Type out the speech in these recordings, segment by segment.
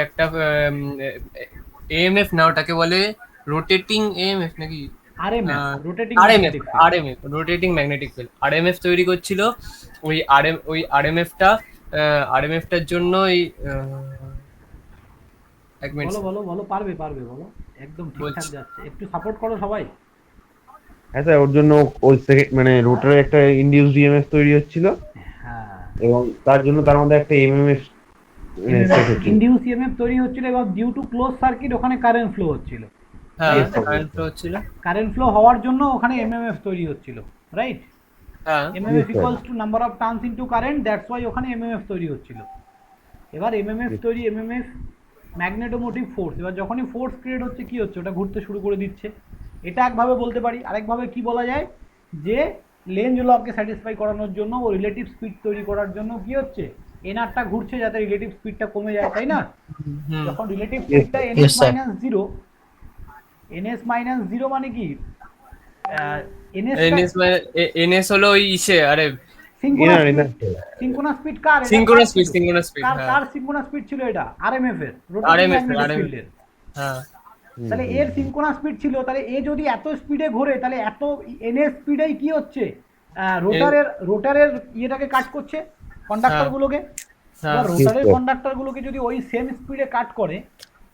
একটা এএমএফ না, ওটাকে বলে রোটেটিং এএমএফ নাকি RMF, rotating RMF, magnetic field. RMF rotating magnetic field, RMF তৈরি করছিল। ওই আরএমএফটার জন্য এই এক মিনিট বলো স্যার, বলো বলো, পারবে পারবে, বলো। একদম ঠিকঠাক বলছি। যাচ্ছে, একটু সাপোর্ট করো সবাই। হ্যাঁ স্যার, ওর জন্য ওই মানে রোটারে একটা ইনডিউস ইএমএফ তৈরি হচ্ছিল, হ্যাঁ, এবং তার জন্য তার মধ্যে একটা এমএমএফ এমএমএফ সেট হচ্ছিল। ইনডিউস ইএমএফ তৈরি হচ্ছিল এবং ডিউ টু ক্লোজ সার্কিট ওখানে কারেন্ট ফ্লো হচ্ছিল, হ্যাঁ, right? Yes, sir. Current flow হচ্ছিল। কারেন্ট ফ্লো হওয়ার জন্য ওখানে এমএমএফ তৈরি হচ্ছিল, রাইট? হ্যাঁ, MMF Yes, sir. Equals to number of turns into current, that's why ওখানে এমএমএফ তৈরি হচ্ছিল। এবার এমএমএফ Yes. তৈরি, এমএমএফ ম্যাগনেটোমোটিভ ফোর্স, এবার যখনই ফোর্স ক্রিয়েট হচ্ছে কি হচ্ছে, ওটা ঘুরতে শুরু করে দিচ্ছে। এটা একভাবে বলতে পারি, আরেকভাবে কি বলা যায়, যে লেঞ্জ লকে স্যাটিসফাই করানোর জন্য ও রিলেটিভ স্পিড তৈরি করার জন্য কি হচ্ছে, এনআরটা ঘুরছে যাতে রিলেটিভ স্পিডটা কমে যায়, তাই না? হুম, যখন রিলেটিভ Yes, স্পিডটা sir. NS Yes, sir. Minus zero, NS minus zero মানে কি, এনএস এনএস হলো ওই আরে synchronous Inner, speed. inner, sir. Synchronous speed কার, এটা কার সিঙ্ক্রোনাস ছিল? স্পিড, সিঙ্ক্রোনাস স্পিড, কার হ্যাঁ, কার সিঙ্ক্রোনাস স্পিড ছিল? এটা আরএমএফ এর, রোটেটিং আরএমএফ, ম্যাগনেটিক আরএমএফ, ফিল্ডের। হ্যাঁ, তাহলে এর সিঙ্ক্রোনাস স্পিড ছিল, তাহলে এ যদি এত স্পিডে ঘোরে তাহলে এত এনএস স্পিডেই কি হচ্ছে, রোটারের ইয়েটাকে কাট করছে, কন্ডাক্টর গুলোকে। হ্যাঁ, এবার রোটারের Yes, sir. কন্ডাক্টর গুলোকে যদি ওই সেম স্পিডে কাট করে,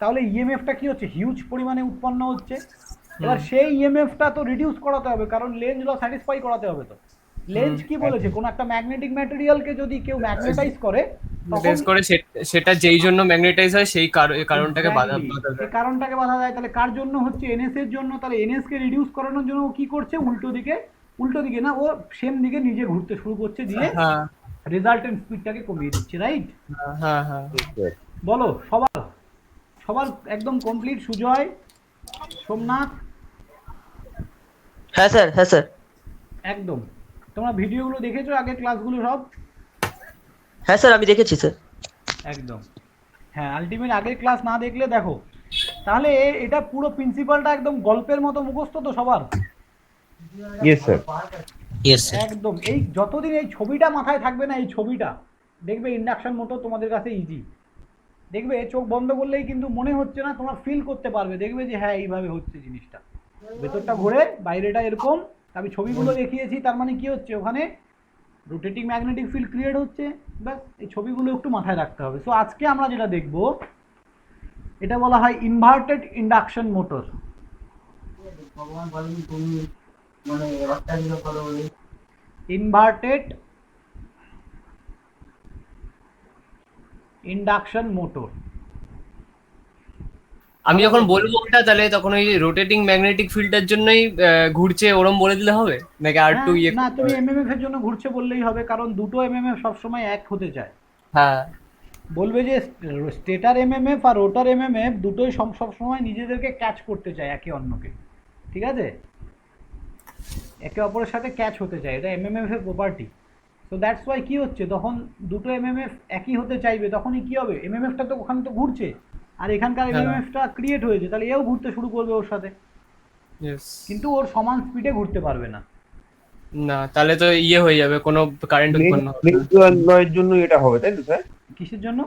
তাহলে ইএমএফটা কি হচ্ছে, হিউজ পরিমাণে উৎপন্ন হচ্ছে। এবার সেই ইএমএফটা তো রিডিউস করাতে হবে, কারণ লেঞ্জ ল স্যাটিসফাই করাতে হবে। তো লেঞ্জ কি বলেছে, কোন একটা ম্যাগনেটিক ম্যাটেরিয়ালকে যদি কেউ ম্যাগনেটাইজ করে, তখন বেস করে সেটা যেই জন্য ম্যাগনেটাইজ হয় সেই কারণটাকে বাধা Exactly, বাধা সেই দেয়। কারণটাকে বাধা দেয়। তাহলে কার জন্য হচ্ছে, এনএস এর জন্য। তাহলে এনএস কে রিডিউস করানোর জন্য ও কি করছে, উল্টো দিকে, উল্টো দিকে না, ও সেম দিকে নিজে ঘুরতে শুরু করছে, দিয়ে হ্যাঁ, রেজাল্টেন্ট স্পিডটাকে কমিয়ে দিচ্ছে, রাইট? হ্যাঁ, হ্যাঁ, Yes, sir. বলো সবার, সবার একদম কমপ্লিট, সুজয়, সোমনাথ, হ্যাঁ স্যার, হ্যাঁ স্যার। একদম। তোমরা ভিডিওগুলো দেখেছো, আগের ক্লাসগুলো সব? হ্যাঁ স্যার, আমি দেখেছি স্যার। একদম। হ্যাঁ, আলটিমেট আগের ক্লাস না দেখলে দেখো, তাহলে এটা পুরো প্রিন্সিপালটা একদম গল্পের মতো মুখস্থ তো সবার? Yes, sir. Yes sir. একদম। এই যতদিন এই ছবিটা মাথায় থাকবে না, এই ছবিটা দেখবে ইন্ডাকশন মোটর তোমাদের কাছে ইজি। দেখবে চোখ বন্ধ করলেই কিন্তু মনে হচ্ছে না, তোমরা ফিল করতে পারবে, দেখবে যে হ্যাঁ এইভাবে হচ্ছে জিনিসটা, ভেতরটা ঘুরে বাইরেটা এরকম। আমি ছবিগুলো দেখিয়েছি, তার মানে কি হচ্ছে, ওখানে রোটেটিং ম্যাগনেটিক ফিল্ড ক্রিয়েট হচ্ছে। ব্যাস, এই ছবিগুলো একটু মাথায় রাখতে হবে। সো আজকে আমরা যেটা দেখব, এটা বলা হয় inverted induction motor. Inverted induction motor. আমি যখন বলবো ওটা, তাহলে তখন ওই রোটেটিং ম্যাগনেটিক ফিল্ডের জন্যই ঘুরছে ওরম বলে দিলে হবে নাকি আর একটু ইয়ে না, করতে তুমি হবে? এমএমএফ এর জন্য ঘুরছে বললেই হবে, কারণ দুটো এমএমএফ সবসময় এক হতে চায়। হ্যাঁ, বলবে যে স্টেটার এমএমএফ আর রোটার এমএমএফ দুটোই সবসময় নিজেদেরকে ক্যাচ করতে চায় একে অন্যকে, ঠিক আছে? একে অপরের সাথে ক্যাচ হতে চায়, এটা এমএমএফ এর প্রপার্টি। সো দ্যাটস ওয়াই কি হচ্ছে, তখন দুটো এমএমএফ একই হতে চাইবে, তখনই কি হবে, এমএমএফটা তো ওখানে তো ঘুরছে, আর এখানকার হ্যাঁ, এমএমএফটা ক্রিয়েট হয়েছে, তাহলে এও ঘুরতে শুরু করবে ওর সাথে, ইয়েস। কিন্তু ওর সমান স্পিডে ঘুরতে পারবে না। না, তাহলে তো ইয়ে হয়ে যাবে, কোনো কারেন্ট উৎপন্ন হবে না। লয়ের জন্য এটা হবে, তাই তো স্যার? কিসের জন্য?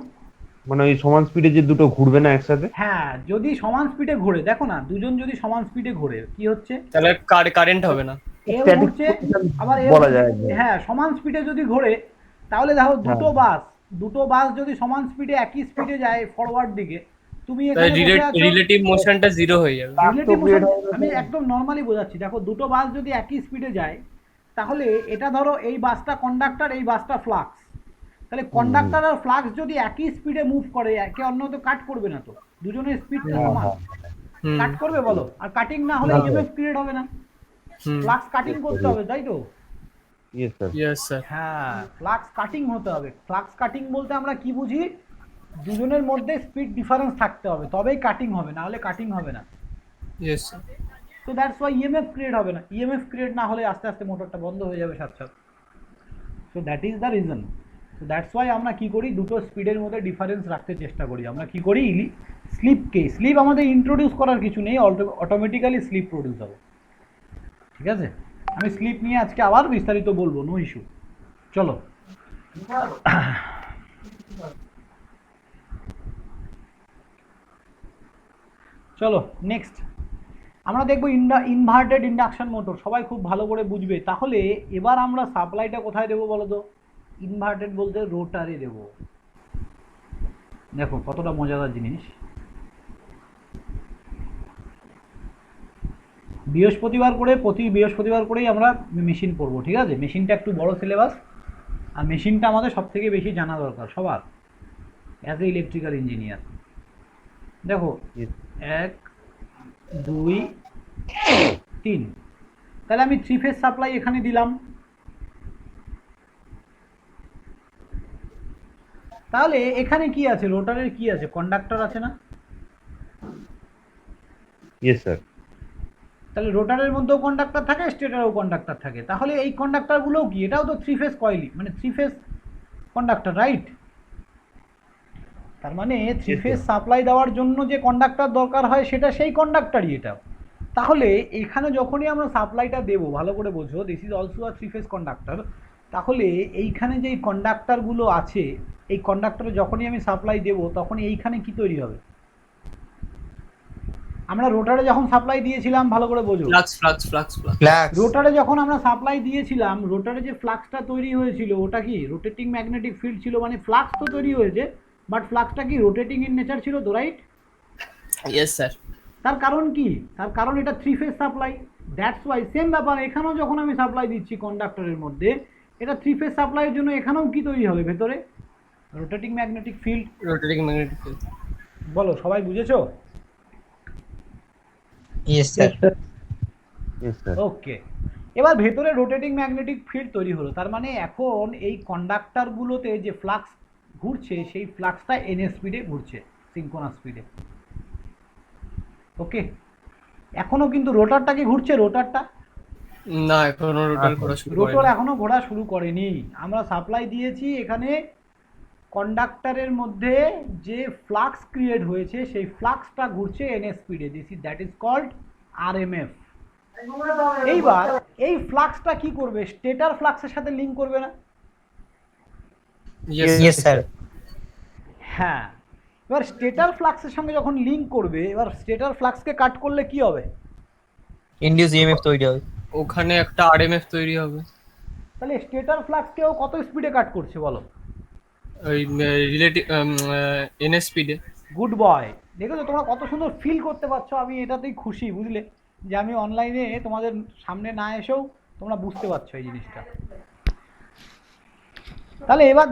মানে ওই সমান স্পিডে যে দুটো ঘুরবে না একসাথে। হ্যাঁ, যদি সমান স্পিডে ঘোরে, দেখো না, দুজন যদি সমান স্পিডে ঘোরে কি হচ্ছে, তাহলে কারেন্ট হবে না। এও Static ঘুরছে, position আবার এও বলা ঘুরছে। যায় একদম। হ্যাঁ, সমান স্পিডে যদি ঘোরে, তাহলে দেখো দুটো হ্যাঁ। বাস, দুটো বাস যদি সমান স্পিডে, একই স্পিডে যায় ফরওয়ার্ড দিকে, তুমি তাহলে এখানে বসে আছো, রিলেটিভ মোশনটা জিরো হয়ে যাবে। রিলেটিভ create মোশন, হবে না। আমি একদম নর্মালি বোঝাচ্ছি। দেখো, দুটো বাস যদি একই স্পিডে যায়, তাহলে এটা ধরো এই বাসটা কন্ডাক্টর, এই বাসটা ফ্লাক্স, তাহলে কন্ডাক্টর আর ফ্লাক্স যদি একই স্পিডে মুভ করে, একে অন্য তো কাট করবে না, তো দুজনের স্পিডটা হ্যাঁ, সমান, হ্যাঁ। হুম, কাট করবে বলো? আর কাটিং না হলে হ্যাঁ। ইএমএফ ক্রিয়েট হবে না, হুম, ফ্লাক্স কাটিং করতে হবে, তাই তো? Yes, sir. Yes sir. হ্যাঁ, ফ্লাক্স কাটিং হতে হবে। ফ্লাক্স কাটিং বলতে আমরা কি বুঝি, দুজনের মধ্যে স্পিড ডিফারেন্স থাকতে হবে, তবেই কাটিং হবে, না হলে কাটিং হবে না। Yes sir. তো দ্যাটস ওয়াই ইএমএফ ক্রিয়েট হবে না। ইএমএফ ক্রিয়েট না হলে আস্তে আস্তে মোটরটা বন্ধ হয়ে যাবে সাথে সাথে। So that is the reason. So that's why আমরা কি করি, দুটো স্পিডের মধ্যে ডিফারেন্স রাখতে চেষ্টা করি। আমরা কি করি, স্লিপ আমাদের ইন্ট্রোডিউস করার কিছু নেই, অটোমেটিক্যালি স্লিপ প্রডিউস হবে, ঠিক আছে? আমি স্লিপ নিয়ে আজকে আবার বিস্তারিত বলবো, নো ইস্যু। চলো, চলো নেক্সট আমরা দেখবো ইনভার্টেড ইন্ডাকশন মোটর, সবাই খুব ভালো করে বুঝবে। তাহলে এবার আমরা সাপ্লাইটা কোথায় দেবো বলো তো? ইনভার্টেড বলতে রোটারে দেবো। দেখো কতটা মজাদার জিনিস। প্রতি বৃহস্পতিবার করেই আমরা মেশিন পড়বো, ঠিক আছে? মেশিনটা একটু বড় সিলেবাস, আর মেশিনটা আমাদের সব থেকে বেশি জানা দরকার সবার অ্যাজ এ ইলেকট্রিক্যাল ইঞ্জিনিয়ার। দেখো 1 2 3, তাহলে আমি 3 ফেজ সাপ্লাই এখানে দিলাম। তাহলে এখানে কি আছে? রোটারের কি আছে? কন্ডাক্টর আছে না? Yes sir. তাহলে রোটারের মধ্যেও কন্ডাক্টর থাকে, স্টেটরেও কন্ডাক্টর থাকে। তাহলে এই কন্ডাক্টরগুলোও কি? এটাও তো 3 ফেজ কয়েলই, মানে 3 ফেজ কন্ডাক্টর, রাইট? তার মানে 3 ফেজ সাপ্লাই দেওয়ার জন্য যে কন্ডাক্টর দরকার হয় সেটা সেই কন্ডাক্টরই এটাও। তাহলে এখানে যখনই আমরা সাপ্লাইটা দেবো, ভালো করে বোঝো, this is also a 3 phase conductor. তাহলে এইখানে যে কন্ডাক্টরগুলো আছে, এই কন্ডাক্টরে যখনই আমি সাপ্লাই দেবো তখনই এইখানে কি তৈরি হবে? আমরা রোটারে যখন সাপ্লাই দিয়েছিলাম, ভালো করে বোঝো, ফ্লাক্স। রোটারে যখন আমরা সাপ্লাই দিয়েছিলাম, রোটারে যে ফ্লাক্সটা তৈরি হয়েছিল ওটা কি রোটেটিং ম্যাগনেটিক ফিল্ড ছিল, মানে ফ্লাক্স তো তৈরি হয়েছে, বাট ফ্লাক্সটা কি রোটেটিং ইন নেচার ছিল তো, রাইট? Yes sir. তার কারণ কি? তার কারণ এটা 3 phase supply, that's why same ব্যাপার এখানেও যখন আমি সাপ্লাই দিচ্ছি কন্ডাক্টরের মধ্যে, এটা 3 ফেজ সাপ্লাইয়ের জন্য এখানেও কি তৈরি হবে ভেতরে? Rotating magnetic field. বলো সবাই বুঝেছো? Yes sir. Yes sir. Okay, এবার ভেতরে রোটেটিং ম্যাগনেটিক ফিল্ড তৈরি হলো। তার মানে এখন এই কন্ডাক্টরগুলোতে যে ফ্লাক্স ঘুরছে সেই ফ্লাক্সটা এন স্পিডে ঘুরছে, সিনক্রোনাস স্পিডে। ওকে, এখনো কিন্তু রোটারটা কি ঘুরছে? রোটারটা না, এখনো রোটার করা শুরু রোটর করেনি। এখনো ঘোরা শুরু করেনি। আমরা সাপ্লাই দিয়েছি, এখানে কন্ডাক্টরের মধ্যে যে ফ্লাক্স ক্রিয়েট হয়েছে সেই ফ্লাক্সটা ঘুরছে এন স্পিডে, দ্যাট ইজ কল্ড আরএমএফ। এইবার এই ফ্লাক্সটা কি করবে? স্টেটর ফ্লাক্সের সাথে লিংক করবে না? Yes sir. হ্যাঁ, এবার স্টেটর ফ্লাক্সের সঙ্গে যখন লিংক করবে, এবার স্টেটর ফ্লাক্সকে কাট করলে কি হবে? ইনডিউস ইএমএফ তৈরি হবে। ওখানে একটা আরএমএফ তৈরি হবে। তাহলে স্টেটর ফ্লাক্সকেও কত স্পিডে কাট করছে বলো? ওই রিলেটিভ এন স্পিডে। গুড বয়, দেখেছো তোমরা কত সুন্দর ফিল করতে পারছো। আমি এটাতেই খুশি, বুঝলে, যে আমি অনলাইনে তোমাদের সামনে না এসেও তোমরা বুঝতে পারছো এই জিনিসটা। তাহলে এবার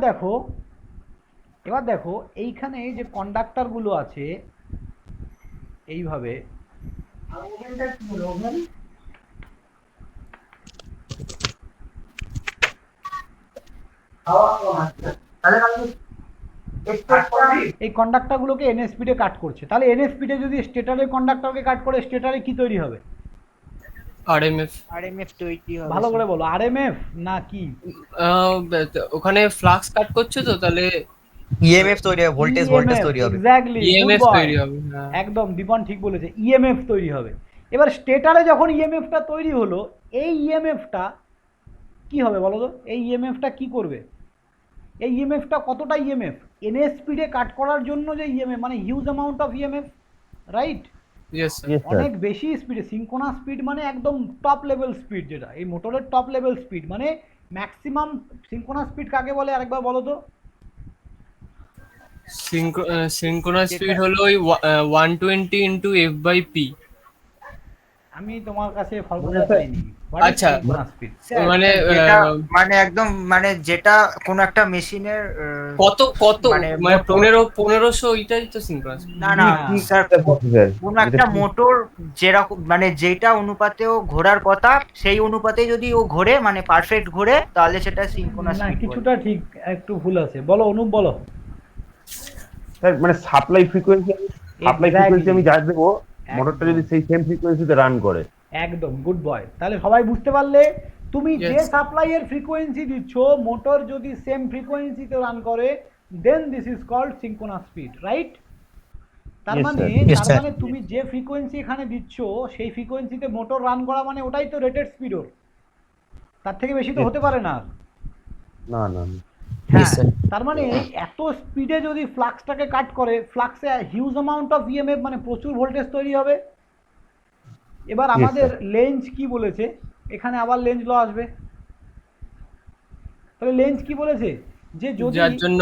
দেখো এইখানে যে কন্ডাক্টরগুলো আছে এইভাবে, এই কন্ডাক্টরগুলোকে এন স্পিডে কাট করছে। তাহলে এন স্পিডে যদি স্টেটরের কন্ডাক্টরকে কাট করে, স্টেটরে কি তৈরি হবে? আরএমএফ তৈরি হবে। ভালো করে বলো, আরএমএফ না কি? ওখানে ফ্লাক্স কাট করছে তো, তাহলে ইএমএফ তৈরি হবে, ভোল্টেজ তৈরি হবে। এক্স্যাক্টলি, ইএমএফ তৈরি হবে। হ্যাঁ। একদম দীপন ঠিক বলেছে, ইএমএফ তৈরি হবে। এবার স্টেটারে যখন ইএমএফটা তৈরি হলো, এই ইএমএফটা কি হবে বলো তো? এই ইএমএফটা কি করবে? এই ইএমএফটা কতটা ইএমএফ? এন স্পিডে কাট করার জন্য যে ইএমএফ, মানে huge amount of EMF, right? Yes sir. Yes sir. অনেক বেশি স্পিডে, সিনক্রোনাস স্পিড মানে একদম টপ লেভেল স্পিড, যেটা এই মোটরের টপ লেভেল স্পিড, মানে ম্যাক্সিমাম সিনক্রোনাস স্পিড কাকে বলে আরেকবার বলো তো? সিনক্রোনাস স্পিড হলো ওই 120 ইনটু এফ/পি। আমি তোমার কাছে ফর্মুলা চাইনি। আচ্ছা, সিনক্রোনাস স্পিড মানে যেটা মানে একদম মানে যেটা কোন একটা মেশিনের কত মানে মানে মোটর- 1500 ওইটাই তো সিনক্রোনাস। না না হ্যাঁ। স্যার, স্যার কোন একটা মোটর যেরকম মানে যেটা অনুপাতেও ঘোরার কথা সেই অনুপাতে যদি ও ঘোরে, মানে পারফেক্ট ঘোরে, তাহলে সেটা সিনক্রোনাস না, স্পিড। কিছুটা ঠিক, একটু ভুল আছে। বলো অনুপ, বলো। স্যার মানে সাপ্লাই ফ্রিকোয়েন্সি আমি যা দেবো, মোটরটা যদি সেই সেম ফ্রিকোয়েন্সিতে রান করে। একদম গুড বয়। তাহলে সবাই বুঝতে পারলে, তুমি Yes. যে সাপ্লাইয়ের ফ্রিকোয়েন্সি দিচ্ছ, মোটর যদি সেম ফ্রিকোয়েন্সিতে রান করে, then this is called synchronous speed, right? তার Yes, মানে sir. Yes, sir. তুমি যে ফ্রিকোয়েন্সি এখানে দিচ্ছ সেই ফ্রিকোয়েন্সিতে মোটর রান করা, মানে ওটাই তো রেটেড স্পিড ওর, তার থেকে বেশি তো Yes. হতে পারে না। না না না। হ্যাঁ, sir. তার মানে এত স্পিডে যদি ফ্লাক্সটাকে কাট করে, ফ্লাক্সে হিউজ অ্যামাউন্ট অফ ইএমএফ মানে প্রচুর ভোল্টেজ তৈরি হবে। এবার Yes, আমাদের sir. লেঞ্জ কি বলেছে, এখানে আবার লেঞ্জ ল আসবে। তাহলে লেঞ্জ কি বলেছে, যে যদি যার জন্য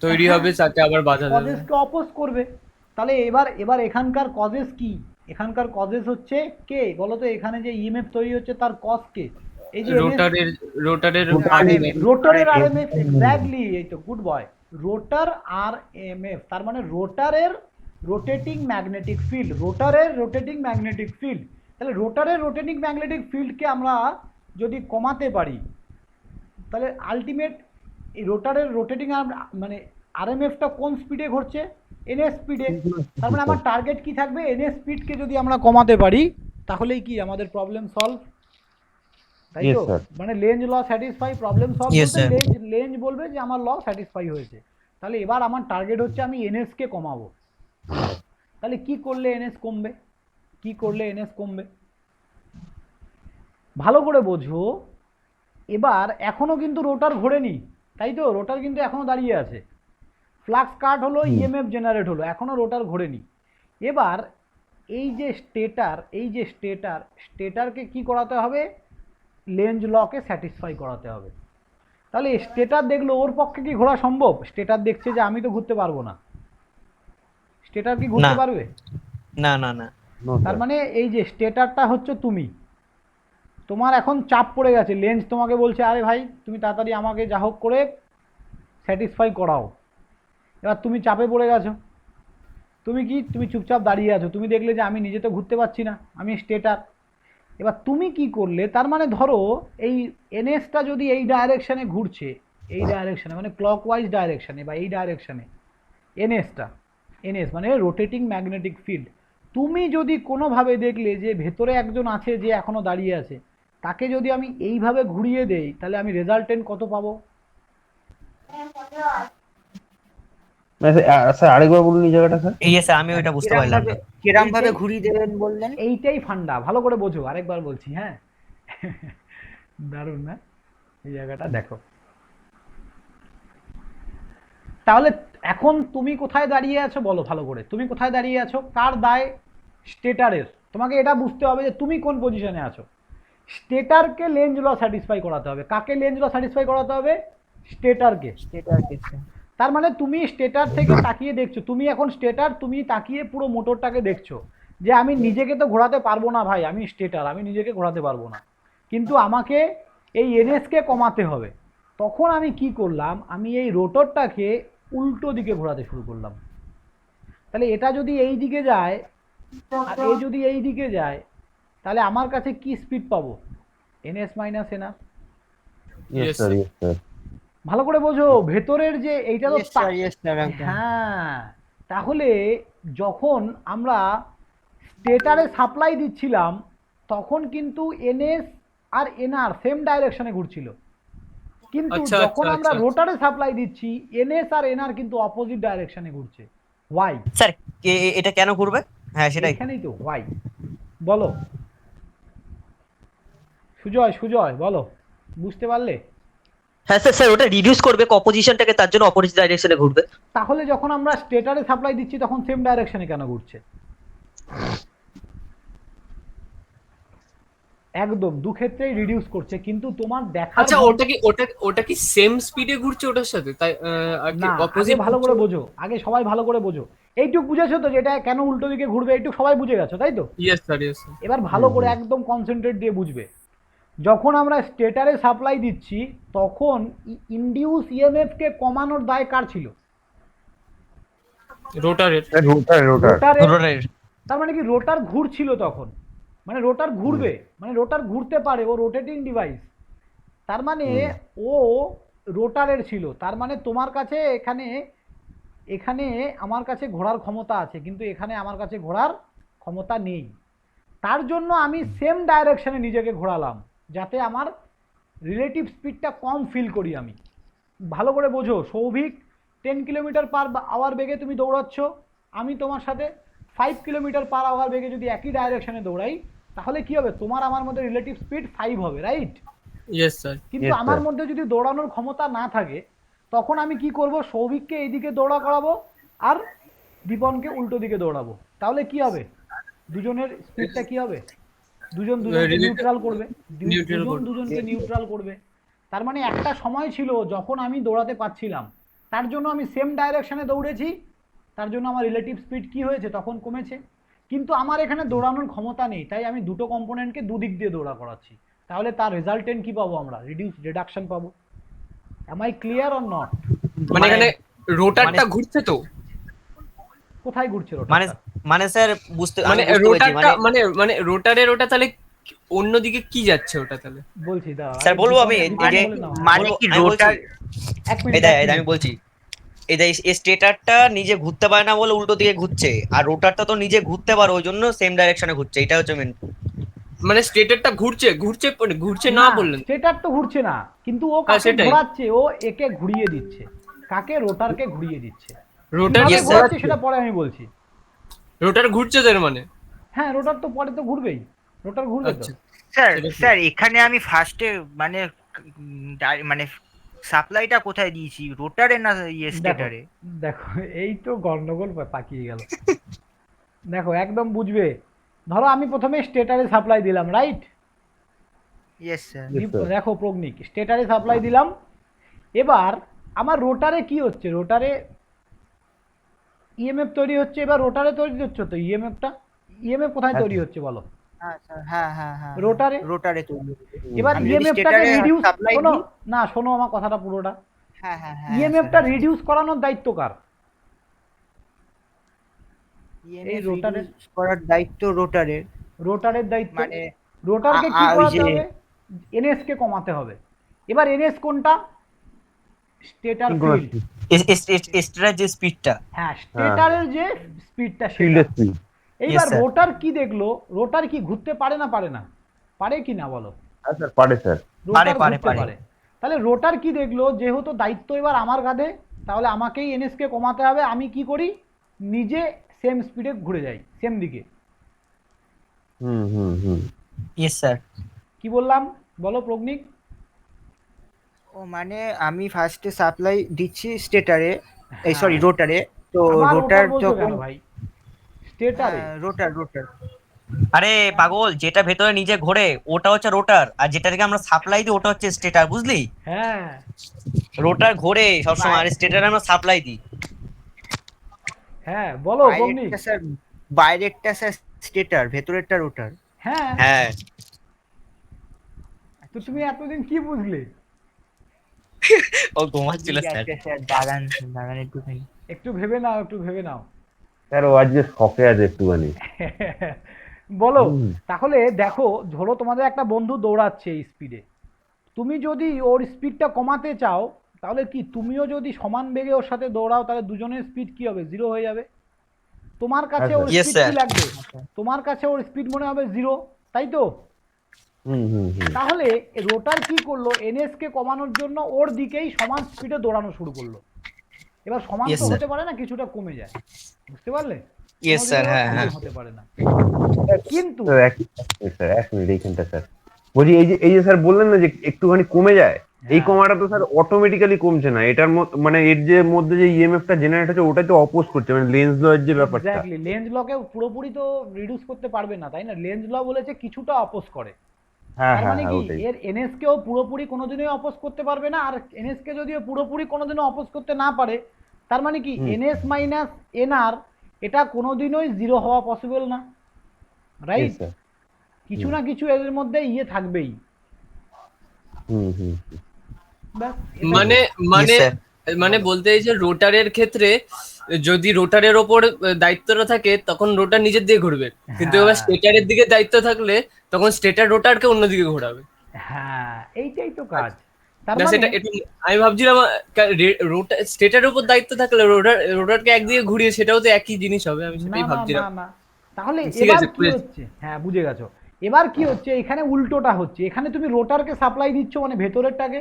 তৈরি হবে তাকে আবার বাধা দেবে। কজেসকে অপোজ করবে। তাহলে এবার এখানকার কজেস কি, এখানকার কজেস হচ্ছে কে বলো তো, এখানে যে ইএমএফ তৈরি হচ্ছে তার কজ কে, এই যে রোটারের RMF রোটারের আরএমএফ, এক্স্যাক্টলি, এই তো গুড বয়, রোটার আরএমএফ, তার মানে রোটারের রোটেটিং ম্যাগনেটিক ফিল্ড, রোটারের রোটেটিং ম্যাগনেটিক ফিল্ড। তাহলে রোটারের রোটেটিং ম্যাগনেটিক ফিল্ডকে আমরা যদি কমাতে পারি, তাহলে আলটিমেট এই রোটারের রোটেটিং মানে আরএমএফটা কোন স্পিডে ঘুরছে, এনএস স্পিডে। তার মানে আমার টার্গেট কি থাকবে, এনএস স্পিডকে যদি আমরা কমাতে পারি তাহলেই কি আমাদের প্রবলেম সলভ, তাই Yes, তো? sir. মানে লেঞ্জ ল স্যাটিসফাই, প্রবলেম সলভ Yes, বলতে sir. লেঞ্জ বলবে যে আমার ল স্যাটিসফাই হয়েছে। তাহলে এবার আমার টার্গেট হচ্ছে আমি এনএস কে কমাবো। তাহলে কি করলে এনএস কমবে, কি করলে এনএস কমবে, ভালো করে বোঝো। এবার এখনো কিন্তু রোটার ঘোরেনি, তাই তো? রোটার কিন্তু এখনো দাঁড়িয়ে আছে, ফ্লাক্স কাট হলো, ইএমএফ জেনারেট হলো, এখনো রোটার ঘোরেনি। এবার এই যে স্টেটারকে কি করাতে হবে, লেঞ্জ লকে স্যাটিসফাই করাতে হবে। তাহলে স্টেটার দেখলো, ওর পক্ষে কি ঘোরা সম্ভব? স্টেটার দেখছে যে আমি তো ঘুরতে পারবো না, স্টেটার কি ঘুরতে না। পারবে? না না না, No, তার sir. মানে এই যে স্টেটারটা হচ্ছে তুমি, তোমার এখন চাপ পড়ে গেছে, লেন্স তোমাকে বলছে আরে ভাই তুমি তাড়াতাড়ি আমাকে যা হোক করে স্যাটিসফাই করাও। এবার তুমি চাপে পড়ে গেছো, তুমি চুপচাপ দাঁড়িয়ে আছো, তুমি দেখলে যে আমি নিজে তো ঘুরতে পারছি না, আমি স্টেটার। এবার তুমি কি করলে, তার মানে ধরো এই এনএসটা যদি এই ডাইরেকশানে ঘুরছে, এই ডাইরেকশানে মানে ক্লকওয়াইজ ডাইরেকশানে বা এই ডাইরেকশানে, এনএস মানে রোটেটিং ম্যাগনেটিক ফিল্ড, তুমি যদি কোনোভাবে দেখলে যে ভেতরে একজন আছে যে এখনো দাঁড়িয়ে আছে, তাকে যদি আমি এইভাবে ঘুরিয়ে দেই, তাহলে আমি রেজাল্টেন্ট কত পাবো? স্যার আরেকবার বলুন এই জায়গাটা স্যার। ইয়ে স্যার, আমি ওইটা বুঝতে পারলাম না। কিরম ভাবে ঘুরিয়ে দেবেন বললেন? এইটাই ফান্ডা, ভালো করে বোঝো, আরেকবার বলছি, হ্যাঁ। দারুণ না এই জায়গাটা, দেখো। তাহলে এখন তুমি কোথায় দাঁড়িয়ে আছো বলো ভালো করে, তুমি কোথায় দাঁড়িয়ে আছো, কার দায়? স্টেটারের। তোমাকে এটা বুঝতে হবে যে তুমি কোন পজিশনে আছো। স্টেটারকে লেঞ্জ ল স্যাটিসফাই করাতে হবে। কাকে লেঞ্জ ল স্যাটিসফাই করাতে হবে? স্টেটারকে। তার মানে তুমি স্টেটার থেকে তাকিয়ে দেখছো, তুমি এখন স্টেটার, তুমি তাকিয়ে পুরো মোটরটাকে দেখছো যে আমি নিজেকে তো ঘোরাতে পারবো না ভাই, আমি স্টেটার, আমি নিজেকে ঘোরাতে পারবো না, কিন্তু আমাকে এই এনএসকে কমাতে হবে। তখন আমি কি করলাম, আমি এই রোটরটাকে উল্টো দিকে ঘোরাতে শুরু করলাম। তাহলে এটা যদি এই দিকে যায় আর এই যদি এই দিকে যায়, তাহলে আমার কাছে কি স্পিড পাবো? NS minus NR. Yes sir, yes sir. ভালো করে বোঝো, ভেতরের যে এইটা তো একদম। হ্যাঁ, তাহলে যখন আমরা স্টেটারে সাপ্লাই দিচ্ছিলাম তখন কিন্তু এনএস আর এনআর সেম ডাইরেকশনে ঘুরছিল, কিন্তু আচ্ছা, যখন আচ্ছা, আমরা আচ্ছা। রোটারে সাপ্লাই দিচ্ছি এনএস আর এনআর কিন্তু অপোজিট ডাইরেকশনে ঘুরছে। ওয়াই? স্যার এটা কেন করবে? হ্যাঁ সেটাই। এখানেই তো ওয়াই। বলো সুজয় বলো, বুঝতে পারলে? হ্যাঁ স্যার, স্যার ওটা রিডিউস করবে অপোজিশনটাকে, তার জন্য অপোজিট ডাইরেকশনে ঘুরবে। তাহলে যখন আমরা স্টেটারে সাপ্লাই দিচ্ছি তখন সেম ডাইরেকশনে কেন ঘুরছে? একদম দু ক্ষেত্রেই রিডিউস করছে, কিন্তু তোমার দেখা আচ্ছা, ওটা কি সেম স্পিডে ঘুরছে ওটার সাথে? তাই না, আগে ভালো করে বোঝো, আগে সবাই ভালো করে বোঝো। এইটুক বুঝেছো তো যেটা কেন উল্টো দিকে ঘুরবে, এইটুক সবাই বুঝে গেছো তাই তো? Yes sir, yes. এবার ভালো করে একদম কনসেন্ট্রেট দিয়ে বুঝবে। যখন আমরা স্টেটারে সাপ্লাই দিচ্ছি তখন ইনডিউস ইএমএফ কে কমানোর দায় কার ছিল? রোটারের। রোটার রোটারের। রোটারের। তার মানে কি রোটার ঘুরছিল তখন, মানে রোটার ঘুরবে, মানে রোটার ঘুরতে পারে, ও রোটেটিং ডিভাইস। তার মানে ও রোটারের ছিল, তার মানে তোমার কাছে এখানে আমার কাছে ঘোরার ক্ষমতা আছে, কিন্তু এখানে আমার কাছে ঘোরার ক্ষমতা নেই। তার জন্য আমি সেম ডাইরেকশনে নিজেকে ঘোরালাম যাতে আমার রিলেটিভ স্পিডটা কম ফিল করি আমি। ভালো করে বোঝো, সৌভিক 10 কিলোমিটার পার আওয়ার বেগে তুমি দৌড়াচ্ছ, আমি তোমার সাথে 5 কিলোমিটার পার আওয়ার বেগে যদি একই ডাইরেকশনে দৌড়াই, তাহলে কি হবে? তোমার আমার মধ্যে রিলেটিভ স্পিড 5 হবে, রাইট? Yes sir. কিন্তু Yes, আমার sir. মধ্যে যদি দৌড়ানোর ক্ষমতা না থাকে, তখন আমি কি করব, সৌভিককে এইদিকে দৌড়া করাবো আর দীপনকে উল্টো দিকে দৌড়াবো। তাহলে কি হবে, দুজনের স্পিডটা কি হবে, দুজন দুজনকে Relative- নিউট্রাল করবে, neutral দুজন করবে। দুজনকে নিউট্রাল করবে। তার মানে একটা সময় ছিল যখন আমি দৌড়াতে পারছিলাম, তার জন্য আমি সেম ডাইরেকশনে দৌড়েছি, তার জন্য আমার রিলেটিভ স্পিড কি হয়েছে, তখন কমেছে। কিন্তু আমার এখানে দৌড়ানোর ক্ষমতা নেই, তাই আমি দুটো কম্পোনেন্টকে দুদিক দিয়ে দৌড়া করাচ্ছি। তাহলে তার রেজাল্টেন্ট কি পাবো আমরা, রিডাকশন পাবো। Am I clear or not? মানে এখানে রোটারটা মানে- ঘুরছে তো, কোথায় ঘুরছে মানে রোটারটা? মানে স্যার বুঝতে আমি মানে বুঝতে পেরেছি, রোটারটা মানে মানে রোটারের ওটা তাহলে অন্যদিকে কি যাচ্ছে ওটা তাহলে? বলছি দাঁড়াও, স্যার, আগে বলবো দীপন- আমি, দীপন এই যে বলে নাও। মানে বলবো- কি আমি বলছি, রোটার এক মিনিট, এই দেখ আমি বলছি, এই স্টেটারটা নিজে ঘুরতে পারে না বলে উল্টো দিকে ঘুরছে, আর রোটারটা তো নিজে ঘুরতে পারে, ওই জন্য সেম ডাইরেকশনে ঘুরছে, এটা হচ্ছে মেন। মানে স্টেটারটা ঘুরছে ঘুরছে ঘুরছে না বললেন? স্টেটার তো ঘুরছে না, কিন্তু ও হ্যাঁ, কাকে সেটাই। ঘোরাচ্ছে, ও একে ঘুরিয়ে দিচ্ছে। কাকে? রোটারকে ঘুরিয়ে দিচ্ছে। রোটার কিভাবে Yes, sir. ঘোরাচ্ছে সেটা পরে আমি বলছি। রোটার ঘুরছে তার মানে? হ্যাঁ, রোটার তো পরে তো ঘুরবেই, রোটার ঘুরবে তো। আচ্ছা, স্যার সেটা কি? স্যার এখানে আমি ফার্স্টে মানে মানে সাপ্লাইটা কোথায় দিয়েছি, রোটারে না ইয়ে দেখো স্টেটারে? দেখো, এই তো গন্ডগোল পাকিয়ে গেল। দেখো একদম বুঝবে, ধরো আমি প্রথমে স্টেটারে সাপ্লাই দিলাম, right? Yes sir. Yes, sir. দেখো প্রজ্ঞিক, স্টেটারে সাপ্লাই দিলাম। এবার আমার রোটারে কি হচ্ছে, রোটারে ইএমএফ তৈরি হচ্ছে। এবার রোটারে তৈরি হচ্ছে তো ইএমএফ কোথায় হ্যাঁ, তৈরি হচ্ছে বলো? হ্যাঁ হ্যাঁ হ্যাঁ রোটারে। রোটারে তৈরি। এবার আমি যদি ইএমএফটাকে স্টেটারে রিডিউস, সাপ্লাই শোনো দিই, না, শোনো আমার কথাটা পুরোটা। হ্যাঁ হ্যাঁ হ্যাঁ ইএমএফটা রিডিউস করানোর দায়িত্ব কার? এই রোটারে করার দায়িত্ব রোটারের। রোটারের দায়িত্ব। মানে রোটারকে কি ওই করাতে যে- হবে, এনএস কে কমাতে হবে। এবার এনএস কোনটা? Stature field. স্টেটার যে স্পিডটা, হ্যাঁ, স্টেটারের যে স্পিডটা ফিল্ড সেটা। স্পিড। এইবার sir. রোটার কি দেখলো, রোটার কি ঘুরতে পারে না পারে না? পারে কি না বলো? হ্যাঁ স্যার, পারে স্যার। রোটার পারে, ঘুরতে পারে। তাহলে রোটার কি দেখলো, যেহেতু দায়িত্ব এবার আমার কাঁধে, তাহলে আমাকেই এনএস কে কমাতে হবে। আমি কি করি, নিজে সেম স্পিডে ঘুরে যাই, সেম দিকে। হুম। Yes sir. কি বললাম বলো প্রজ্ঞিক? ও মানে আমি ফার্স্টে সাপ্লাই দিচ্ছি স্টেটারে, এই হ্যাঁ। সরি রোটারে, তো আবার রোটার রোটার বলছো যখন কেন ভাই? স্টেটারে। রোটার আরে পাগল, যেটা ভেতরে নিজে ঘোরে ওটা হচ্ছে রোটার, আর যেটা থেকে আমরা সাপ্লাই দিই ওটা হচ্ছে স্টেটার, বুঝলি? হ্যাঁ রোটার ঘোরে সবসময়, আর স্টেটারে আমরা সাপ্লাই দিই। হ্যাঁ, বলো প্রজ্ঞিক। বাইরেরটা স্যার, বাইরেরটা স্যার স্টেটার, ভেতরেরটা রোটার। হ্যাঁ, হ্যাঁ, তো তুমি এতদিন কি বুঝলে? ও ঘুমাচ্ছিল স্যার। স্যার দাঁড়ান দাঁড়ান একটুখানি। একটু ভেবে নাও, একটু ভেবে নাও। স্যার ও আজকে শখে আছে একটুখানি। বলো। হুম। তাহলে দেখো, ধরো তোমাদের একটা বন্ধু দৌড়াচ্ছে এই স্পিডে, তুমি যদি ওর স্পিডটা কমাতে চাও, তাহলে কি তুমিও যদি সমান বেগে ওর সাথে দৌড়াও, তাহলে দুজনের স্পিড কি হবে, জিরো হয়ে যাবে। তোমার কাছে হ্যাঁ, ওর Yes, স্পিড sir. কি লাগবে, তোমার কাছে ওর স্পিড মনে হবে জিরো, তাই তো? হুম। তাহলে রোটার কি করলো, এনএস কে কমানোর জন্য ওর দিকেই সমান স্পিডে দৌড়ানো শুরু করলো। এবার সমান Yes, তো sir. হতে পারে না, কিছুটা কমে যায়, বুঝতে পারলে? Yes, sir, কোনোদিনও হ্যাঁ, সমান হ্যাঁ। হতে পারে না। কিন্তু স্যার এক মিনিট এইখানটা স্যার বলছি, এই যে স্যার বললেন না যে একটুখানি কমে যায়, এই হ্যাঁ। কমাটা তো স্যার অটোমেটিক্যালি কমছে না। এটার মানে এর যে মধ্যে যে ইএমএফটা জেনারেট হচ্ছে ওটাই তো অপোজ করছে, মানে লেন্স লয়ের যে ব্যাপারটা। এক্স্যাক্টলি, লেন্স লকে পুরোপুরি তো রিডিউস করতে পারবে না, তাই না? লেন্স ল বলেছে কিছুটা অপোজ করে। হ্যাঁ তার মানে কি, ওটাই। এর এনএস কেও পুরোপুরি কোনোদিনই অপোজ করতে পারবে না, আর এনএস কে যদিও পুরোপুরি কোনোদিনও অপোজ করতে না পারে, তার মানে কি এনএস মাইনাস এনআর এটা কোনোদিনই জিরো হওয়া পসিবল না, রাইট? Yes, sir. কিছু না কিছু এদের মধ্যে ইয়ে থাকবেই। হুম। ব্যাস, মানে মানে sir. মানে বলতে এই যে রোটারের ক্ষেত্রে যদি রোটারের ওপর দায়িত্বটা থাকে তখন রোটার নিজের দিকে ঘুরবে, কিন্তু এবার হ্যাঁ। স্টেটারের দিকে দায়িত্ব থাকলে তখন স্টেটার রোটারকে অন্যদিকে ঘোরাবে। হ্যাঁ, এইটাই তো কাজ। তার না মানে সেটা একটু আমি ভাবছিলাম রোটার স্টেটারের উপর দায়িত্ব থাকলে রোটারকে একদিকে ঘুরিয়ে সেটাও তো একই জিনিস হবে, আমি না সেটাই না ভাবছিলাম। না, তাহলে ঠিক এবার আছে, কি বুঝেছি। হচ্ছে, হ্যাঁ বুঝে গেছো। এবার কি হচ্ছে, এখানে উল্টোটা হচ্ছে, এখানে তুমি রোটারকে সাপ্লাই দিচ্ছ মানে ভেতরেরটাকে,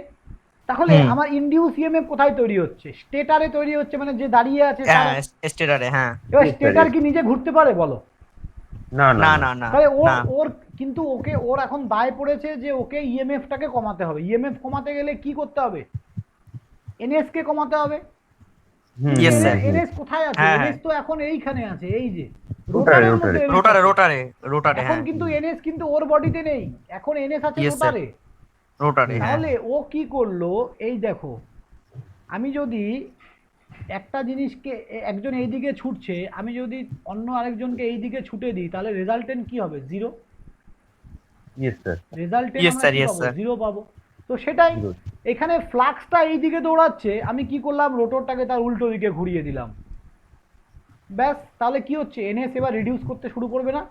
তাহলে আমার ইনডিউস ইএমএফ কোথায় তৈরি হচ্ছে, স্টেটারে তৈরি হচ্ছে, মানে যে দাঁড়িয়ে আছে তার। হ্যাঁ, স্টেটারে, হ্যাঁ। এবার Yes, sir, স্টেটার yes. কি নিজে ঘুরতে পারে বলো? না না না না তাহলে ওর না। ওর কিন্তু ওর এখন দায় পড়েছে যে ওকে ইএমএফটাকে কমাতে হবে। ইএমএফ কমাতে গেলে কি করতে হবে, এনএস কে কমাতে হবে। হুম, Yes, sir. এনএস কোথায় আছে? হ্যাঁ, এনএস তো এখন এইখানে আছে, এই যে রোটারে, রোটারের মধ্যে রোটারে। NS রোটারে আছে। রোটারে রোটারে এখন হ্যাঁ কিন্তু এনএস কিন্তু ওর বডিতে নেই, এখন এনএস আছে Yes, sir. রোটারে। রোটারে হ্যাঁ তাহলে ও কি করলো, এই দেখো, আমি যদি একটা জিনিসকে একজন এইদিকে ছুটছে, আমি যদি অন্য আরেকজনকে এইদিকে ছুটে দিই, তাহলে রেজাল্টেন্ট কি হবে? Zero. Yes sir. Resultant Yes, আমরা sir, কি yes, পাবো? sir. জিরো পাবো। তো সেটাই Zero. এখানে ফ্লাক্সটা এইদিকে দৌড়াচ্ছে, আমি কি করলাম, রোটরটাকে তার উল্টো দিকে ঘুরিয়ে দিলাম, ব্যাস। তাহলে কি হচ্ছে, এনএস এবার রিডিউস করতে শুরু করবে না?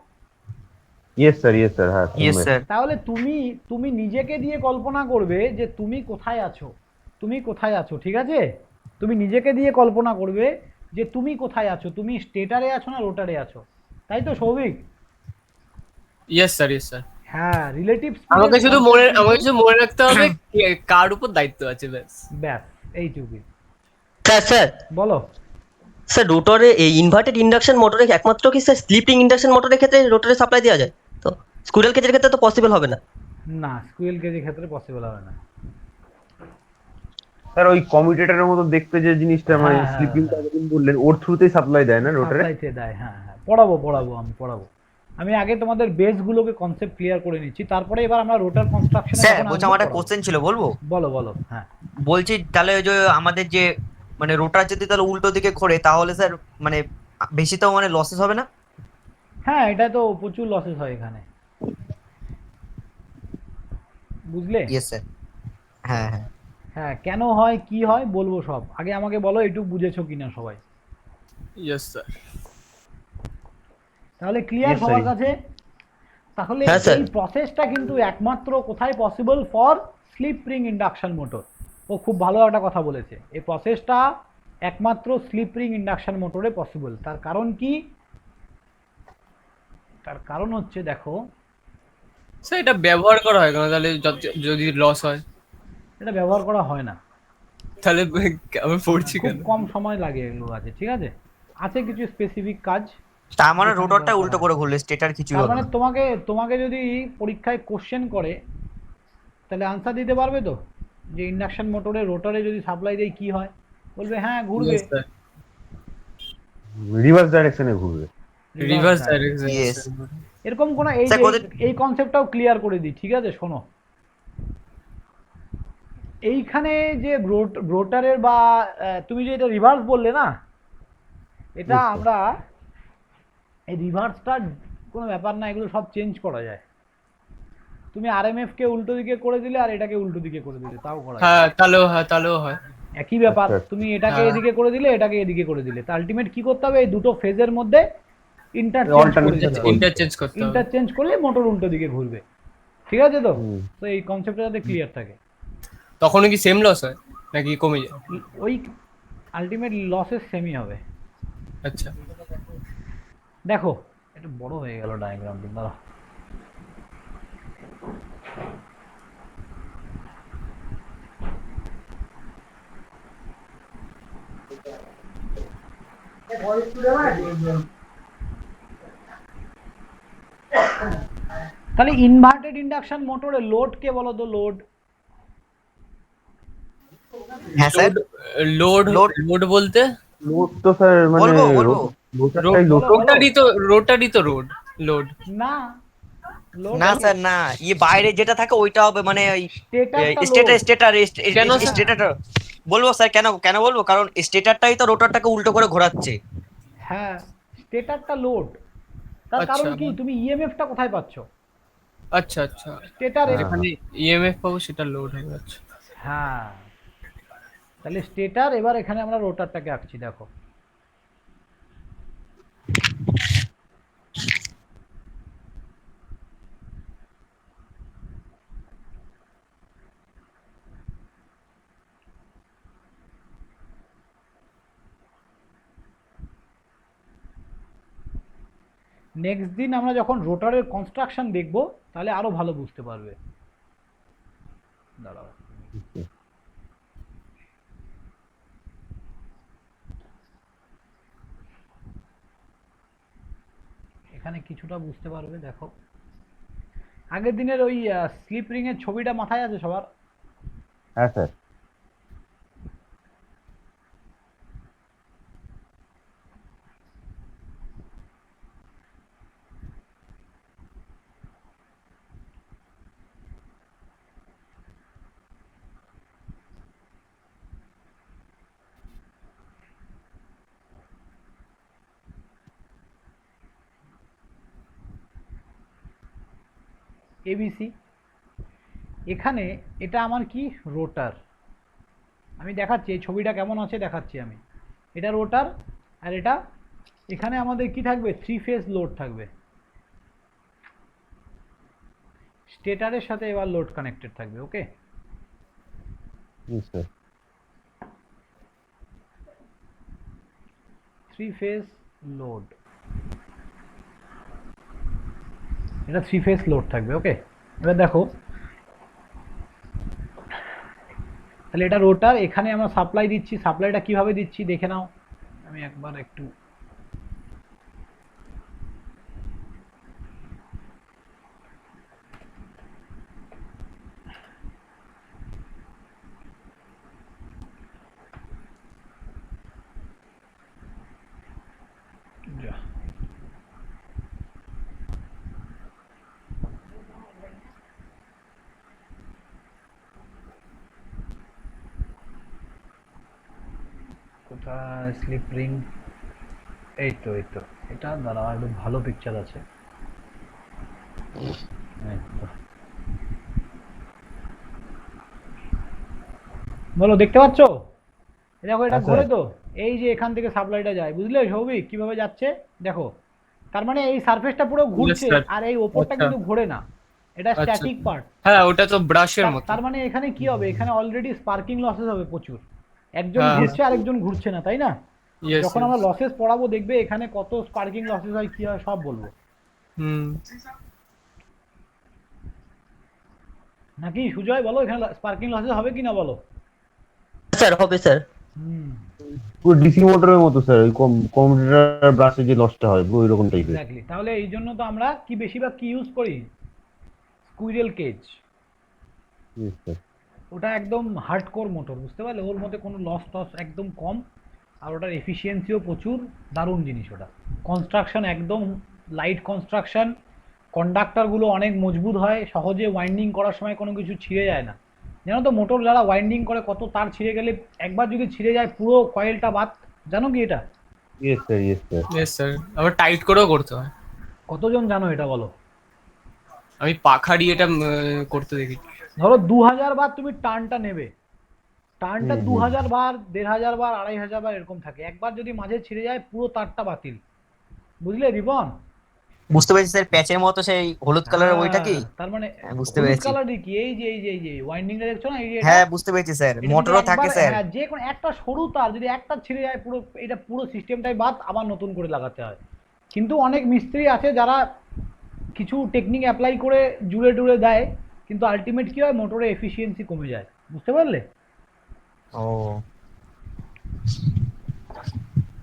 ইয়েস স্যার, ইয়েস স্যার, হ্যাঁ ইয়েস কমবে। স্যার তাহলে তুমি নিজেকে দিয়ে কল্পনা করবে যে তুমি কোথায় আছো, তুমি কোথায় আছো, ঠিক আছে? তুমি নিজেকে দিয়ে কল্পনা করবে যে তুমি কোথায় আছো, তুমি স্টেটারে আছো না রোটারে আছো, তাই তো Souvik? Yes sir, yes sir. হ্যাঁ, রিলেটিভ আমাকে শুধু মনে রাখতে হবে কার উপর দায়িত্ব আছে, ব্যাস। ব্যাস এইটুকুই। স্যার স্যার বলো। স্যার রোটরে এই ইনভার্টেড ইন্ডাকশন মোটরে একমাত্র কি স্যার স্লিপিং ইন্ডাকশন মোটরের ক্ষেত্রে রোটরে সাপ্লাই দেওয়া যায়? তো স্কুইরেল কেজের ক্ষেত্রে তো পসিবল হবে না। না, স্কুয়েল কেজের ক্ষেত্রে পসিবল হবে না। স্যার ওই কমিউটেটরের মতো দেখতে যে জিনিসটা মানে হ্যাঁ, স্লিপিং হ্যাঁ। বললেন, ওর থ্রুতেই সাপ্লাই দেয় না রোটারে? সাপ্লাইতে দেয়, হ্যাঁ হ্যাঁ, পড়াবো। আমি আগে তোমাদের বেসগুলোকে কনসেপ্ট ক্লিয়ার করে নিচ্ছি, তারপরে এবার আমরা রোটার কনস্ট্রাকশনে স্যার বলছি আমার একটা কোশ্চেন ছিল, বলবো? বলো। হ্যাঁ, বলছি তাহলে ওই যে আমাদের যে মানে রোটার যদি তাহলে উল্টো দিকে ঘোরে তাহলে স্যার মানে বেশি তো মানে লসেস হবে না? হ্যাঁ, এটা তো প্রচুর লসেস হয় এখানে, বুঝলে? Yes sir. হ্যাঁ হ্যাঁ হ্যাঁ, কেন হয় কি হয় বলবো সব, আগে আমাকে বলো একটু বুঝেছো কিনা সবাই। Yes sir. তাহলে ক্লিয়ার Yes, sir. সবার কাছে? তাহলে হ্যাঁ, স্যার। এই প্রসেসটা কিন্তু একমাত্র কোথায় possible? For slip ring induction motor. ও খুব ভালো একটা কথা বলেছে, এই প্রসেসটা একমাত্র স্লিপ রিং ইন্ডাকশন মোটরে পসিবল। তার কারণ কি? তার কারণ হচ্ছে, দেখো, স্যার এটা ব্যবহার করা হয় কেন তাহলে, যদি লস হয় এটা ব্যবহার করা হয় না, তাহলে আমি পড়ছি খুব কেন? কম সময় লাগে এগুলো কাজে, ঠিক আছে? আছে কিছু স্পেসিফিক কাজ। তার মানে যেখানে রোটারটা দরকার উল্টো হয়। করে ঘুরলে স্টেটার কিছুই তার হবে মানে না। তোমাকে যদি পরীক্ষায় কোশ্চেন করে, তাহলে আনসার দিতে পারবে তো, যে ইন্ডাকশন মোটরে রোটারে যদি সাপ্লাই দেয় কি হয়? বলবে হ্যাঁ ঘুরবে, Yes, sir. রিভার্স ডাইরেকশনে ঘুরবে। রিভার্স হ্যাঁ। ডাইরেকশন। Yes. এরকম কোনো এই স্যার, যে কোথায়- এই কনসেপ্টটাও ক্লিয়ার করে দিই, ঠিক আছে? শোনো, এইখানে যে রোটারের বা তুমি যে এটা রিভার্স বললে না, এটা Yes, sir. আমরা এই রিভার্সটা কোনো ব্যাপার না, এগুলো সব চেঞ্জ করা যায়। তুমি আরএমএফ কে উল্টো দিকে করে দিলে আর এটাকে উল্টো দিকে করে দিলে, তাও করা যায়, হ্যাঁ, তাহলেও হয়। একই ব্যাপার। আচ্ছা, আচ্ছা। তুমি এটাকে হ্যাঁ। এদিকে করে দিলে, এটাকে এদিকে করে দিলে, তা আলটিমেট কি করতে হবে? এই দুটো ফেজের মধ্যে Alternate ইন্টারচেঞ্জ করতে হবে। ইন্টারচেঞ্জ করলে মোটর উল্টো দিকে ঘুরবে, ঠিক আছে তো? হুম। তো এই কনসেপ্টটা যাতে ক্লিয়ার থাকে, তখনও কি সেম লস হয় নাকি কমে যায়? ওই আলটিমেট লসেস সেমই হবে। আচ্ছা। দেখো, একটু বড় হয়ে গেল ডায়াগ্রামটা, দাঁড়া। তাহলে ইনভার্টেড ইন্ডাকশন মোটরে লোড কে বলো তো? লোড হ্যাঁ স্যার লোড Load- লোড বলতে লোড তো স্যার মানে বলবো। রোটারটাই লোড। রোটারই তো লোড। না, লোড না স্যার না, ইয়ে বাইরে যেটা থাকে ওইটা হবে মানে ওই স্টেটারটা স্টেটার কেন স্যার? স্টেটার বলবো স্যার, কেন বলবো, কারণ স্টেটারটাই তো রোটারটাকে উল্টো করে ঘোরাচ্ছে। হ্যাঁ, স্টেটারটা লোড। তার আচ্ছা। কারণ কি? তুমি ইএমএফটা কোথায় পাচ্ছ? আচ্ছা আচ্ছা, স্টেটারে। যেখানে ইএমএফ পাবো সেটা লোড হবে। আচ্ছা। হ্যাঁ, তাহলে স্টেটার। এবার এখানে আমরা রোটারটাকে আঁকছি, দেখো। নেক্সট দিন আমরা যখন রোটারের কনস্ট্রাকশন দেখব, তাহলে আরো ভালো বুঝতে পারবে। দাঁড়াও, এখানে কিছুটা বুঝতে পারবে, দেখো। আগের দিনের ওই স্লিপ রিং এর ছবিটা মাথায় আছে সবার? হ্যাঁ স্যার। এবিসি। এখানে এটা আমার কি রোটার, আমি দেখাচ্ছি এই ছবিটা কেমন আছে দেখাচ্ছি আমি। এটা রোটার আর এটা এখানে আমাদের কি থাকবে, 3 ফেজ লোড থাকবে। স্টেটারের সাথে এবার লোড কানেক্টেড থাকবে। ওকে, Yes, sir. 3 ফেজ লোড, এটা 3 ফেজ লোড থাকবে। ওকে, এবার দেখো তাহলে এটা রোটার, এখানে আমরা সাপ্লাই দিচ্ছি। সাপ্লাইটা কিভাবে দিচ্ছি দেখে নাও, আমি একবার একটু যা। কোথায় স্লিপ রিং, এই তো এটা দাঁড়াও, একদম ভালো পিকচার আছে। এই তো। বলো দেখতে পাচ্ছ, এই দেখো এটা হ্যাঁ, ঘোরে স্যার। তো, এই যে এখান থেকে সাপ্লাইটা যায়, বুঝলে সৌভিক কিভাবে যাচ্ছে দেখো। তার মানে এই সারফেসটা পুরো ঘুরছে sir. আর এই ওপরটা আচ্ছা। কিন্তু ঘোরে না, এটা আচ্ছা। Static part. হ্যাঁ ওটা তো ব্রাশের মতো। তার মানে এখানে কি হবে, এখানে অলরেডি স্পার্কিং লসেস হবে প্রচুর, একজন হ্যাঁ। ঘুরছে আরেকজন ঘুরছে না, তাই না? Yes, যখন yes. আমরা লসেস পড়াবো দেখবে এখানে কত স্পার্কিং লসেস হয়, কি হয় সব বলবো। হুম। নাকি সুজয় বলো, এখানে স্পার্কিং লসেস হবে কি না বলো। স্যার হবে স্যার। হুম, পুরো ডিসি মোটরের মতো স্যার, ওই কম্পিউটার ব্রাশে যে লসটা হয় পুরো ওই রকম টাইপের। এক্স্যাক্টলি। তাহলে এই জন্য তো আমরা কি বেশিরভাগ কি ইউজ করি, স্কুইরেল কেজ। Yes, sir. ওটা একদম হার্ডকোর মোটর, বুঝতে পারলে, ওর মধ্যে কোনো লস টস একদম কম, আর ওটার এফিসিয়েন্সিও প্রচুর, দারুণ জিনিস ওটা। কনস্ট্রাকশন একদম লাইট কনস্ট্রাকশন, কন্ডাক্টরগুলো অনেক মজবুত হয়, সহজে ওয়াইন্ডিং করার সময় কোনো কিছু ছিঁড়ে যায় না। জানো তো মোটর যারা ওয়াইন্ডিং করে কত তার ছিঁড়ে গেলে একবার যদি ছিঁড়ে যায় পুরো কয়েলটা বাদ, জানো কি এটা? Yes, sir. Yes, sir. Yes, sir. আবার টাইট করেও করতে হয়। কতজন জানো এটা বলো? আমি পাখা দিয়ে এটা করতে দেখি। ধরো 2000 বার তুমি টার্নটা নেবে, টার্নটা হুম, 2000 বার, 1500 বার, 2500 বার এরকম থাকে। একবার যদি মাঝে ছিঁড়ে যায় পুরো তারটা বাতিল, বুঝলে রিপন? বুঝতে পেরেছি স্যার, প্যাচের মতো সেই হলুদ কালারের ওইটা কি? তার মানে হ্যাঁ, বুঝতে পেরেছি। কালারই কি, এই যে ওয়াইন্ডিংটা দেখছো না, এই যে এটা, হ্যাঁ বুঝতে পেরেছি স্যার, এটা যদি মোটরও থাকে একবার- স্যার। হ্যাঁ, যে কোনো একটা সরু তার যদি একটা ছিঁড়ে যায় পুরো এটা পুরো সিস্টেমটাই বাদ, আবার নতুন করে লাগাতে হয়। কিন্তু অনেক মিস্ত্রি আছে যারা কিছু টেকনিক অ্যাপ্লাই করে জুড়ে টুড়ে দেয়, কিন্তু আলটিমেট কি হয়, মোটরের এফিসিয়েন্সি কমে যায়, বুঝতে পারলে? ও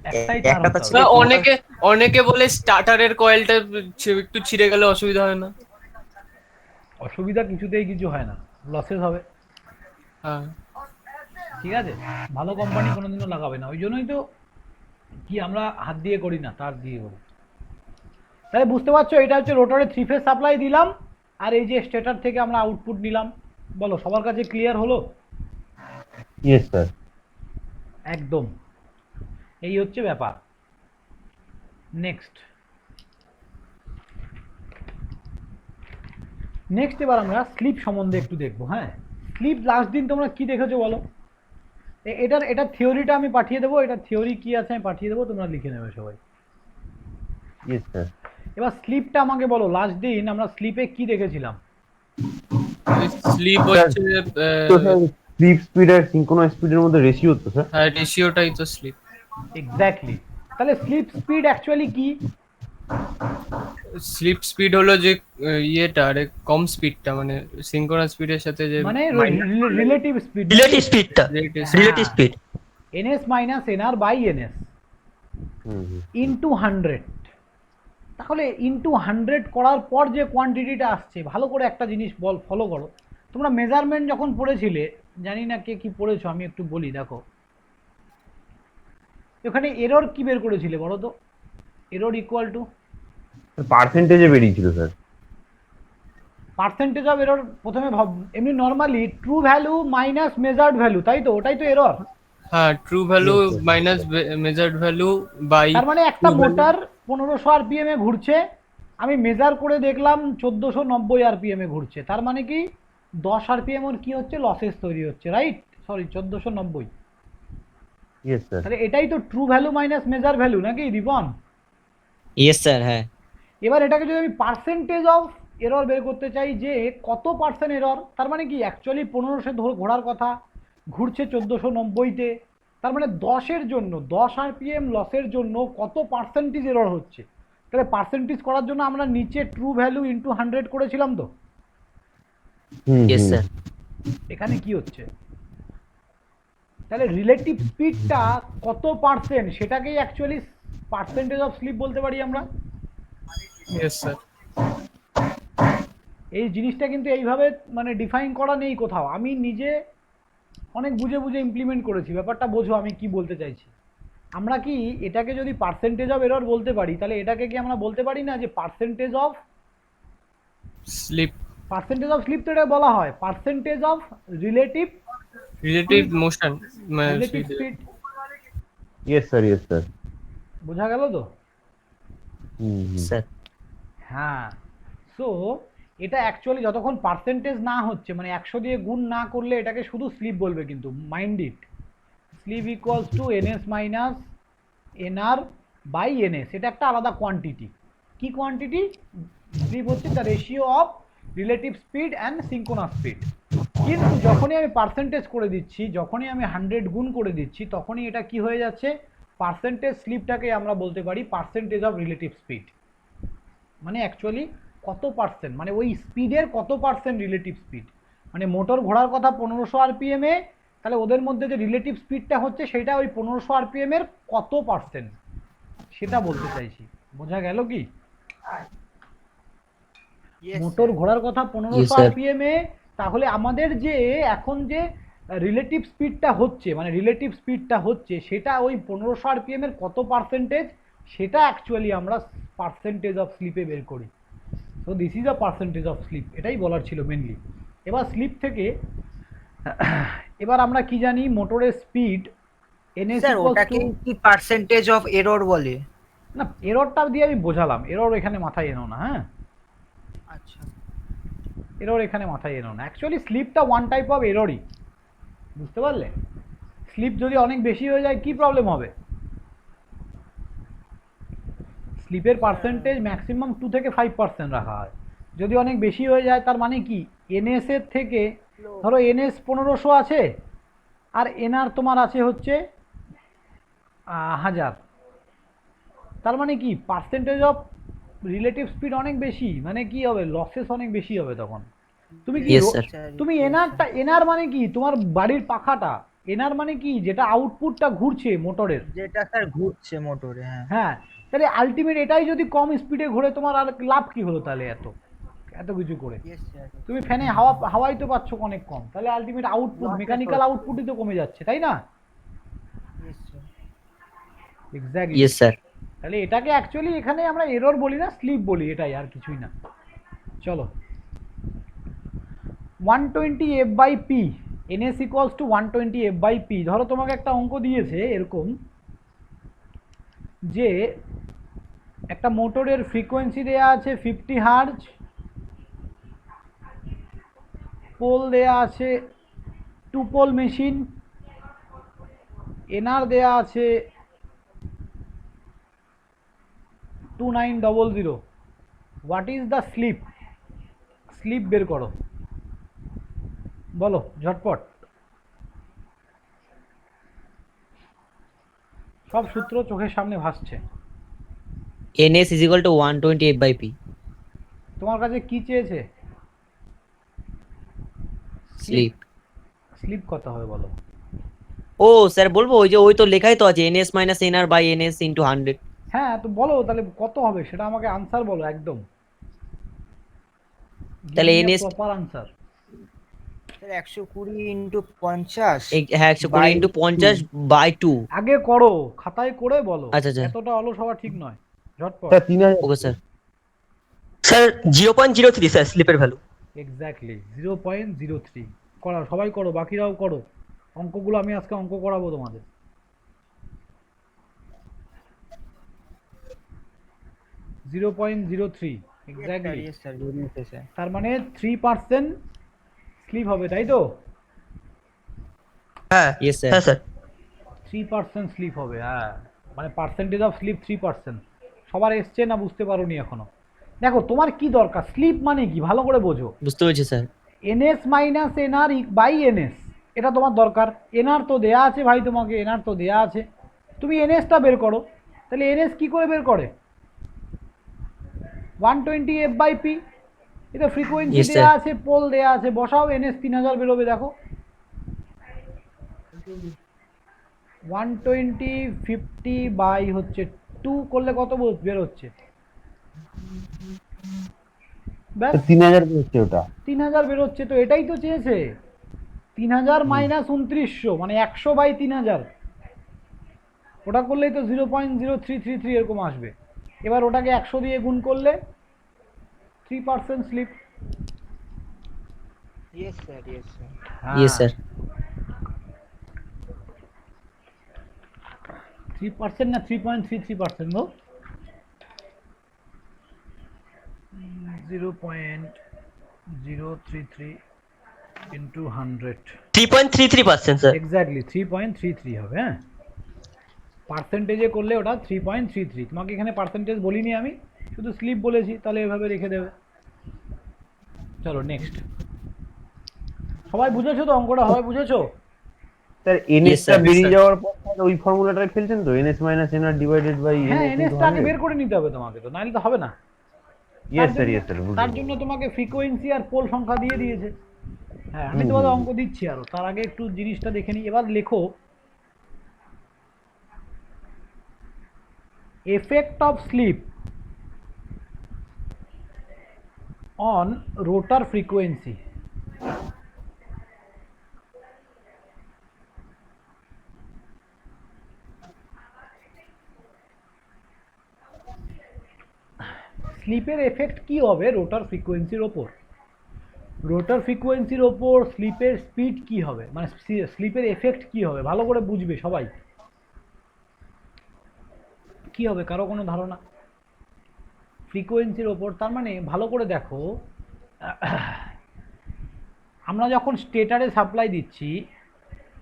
একটাই একটা তার তো হতে ছিল। হবে। অনেকে বলে স্টার্টারের কয়েলটা একটু ছিঁড়ে গেলে অসুবিধা হয় না। অসুবিধা কিছুতেই কিছু হয় না, লসেস হবে। হ্যাঁ। ঠিক আছে, ভালো কোম্পানি কোনোদিনও লাগাবে না, ওই জন্যই তো কি আমরা হাত দিয়ে করি না, তার দিয়ে করি। তাহলে বুঝতে পারছো, এটা হচ্ছে রোটরে 3 ফেজ সাপ্লাই দিলাম, আর এই যে স্টেটার থেকে আমরা আউটপুট নিলাম। বলো সবার কাছে ক্লিয়ার হলো? Yes, sir. একদম, এই হচ্ছে ব্যাপার। নেক্সট এবার আমরা স্লিপ সম্বন্ধে একটু দেখবো। হ্যাঁ, স্লিপ লাস্ট দিন তোমরা কি দেখেছো বলো? এটার থিওরিটা আমি পাঠিয়ে দেবো, এটা থিওরি কি আছে আমি পাঠিয়ে দেবো, তোমরা লিখে নেবে সবাই। Yes, sir. এবার স্লিপটা আমাকে বলো, লাস্ট দিন আমরা স্লিপে কি দেখেছিলাম? স্লিপ হচ্ছে তো স্যার স্লিপ স্পিড আর সিনক্রোনাস স্পিডের মধ্যে রেশিও তো স্যার। হ্যাঁ রেশিওটাই তো স্লিপ। এক্স্যাক্টলি। তাহলে স্লিপ স্পিড অ্যাকচুয়ালি কি? স্লিপ স্পিড হলো যে ইয়েটা আরে কম স্পিডটা, মানে সিনক্রোনাস স্পিডের সাথে যে মানে রিলেটিভ স্পিড, রিলেটিভ স্পিডটা, relative relative speed. ns minus nr by ns hmm, hmm. Into 100। তাহলে ইন্টু 100 করার পর যে কোয়ান্টিটিটা আসছে, ভালো করে একটা জিনিস ফলো করো। তোমরা মেজারমেন্ট যখন পড়েছিলে, জানি না কে কি পড়েছো, আমি একটু বলি। দেখো এখানে এরর কি বের করেছিলে বলো তো? এরর ইকুয়াল টু পার্সেন্টেজে বেরিয়েছিল স্যার। Percentage of error. প্রথমে এমনি normally true value minus measured value, তাই তো? ওটাই তো এরর। হ্যাঁ true value Yes, sir. Minus measured value by. তার মানে একটা মোটর 1500 আরপিএম এ ঘুরছে, আমি মেজার করে দেখলাম 1490 আরপিএম এ ঘুরছে, তার মানে কি 10 আরপিএম ওর কি হচ্ছে, লসেস তৈরি হচ্ছে, রাইট? সরি 1490। Yes sir. তাহলে এটাই তো true value minus measure value নাকি রিপন? ইয়েস স্যার, হ্যাঁ। এবার এটাকে যদি আমি পার্সেন্টেজ অফ এরর বের করতে চাই যে কত পার্সেন্ট এরর, তার মানে কি অ্যাকচুয়ালি 1500 ঘোরার কথা, ঘুরছে 1490-তে, তার মানে 10-এর জন্য 10 আরপিএম লসের জন্য কত পার্সেন্টেজ এরর হচ্ছে। তাহলে পার্সেন্টেজ করার জন্য আমরা নিচে ট্রু ভ্যালু ইন্টু 100 করেছিলাম তো। Yes sir. এখানে কি হচ্ছে, তাহলে রিলেটিভ স্পিডটা কত পার্সেন্ট সেটাকেই অ্যাকচুয়ালি পার্সেন্টেজ অফ স্লিপ বলতে পারি আমরা। Yes sir. এই জিনিসটা কিন্তু এইভাবে মানে ডিফাইন করা নেই কোথাও, আমি নিজে অনেক বুঝে বুঝে ইমপ্লিমেন্ট করেছি। ব্যাপারটা বোঝো আমি কি বলতে চাইছি। আমরা কি এটাকে যদি পার্সেন্টেজ অফ এরর বলতে পারি, তাহলে এটাকে কি আমরা বলতে পারি না যে পার্সেন্টেজ অফ স্লিপ, স্লিপ তো এটা বলা হয় percentage of relative relative motion, speed. Yes sir, yes sir. বোঝা গেল তো? স্যার হ্যাঁ, সো এটা অ্যাকচুয়ালি যতক্ষণ পার্সেন্টেজ না হচ্ছে, মানে 100 দিয়ে গুণ না করলে এটাকে শুধু স্লিপ বলবে, কিন্তু mind it, slip equals to NS minus NR by NS. এটা একটা আলাদা কোয়ান্টিটি। কি কোয়ান্টিটি? স্লিপ হচ্ছে the ratio of relative speed and synchronous speed. কিন্তু যখনই আমি পার্সেন্টেজ করে দিচ্ছি, যখনই আমি 100 গুণ করে দিচ্ছি, তখনই এটা কি হয়ে যাচ্ছে, পার্সেন্টেজ স্লিপটাকে আমরা বলতে পারি পার্সেন্টেজ অফ রিলেটিভ স্পিড। মানে অ্যাকচুয়ালি কত পার্সেন্ট, মানে ওই স্পিডের কত পার্সেন্ট রিলেটিভ স্পিড। মানে মোটর ঘোরার কথা 1500 আরপিএম এ, তাহলে ওদের মধ্যে যে রিলেটিভ স্পিডটা হচ্ছে সেটা ওই 1500 আরপিএম এর কত পার্সেন্ট সেটা বলতে চাইছি। বোঝা গেল কি? মোটর ঘোরার কথা 1500 আরপিএম এ, তাহলে আমাদের যে এখন যে রিলেটিভ স্পিডটা হচ্ছে, মানে রিলেটিভ স্পিডটা হচ্ছে সেটা ওই 1500 আরপিএম এর কত পার্সেন্টেজ, সেটা অ্যাকচুয়ালি আমরা পার্সেন্টেজ অফ স্লিপে বের করি। So this is a percentage of slip, এটাই বলার ছিল মেনলি। এবার স্লিপ থেকে এবার আমরা কি জানি, মোটরের স্পিড এনএস স্যার ওটাকে কি পার্সেন্টেজ অফ এরর বলে? না, এররটা দিয়ে আমি বোঝালাম, এরর এখানে মাথায় এনো না। হ্যাঁ, আচ্ছা, এরর এখানে মাথায় এনো না। অ্যাকচুয়ালি স্লিপটা ওয়ান টাইপ অফ এররই, বুঝতে পারলে? স্লিপ যদি অনেক বেশি হয়ে যায় কি প্রবলেম হবে? স্লিপের পার্সেন্টেজ ম্যাক্সিমাম 2 থেকে 5% রাখা হয়। যদি অনেক বেশি হয়ে যায় তার মানে কি, এনএস এর থেকে ধরো এনএস 1500 আছে আর এনআর তোমার আছে হচ্ছে 1000, তার মানে কি পার্সেন্টেজ অফ রিলেটিভ স্পিড অনেক বেশি, মানে কি হবে, লসেস অনেক বেশি হবে তখন। তুমি কি Yes, sir. তুমি এনআর মানে কি তোমার বাড়ির পাখাটা, এনআর মানে কি যেটা আউটপুটটা ঘুরছে মোটরের, যেটা স্যার ঘুরছে মোটরে। হ্যাঁ, হ্যাঁ, তাহলে আলটিমেট এটাই যদি কম স্পিডে ঘুরে, তোমার আর লাভ কি হলো তাহলে এত কিছু করে? Yes sir. তুমি ফ্যানে হাওয়াই তো পাচ্ছ অনেক কম, তাহলে আলটিমেট আউটপুট, মেকানিক্যাল আউটপুটই তো কমে যাচ্ছে, তাই না? Yes sir. Exactly. Yes sir. তাহলে এটাকে অ্যাকচুয়ালি এখানে আমরা এরর বলি না, স্লিপ বলি, এটাই, আর কিছুই না। চলো, 120 F by P, NS equals to 120 F by P. ধরো তোমাকে একটা অঙ্ক দিয়েছে এরকম যে একটা মোটরের ফ্রিকোয়েন্সি দেয়া আছে 50 হার্জ, পোল দেয়া আছে 2 পোল মেশিন, এনআর দেয়া আছে 2900। What is the slip? Slip বের করো, বলো ঝটপট। সব সূত্র চোখের সামনে ভাসছে। NS is equal to 120 F by P. তোমার কাছে কি চেয়েছে? স্লিপ। স্লিপ কত হবে বলো? ও স্যার বলবো, ওই তো লেখাই তো আছে NS minus NR by NS into 100। হ্যাঁ, তো বলো তাহলে কত হবে সেটা আমাকে আনসার বলো একদম। তাহলে NS proper answer. Sir 120 into 50। হ্যাঁ 120 into 50 by 2। আগে করো, খাতায় করে বলো। আচ্ছা, আচ্ছা। এতটা অলস হওয়া ঠিক নয়, ঝটপট। Sir 3000। Okay sir. Sir 0.03 sir স্লিপের ভ্যালু। এক্স্যাক্টলি 0.03। করা সবাই করো, বাকিরাও করো অঙ্কগুলো, আমি আজকে অঙ্ক করাবো তোমাদের। 0.03। Exactly. Yes, sir, yes, sir. তার মানে 3% স্লিপ হবে, তাই তো? হ্যাঁ Yes, sir. হ্যাঁ স্যার 3% স্লিপ হবে, হ্যাঁ। মানে পার্সেন্টেজ অফ স্লিপ 3%। সবার এসছে না বুঝতে পারোনি এখনো? দেখো তোমার কি দরকার, স্লিপ মানে কি ভালো করে বোঝো। বুঝতে পেরেছি sir. NS minus NR by NS, এটা তোমার দরকার। এনআর তো দেয়া আছে ভাই, তোমাকে এনআর তো দেয়া আছে, তুমি এনএসটা বের করো। তাহলে এনএস কি করে বের করে? 120 এফ বাই পি, এটা ফ্রিকোয়েন্সি Yes, sir. দেয়া আছে, পোল দেয়া আছে, বসাও, এনএস 3000 বেরোবে। দেখো 120 50 বাই হচ্ছে 2 করলে কত বের হচ্ছে? ব্যাস 3000 হচ্ছে ওটা। 3000 বেরোচ্ছে। তো এটাই তো চেয়েছে, 3000 মাইনাস 2900 মানে 100 বাই 3000। ওটা করলেই তো 0.0333 এরকম আসবে। এবার ওটাকে 100 দিয়ে গুণ করলে 3% slip. Yes, sir, yes, sir. Yes, sir. 3% না 3.33% গো? 0.033 ইন্টু 100, 3.33% স্যার। এক্স্যাক্টলি 3.33 হবে। হ্যাঁ, পার্সেন্টেজে করলে ওটা 3.33। তোমাকে এখানে পার্সেন্টেজ বলিনি আমি, শুধু স্লিপ বলেছি, তাহলে এভাবে রেখে দেবে। চলো নেক্সট। সবাই বুঝেছো তো অঙ্কটা? সবাই বুঝেছো? স্যার এনএস টা sir, yes, বেরিয়ে sir. যাওয়ার পর তাহলে ওই ফর্মুলাটা ফেলছেন তো, NS minus NR divided by হ্যাঁ, এনএস এনএসটা আগে বের করে নিতে হবে তোমাকে, তো নাহলে তো হবে না। Yes sir, yes sir. তার জন্য তোমাকে ফ্রিকোয়েন্সি আর পোল সংখ্যা দিয়ে দিয়েছে। হ্যাঁ, আমি তোমাদের অঙ্ক দিচ্ছি আরো, তার আগে একটু জিনিসটা দেখে নিই। এবার লেখো effect of sleep on rotor frequency. স্লিপের এফেক্ট কি হবে রোটার ফ্রিকোয়েন্সির ওপর? রোটার ফ্রিকোয়েন্সির ওপর স্লিপের স্পিড কি হবে, মানে স্লিপের এফেক্ট কি হবে, ভালো করে বুঝবে সবাই। কি হবে, কারো কোনো ধারণা? ফ্রিকোয়েন্সির ওপর, তার মানে ভালো করে দেখো, আমরা যখন স্টেটারে সাপ্লাই দিচ্ছি,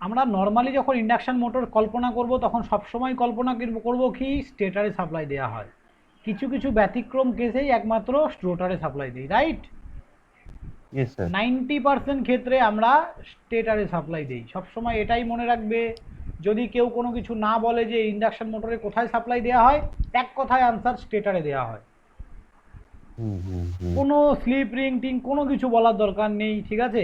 আমরা নর্মালি যখন ইন্ডাকশন মোটর কল্পনা করব তখন সবসময় কল্পনা করব কি স্টেটারে সাপ্লাই দেওয়া হয়। কিছু কিছু ব্যতিক্রম কেসেই একমাত্র রোটারে সাপ্লাই দিই, রাইট? Yes sir. 90% ক্ষেত্রে আমরা স্টেটারে সাপ্লাই দিই। সবসময় এটাই মনে রাখবে, যদি কেউ কোনো কিছু না বলে যে ইন্ডাকশন মোটরে কোথায় সাপ্লাই দেওয়া হয়, এক কথায় আনসার স্টেটারে দেওয়া হয়। কোনো স্লিপ রিং টিং কোনো কিছু বলার দরকার নেই, ঠিক আছে?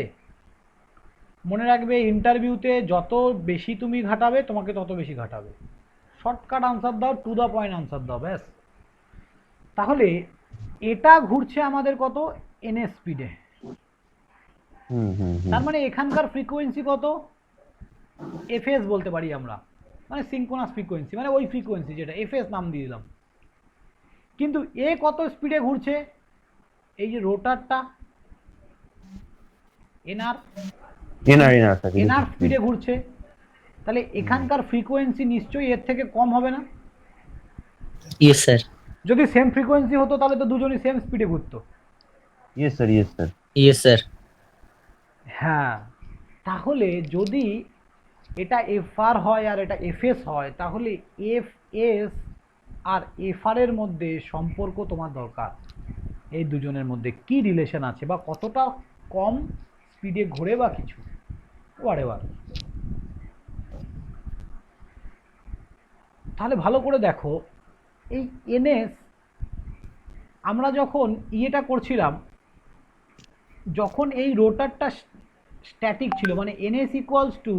মনে রাখবে ইন্টারভিউতে যত বেশি তুমি ঘাটাবে তোমাকে তত বেশি ঘাটাবে। শর্টকাট আনসার দাও, টু দ্য পয়েন্ট আনসার দাও, ব্যাস। তাহলে এটা ঘুরছে আমাদের কত? এনএস স্পিডে। তার মানে এখানকার ফ্রিকোয়েন্সি কত? এফএস বলতে পারি আমরা, মানে সিঙ্ক্রোনাস ফ্রিকোয়েন্সি, মানে ওই ফ্রিকোয়েন্সি যেটা এফএস নাম দিয়ে দিলাম। কিন্তু এ কত স্পিডে ঘুরছে? এই যে রোটারটা এনআর স্পিডে ঘুরছে, তাহলে এখানকার ফ্রিকোয়েন্সি নিশ্চয়ই এর থেকে কম হবে না? Yes, sir. যদি সেম ফ্রিকোয়েন্সি হতো তাহলে তো দুজনই সেম স্পিডে ঘুরতো। Yes sir, yes sir. Yes, sir. হ্যাঁ, তাহলে যদি এটা এফআর হয় আর এটা এফএস হয়, তাহলে এফএস আর এফআর এর মধ্যে সম্পর্ক তোমার দরকার। এই দুজনের মধ্যে কি রিলেশন আছে, বা কতটা কম স্পিডে ঘোরে বা কিছু, হোয়াটএভার। তাহলে ভালো করে দেখো, এই এনএস আমরা যখন ইয়েটা করছিলাম, যখন এই রোটারটা স্ট্যাটিক ছিল, মানে NS equals to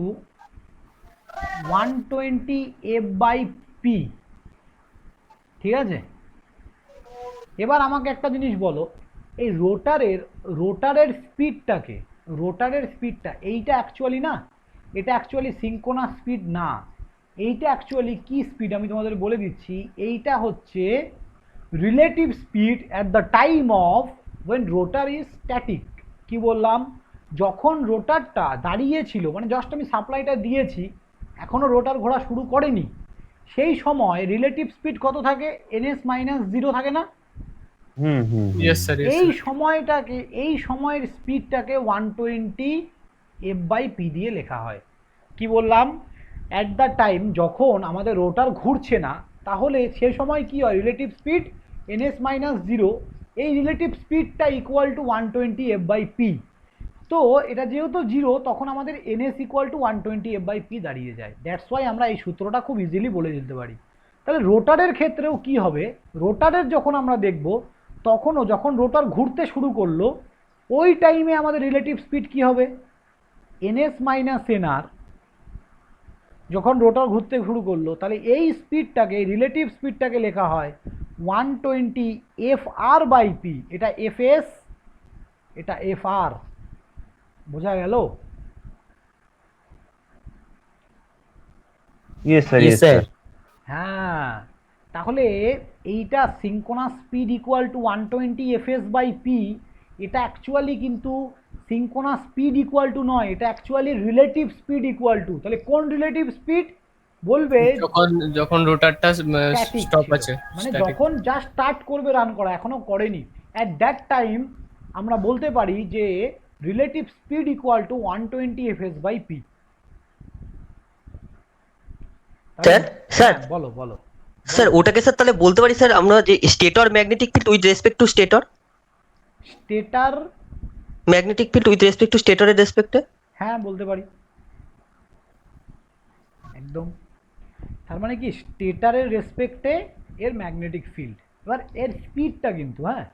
120 F by P, ঠিক আছে? এবার আমাকে একটা জিনিস বলো, এই রোটারের স্পিডটা এইটা অ্যাকচুয়ালি না, এটা অ্যাকচুয়ালি সিঙ্ক্রোনাস স্পিড না, এইটা অ্যাকচুয়ালি কি স্পিড আমি তোমাদের বলে দিচ্ছি। এইটা হচ্ছে relative speed at the time of when rotor is static. কি বললাম? যখন রোটারটা দাঁড়িয়ে ছিল, মানে জাস্ট আমি সাপ্লাইটা দিয়েছি, এখনও রোটার ঘোরা শুরু করেনি, সেই সময় রিলেটিভ স্পিড কত থাকে? এনএস মাইনাস 0 থাকে না? হুম হুম হুম। ইয়েস স্যার এই সময়টাকে, এই সময়ের স্পিডটাকে 120 f/p দিয়ে লেখা হয়। কি বললাম? অ্যাট দ্য টাইম যখন আমাদের রোটার ঘুরছে না, তাহলে সে সময় কি হয়, রিলেটিভ স্পিড ns-0, এই রিলেটিভ স্পিডটা ইকুয়াল টু 120 f/p। তো এটা যেহেতু 0, তখন আমাদের ns ইকুয়াল টু 120 f/p দাঁড়িয়ে যায়। দ্যাটস ওয়াই আমরা এই সূত্রটা খুব ইজিলি বলে দিতে পারি। তাহলে রোটারের ক্ষেত্রেও কি হবে, রোটারের যখন আমরা দেখব, তখনও যখন রোটার ঘুরতে শুরু করলো, ওই টাইমে আমাদের রিলেটিভ স্পিড কি হবে, ns-nr। যখন রোটার ঘুরতে শুরু করলো, তাহলে এই স্পিডটাকে, এই রিলেটিভ স্পিডটাকে লেখা হয় 120 fr/p। এটা fs, এটা fr। বোঝা গেল? Yes sir, Yes, yes sir. Sir. হ্যাঁ, তাহলে এইটা synchronous speed equal to 120 fs/p, এটা অ্যাকচুয়ালি কিন্তু সিঙ্ক্রোনাস স্পিড ইকুয়াল টু নয়, এটা actually relative speed equal to. তাহলে কোন রিলেটিভ স্পিড বলবে? যখন যখন রোটারটা স্ট্যাটিক স্টপ ছিল, আছে, মানে static। যখন জাস্ট স্টার্ট করবে রান করা, এখনো করেনি, অ্যাট দ্যাট টাইম আমরা বলতে পারি যে relative speed equal to 120 fs/p। Sir, sir. বলো বলো। স্যার ওটাকে স্যার তাহলে বলতে পারি স্যার আমরা যে stator magnetic field with respect to stator, stator, magnetic field with respect to স্টেটরের রেসপেক্টে। হ্যাঁ বলতে পারি একদম। তার মানে কি, স্টেটারের রেসপেক্টে এর ম্যাগনেটিক ফিল্ড। এবার এর স্পিডটা কিন্তু, হ্যাঁ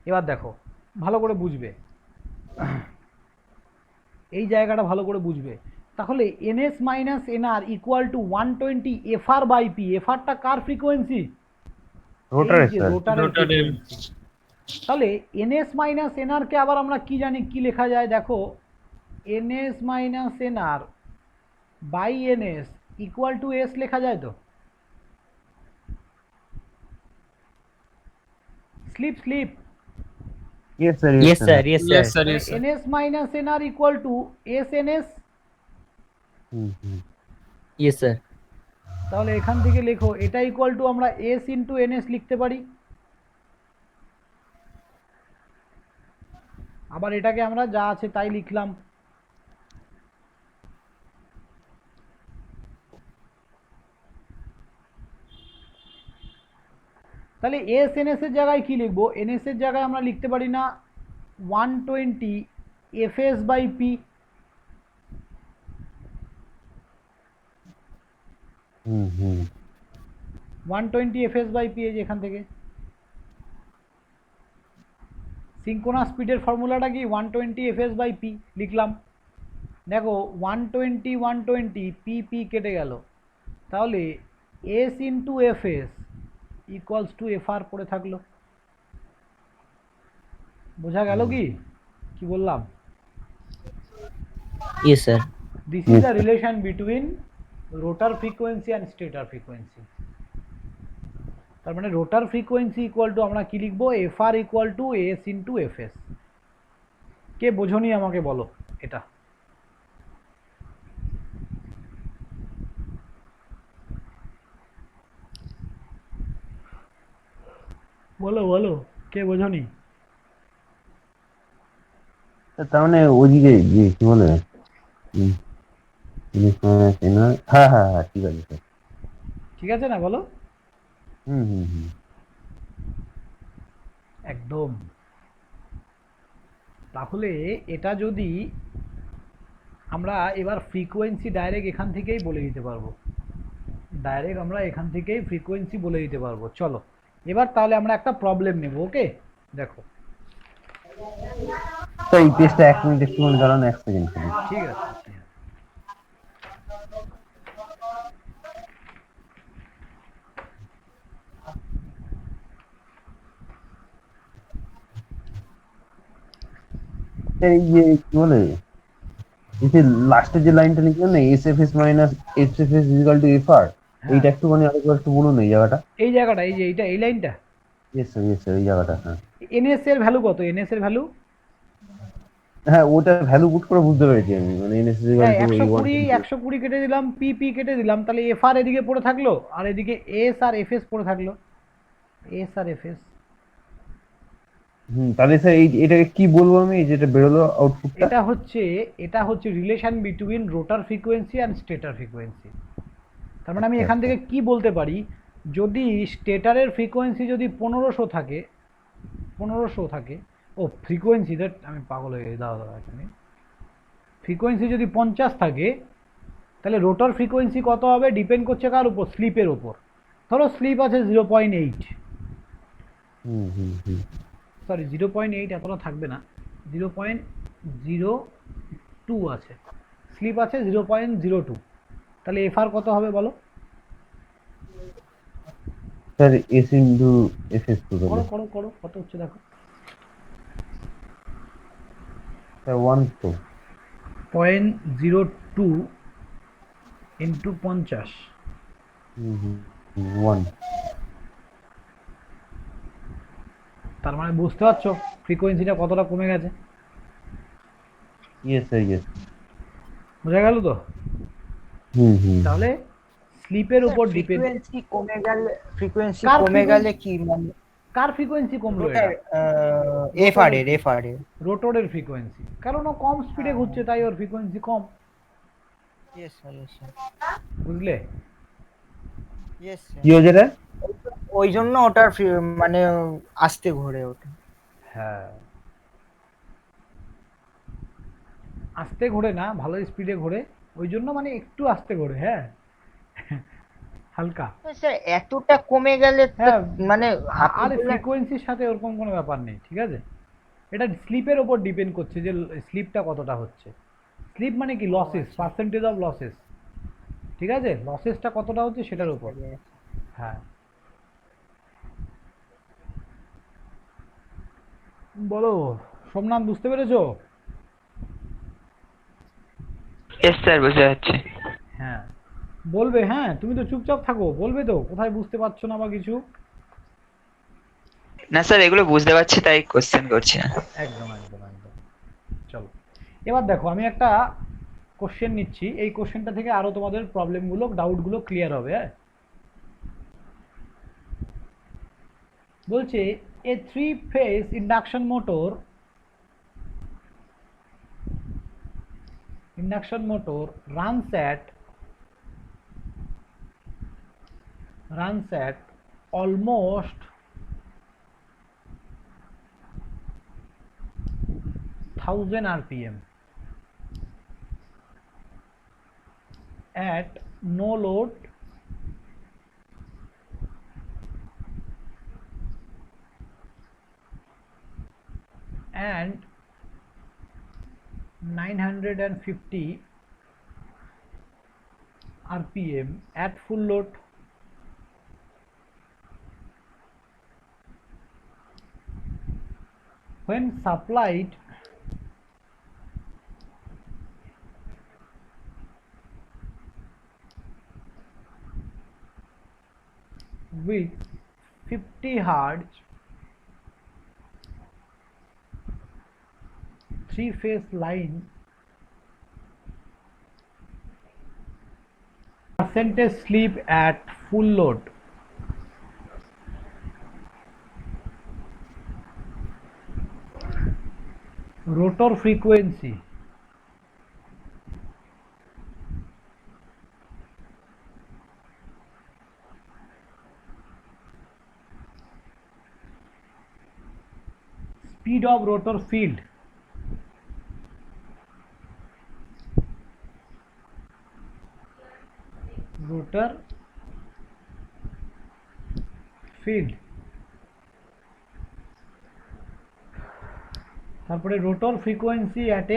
এবার দেখো ভালো করে বুঝবে, এই জায়গাটা ভালো করে বুঝবে। তাহলে ns-nr ইকুয়াল টু 120 fr/p। fr-টা কার ফ্রিকোয়েন্সি? রোটারের স্যার। রোটারের রোটারের। ফ্রিকোয়েন্সি। তাহলে ns-nr কে আবার আমরা কি জানি, কি লেখা যায় দেখো, ns-nr by ns equal to s লেখা যায় তো। Slip slip. Yes sir, yes sir, yes yes sir. Sir, yes sir. ns-nr equal to sns। Hmm hmm. Yes sir. তাহলে এখান থেকে লেখো, এটা ইকুয়াল টু আমরা s ইন্টু ns লিখতে পারি। আবার এটাকে আমরা যা আছে তাই লিখলাম। তাহলে এস এনএস এর জায়গায় কি লিখবো, এনএস এর জায়গায় আমরা লিখতে পারি না 120 fs/p। হুম হুম। 120 fs/p এই যে এখান থেকে সিঙ্ক্রোনাস স্পিডের ফর্মুলাটা কি, 120 fs/p লিখলাম। দেখো 120 120 p কেটে গেল, তাহলে s into fs equals to fr পড়ে থাকলো। বোঝা গেল কি কি বললাম? Yes sir. This is the relation between rotor frequency and stator frequency. তার মানে রোটার ফ্রিকোয়েন্সি ইকুয়াল টু আমরা কি লিখবো, fr equal to s into fs। কে বোঝনি আমাকে বলো এটা। বলো বলো, কে বোঝনি? তার মানে ওইদিকে যে কি বলে, হ্যাঁ হ্যাঁ হ্যাঁ, ঠিক আছে স্যার। ঠিক আছে না, বলো হুম হুম হুম। একদম। তাহলে এটা যদি আমরা এবার ফ্রিকোয়েন্সি ডাইরেক্ট এখান থেকেই বলে দিতে পারবো, ডাইরেক্ট আমরা এখান থেকেই ফ্রিকোয়েন্সি বলে দিতে পারবো। চলো এবার তাহলে আমরা একটা প্রবলেম নেব। ওকে দেখো, তো এই পেজটা 1 মিনিট একটু মনে দাঁড়ান, 1 সেকেন্ড খালি। ঠিক আছে ঠিক আছে। এই যে কি বলে, এই যে লাস্টের যে লাইনটা লিখলেন না, SFS minus SFS equal to FR, এইটা একটু মানে আরেকবার একটু বলুন এই জায়গাটা। এই জায়গাটা, এই যে এইটা, এই লাইনটা, ইয়েস স্যার, ইয়েস স্যার, এই জায়গাটা। হ্যাঁ এনএস এর ভ্যালু কত, এনএস এর ভ্যালু হ্যাঁ ওটা ভ্যালু পুট করে বুঝতে পেরেছি আমি, মানে এন এস ইকুয়াল হ্যাঁ টু এই 120 120। 120 কেটে দিলাম, পি কেটে দিলাম, তাহলে এফ আর এদিকে পড়ে থাকলো, আর এদিকে এস আর এফ এস পড়ে থাকলো, এস আর এফ এস। তাহলে স্যার এই এটাকে কি বলবো আমি, যেটা বেরোলো আউটপুটটা? এটা হচ্ছে relation between rotor frequency and stature frequency. তার মানে আমি আচ্ছা এখান আচ্ছা। থেকে কি বলতে পারি, যদি স্টেটারের ফ্রিকোয়েন্সি যদি 1500 থাকে, 1500 থাকে, ও ফ্রিকোয়েন্সি দ্যাট আমি পাগল হয়ে গেছি, দাঁড়া এখানে ফ্রিকোয়েন্সি যদি 50 থাকে, তাহলে রোটার ফ্রিকোয়েন্সি কত হবে ডিপেন্ড করছে কার উপর, স্লিপের উপর। ধরো স্লিপ আছে 0.8, হুম। সরি 0.8 এতটা থাকবে না, 0.02 আছে, স্লিপ আছে 0.02, তাহলে এফ আর কত হবে বলো? Sir S into F S তো করো তাহলে করো করো কত হচ্ছে দেখো। স্যার 1 তো। 0.02 ইন্টু 50, 1। তার মানে বুঝতে পারছো ফ্রিকোয়েন্সিটা কতটা কমে গেছে, ইয়েস স্যার ইয়েস। বোঝা গেল তো? হুম। তাহলে স্লিপের স্যার উপর ডিপেন্ড। ফ্রিকোয়েন্সি কার কমে গেলে কি মানে কার ফ্রিকোয়েন্সি কমলো? রোটার এটা এফ আর এর রোটরের ফ্রিকোয়েন্সি, কারণ ও কম স্পিডে ঘুরছে তাই ওর ফ্রিকোয়েন্সি কম, ইয়েস স্যার বুঝলে? Yes sir. কি হয়েছে রে? ওই জন্য ওটার মানে আস্তে ঘোরে ওটা। হ্যাঁ, আস্তে ঘোরে না, ভালো স্পিডে ঘোরে, ওই জন্য মানে একটু আস্তে ঘোরে, হ্যাঁ হালকা। স্যার এতটা কমে গেলে তো হ্যাঁ মানে আপনি আরে বললেন ফ্রিকোয়েন্সির সাথে ওরকম কোনো ব্যাপার নেই, ঠিক আছে? এটা স্লিপের ওপর ডিপেন্ড করছে যে স্লিপটা কতটা হচ্ছে। স্লিপ মানে কি লসেস, পার্সেন্টেজ অফ লসেস, ঠিক আছে? লসেসটা কতটা হচ্ছে সেটার উপর। হ্যাঁ বলো সোমনাথ, বুঝতে পেরেছো? এস স্যার বুঝতে পারছি। হ্যাঁ বলবে, হ্যাঁ তুমি তো চুপচাপ থাকো, বলবে তো কোথায় বুঝতে পারছো না বা কিছু। না স্যার এগুলো বুঝতে পারছি তাই কোশ্চেন করছি না। একদম একদম একদম। চলো এবার দেখো আমি একটা কোশ্চেন নিচ্ছি, এই কোশ্চেনটা থেকে আরো তোমাদের প্রবলেমগুলো ডাউটগুলো ক্লিয়ার হবে। হ্যাঁ বলছে এ 3 phase induction motor runs at almost 1000 rpm at no load and 950 rpm at full load. When supplied with 50 hertz 3-phase line, percentage sleep at full load. Rotor frequency, speed of rotor field, rotor field, তারপরে rotor frequency at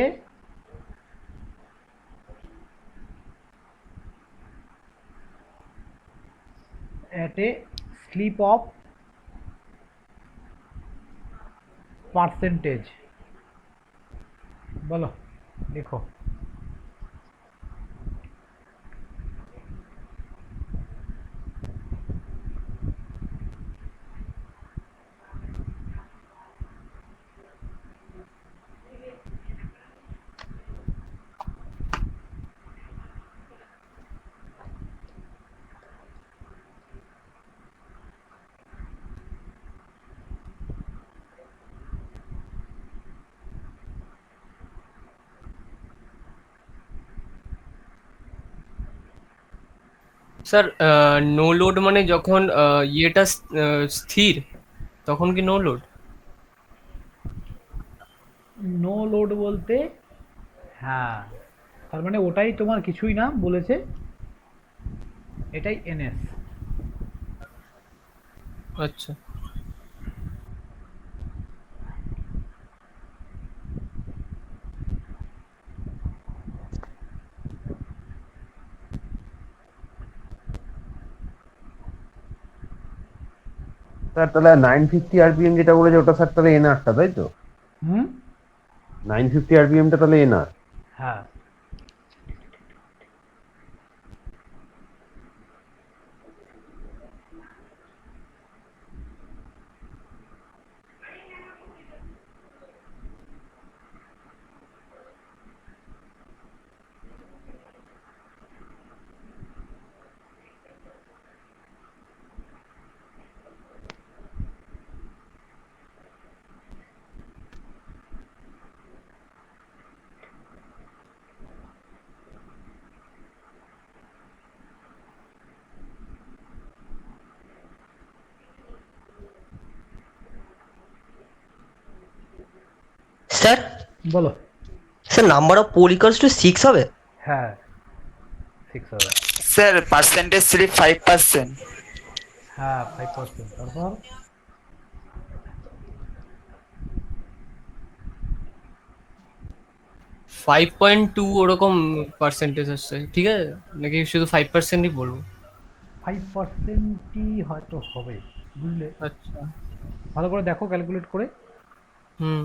a sleep of percentage, বলো দেখো। Sir no load মানে যখন ইয়েটা স্থির তখন কি no load? No load বলতে হ্যাঁ, তার মানে ওটাই তোমার কিছুই না বলেছে, এটাই এনএস। আচ্ছা স্যার তাহলে 950 আরপিএম যেটা বলেছে ওটা স্যার তাহলে এনআরটা, তাই তো? হুম, 950 আরপিএমটা তাহলে এনআর। হ্যাঁ। স্যার বলো। Sir number of pole equals to 6 হবে? হ্যাঁ, 6 হবে। Sir percentage slip 5%। হ্যাঁ, 5%। তারপর 5.2 ওরকম পার্সেন্টেজ আসছে, ঠিক আছে? নাকি শুধু 5%ই বলবো? 5%ই হয়তো হবে, বুঝলে? আচ্ছা ভালো করে দেখো ক্যালকুলেট করে। হুম।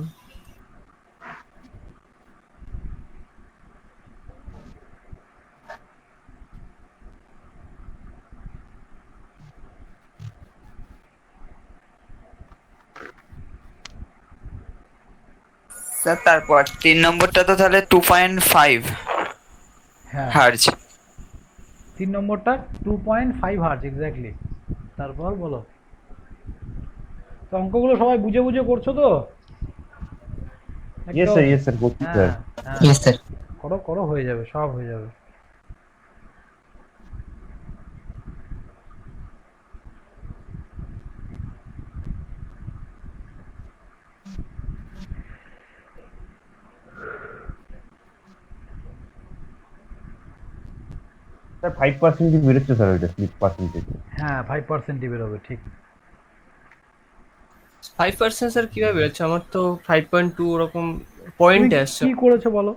স্যার তারপর 3 নম্বরটা তো তাহলে 2.5 হ্যাঁ, হার্জ। 3 নম্বরটা 2.5 হার্জ এক্স্যাক্টলি। তারপর বলো। তো অঙ্কগুলো সবাই বুঝে বুঝে করছো তো? ইয়েস একদম। স্যার, ইয়েস স্যার, করছি স্যার। হ্যাঁ, হ্যাঁ, ইয়েস স্যার। করো করো, হয়ে যাবে, সব হয়ে যাবে। স্যার 5% বেরোচ্ছে স্যার ওইটা স্লিপ পার্সেন্টেজ। হ্যাঁ, 5%ই বেরোবে, ঠিক। 5% স্যার কিভাবে বেরোচ্ছে? আমার তো 5.2 ওরকম তুমি পয়েন্টে আসছে। কি করেছো বলো?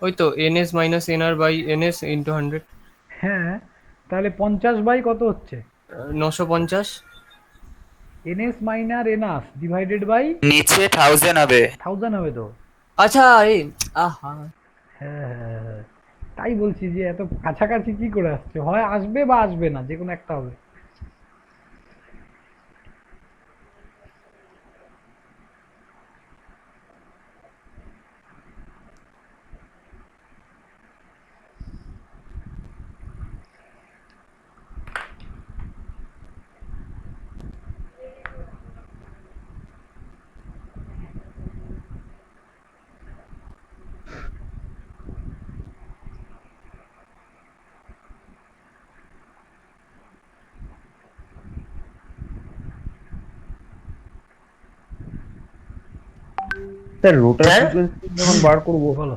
ওই তো NS minus NR by NS into 100। হ্যাঁ, তাহলে 50 বাই কত হচ্ছে? 950। NS minus NR divided by নিচে 1000 হবে। 1000 হবে তো। আচ্ছা এই আহা, হ্যাঁ, হ্যাঁ, হ্যাঁ, তাই বলছি যে এত কাছাকাছি কি করে আসছে, হয় আসবে বা আসবে না, যে কোনো একটা হবে। স্যার রোটার স্যার? ফ্রিকোয়েন্সি যখন বার করবো, বলো।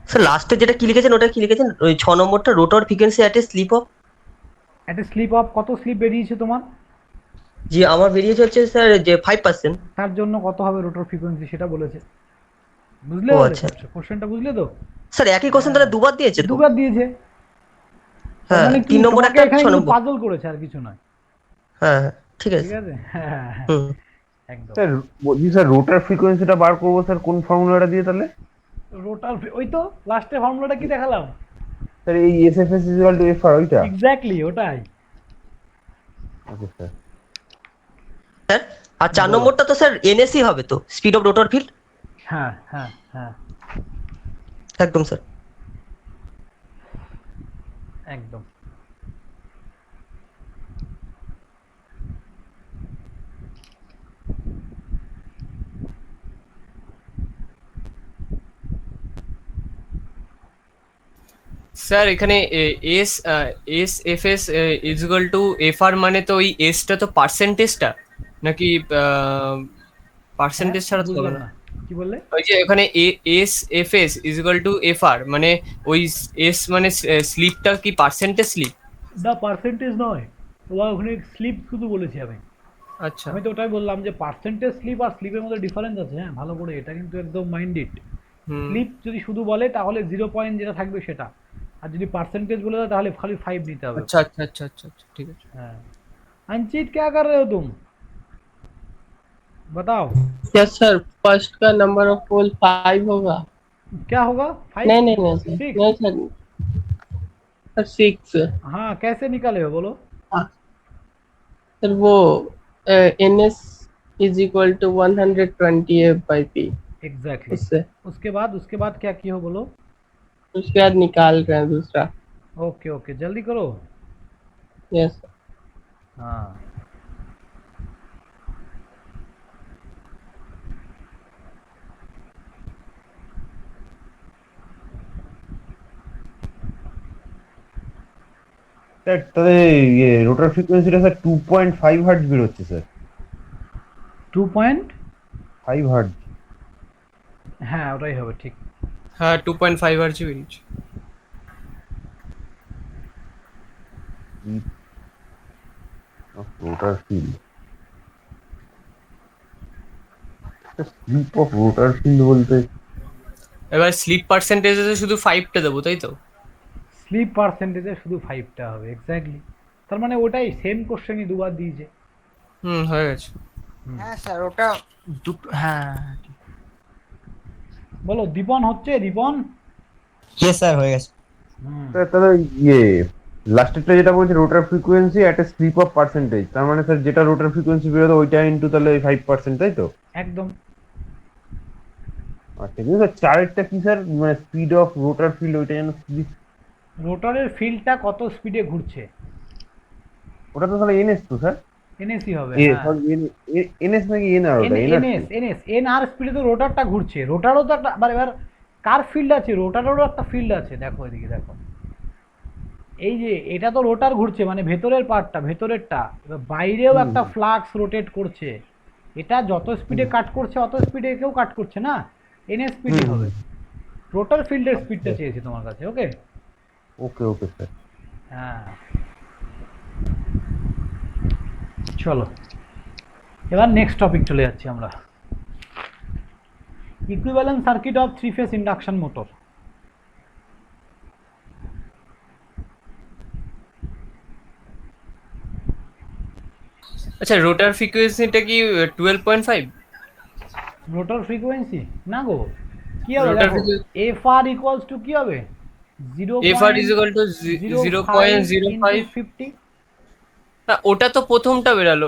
স্যার লাস্টে যেটা কি লিখেছেন ওটা কি লিখেছেন? ওই 6 নম্বরটা rotor frequency at a slip of. একটা স্লিপ অফ, কত স্লিপ বেরিয়েছে তোমার? জি আমার বেরিয়েছে হচ্ছে স্যার যে 5%। তার জন্য কত হবে রোটর ফ্রিকোয়েন্সি সেটা বলেছে, বুঝলে? ও বলে আচ্ছা। কোশ্চেনটা বুঝলে তো? স্যার একই কোশ্চেন তাহলে দুবার দিয়েছে তো? দুবার দিয়েছে। তার হ্যাঁ মানে কি 3 নম্বর তোমাকে একটা এখানে 6 কিন্তু নম্বর। পাজল করেছে, আর কিছু নয়। হ্যাঁ হ্যাঁ ঠিক ঠিক আছে। আছে, হ্যাঁ, হ্যাঁ, হুম। একদম। স্যার বলছি স্যার রোটার ফ্রিকোয়েন্সিটা বার করবো স্যার কোন ফর্মুলাটা দিয়ে তাহলে? রোটার, ওই তো লাস্টে ফর্মুলাটা কি দেখালাম? স্যার এই এসএফএস ইকুয়াল টু এফআর ওইটা? এক্স্যাক্টলি ওটাই। Okay sir. স্যার আর 4 নম্বরটা তো স্যার এনএসই হবে তো, স্পিড অফ রোটর ফিল্ড। হ্যাঁ, হ্যাঁ, হ্যাঁ, একদম স্যার। একদম। স্যার এখানে S S F S is equal to F R, মানে তো ওই এসটা তো পার্সেন্টেজটা, নাকি পার্সেন্টেজ ছাড়া তো হবে বুঝলাম না? না কি বললে? ওই যে ওখানে S F S is equal to F R, মানে ওই এস মানে স্লিপটা কি পার্সেন্টেজ স্লিপ? না পার্সেন্টেজ নয়, তোমার ওখানে স্লিপ শুধু বলেছি আমি। আচ্ছা আমি তো ওটাই বললাম যে পার্সেন্টেজ স্লিপ আর স্লিপের মধ্যে ডিফারেন্স আছে, হ্যাঁ ভালো করে, এটা কিন্তু একদম মাইন্ডেড। হুম স্লিপ যদি শুধু বলে তাহলে 0 পয়েন্ট যেটা থাকবে সেটা, আর যদি পার্সেন্টেজ বলে দেয় তাহলে খালি 5 নিতে হবে। अच्छा अच्छा अच्छा अच्छा अच्छा ठीक है। हाँ अंचित क्या कर रहे हो तुम, बताओ। यस सर, फर्स्ट का नंबर ऑफ पोल 5 होगा। क्या होगा 5? नहीं नहीं नहीं सर, 6? नहीं सर, सर 6। हाँ कैसे निकाले हो बोलो? सर वो N S is equal to 120 F by P, exactly. उससे उसके बाद क्या किए हो बोलो? उसके बाद निकाल रहे हैं दूसरा। ओके ओके जल्दी करो। Yes sir. हाँ স্যার তাহলে ইয়ে রোটার ফ্রিকোয়েন্সিটা স্যার 2.5 হার্টজ বের হচ্ছে স্যার। 2.5 হার্টজ। হ্যাঁ ওটাই হবে ঠিক। हाँ 2.5 आरजी बेरिज। Rotor field, slip of rotor field বলতে এবার স্লিপ পার্সেন্টেজে শুধু 5টা দেবো তাই তো? স্লিপ পার্সেন্টেজে শুধু 5টা হবে, এক্স্যাক্টলি। তার মানে ওটাই সেম কোশ্চেনই দুবার দিয়েছে। হুম হয়ে গেছে। হ্যাঁ স্যার ওটা দুটো, হ্যাঁ বলো দীপন হচ্ছে, দীপন। ইয়েস স্যার হয়ে গেছে। স্যার তাহলে ইয়ে লাস্টেরটা যেটা বলছে rotor frequency at a slip of percentage, তার মানে স্যার যেটা রোটার ফ্রিকোয়েন্সি বেরোতো ওইটা ইনটু তাহলে 5%, তাই তো? একদম। আচ্ছা কিন্তু স্যার চারেরটা কি স্যার, মানে স্পিড অফ রোটার ফিল্ড ওইটা যেন স্পিড, রোটারের ফিল্ডটা কত স্পিডে ঘুরছে, ওটা তো তাহলে এনএস তো স্যার। এনএসই হবে। এনএস নাকি এনআর? ওটা এনআর স্পিডে তো রোটারটা ঘুরছে। রোটারও তো একটা, এবার কার ফিল্ড আছে, রোটারেরও একটা ফিল্ড আছে। দেখো এদিকে দেখো, এই যে এটা তো রোটার ঘুরছে মানে ভেতরের পার্টটা, ভেতরেরটা। এবার বাইরেও একটা ফ্লাক্স রোটেট করছে, এটা যত স্পিডে কাট করছে অত স্পিডে কেউ কাট করছে না, এনএস স্পিডই হবে। রোটার ফিল্ডের স্পিডটা চেয়েছি তোমার কাছে। ওকে ওকে ওকে স্যার। হ্যাঁ চলো এবার নেক্সট টপিক চলে যাচ্ছি আমরা। Equivalent circuit of 3 phase induction motor. আচ্ছা রোটার ফ্রিকোয়েন্সিটা কি 12.5? রোটার ফ্রিকোয়েন্সি না গো, কি হবে Rotor দেখো, এফ আর ইকুয়ালস টু কি হবে, FR is equal to 0.05। 50। না ওটা তো প্রথমটা বেরালো,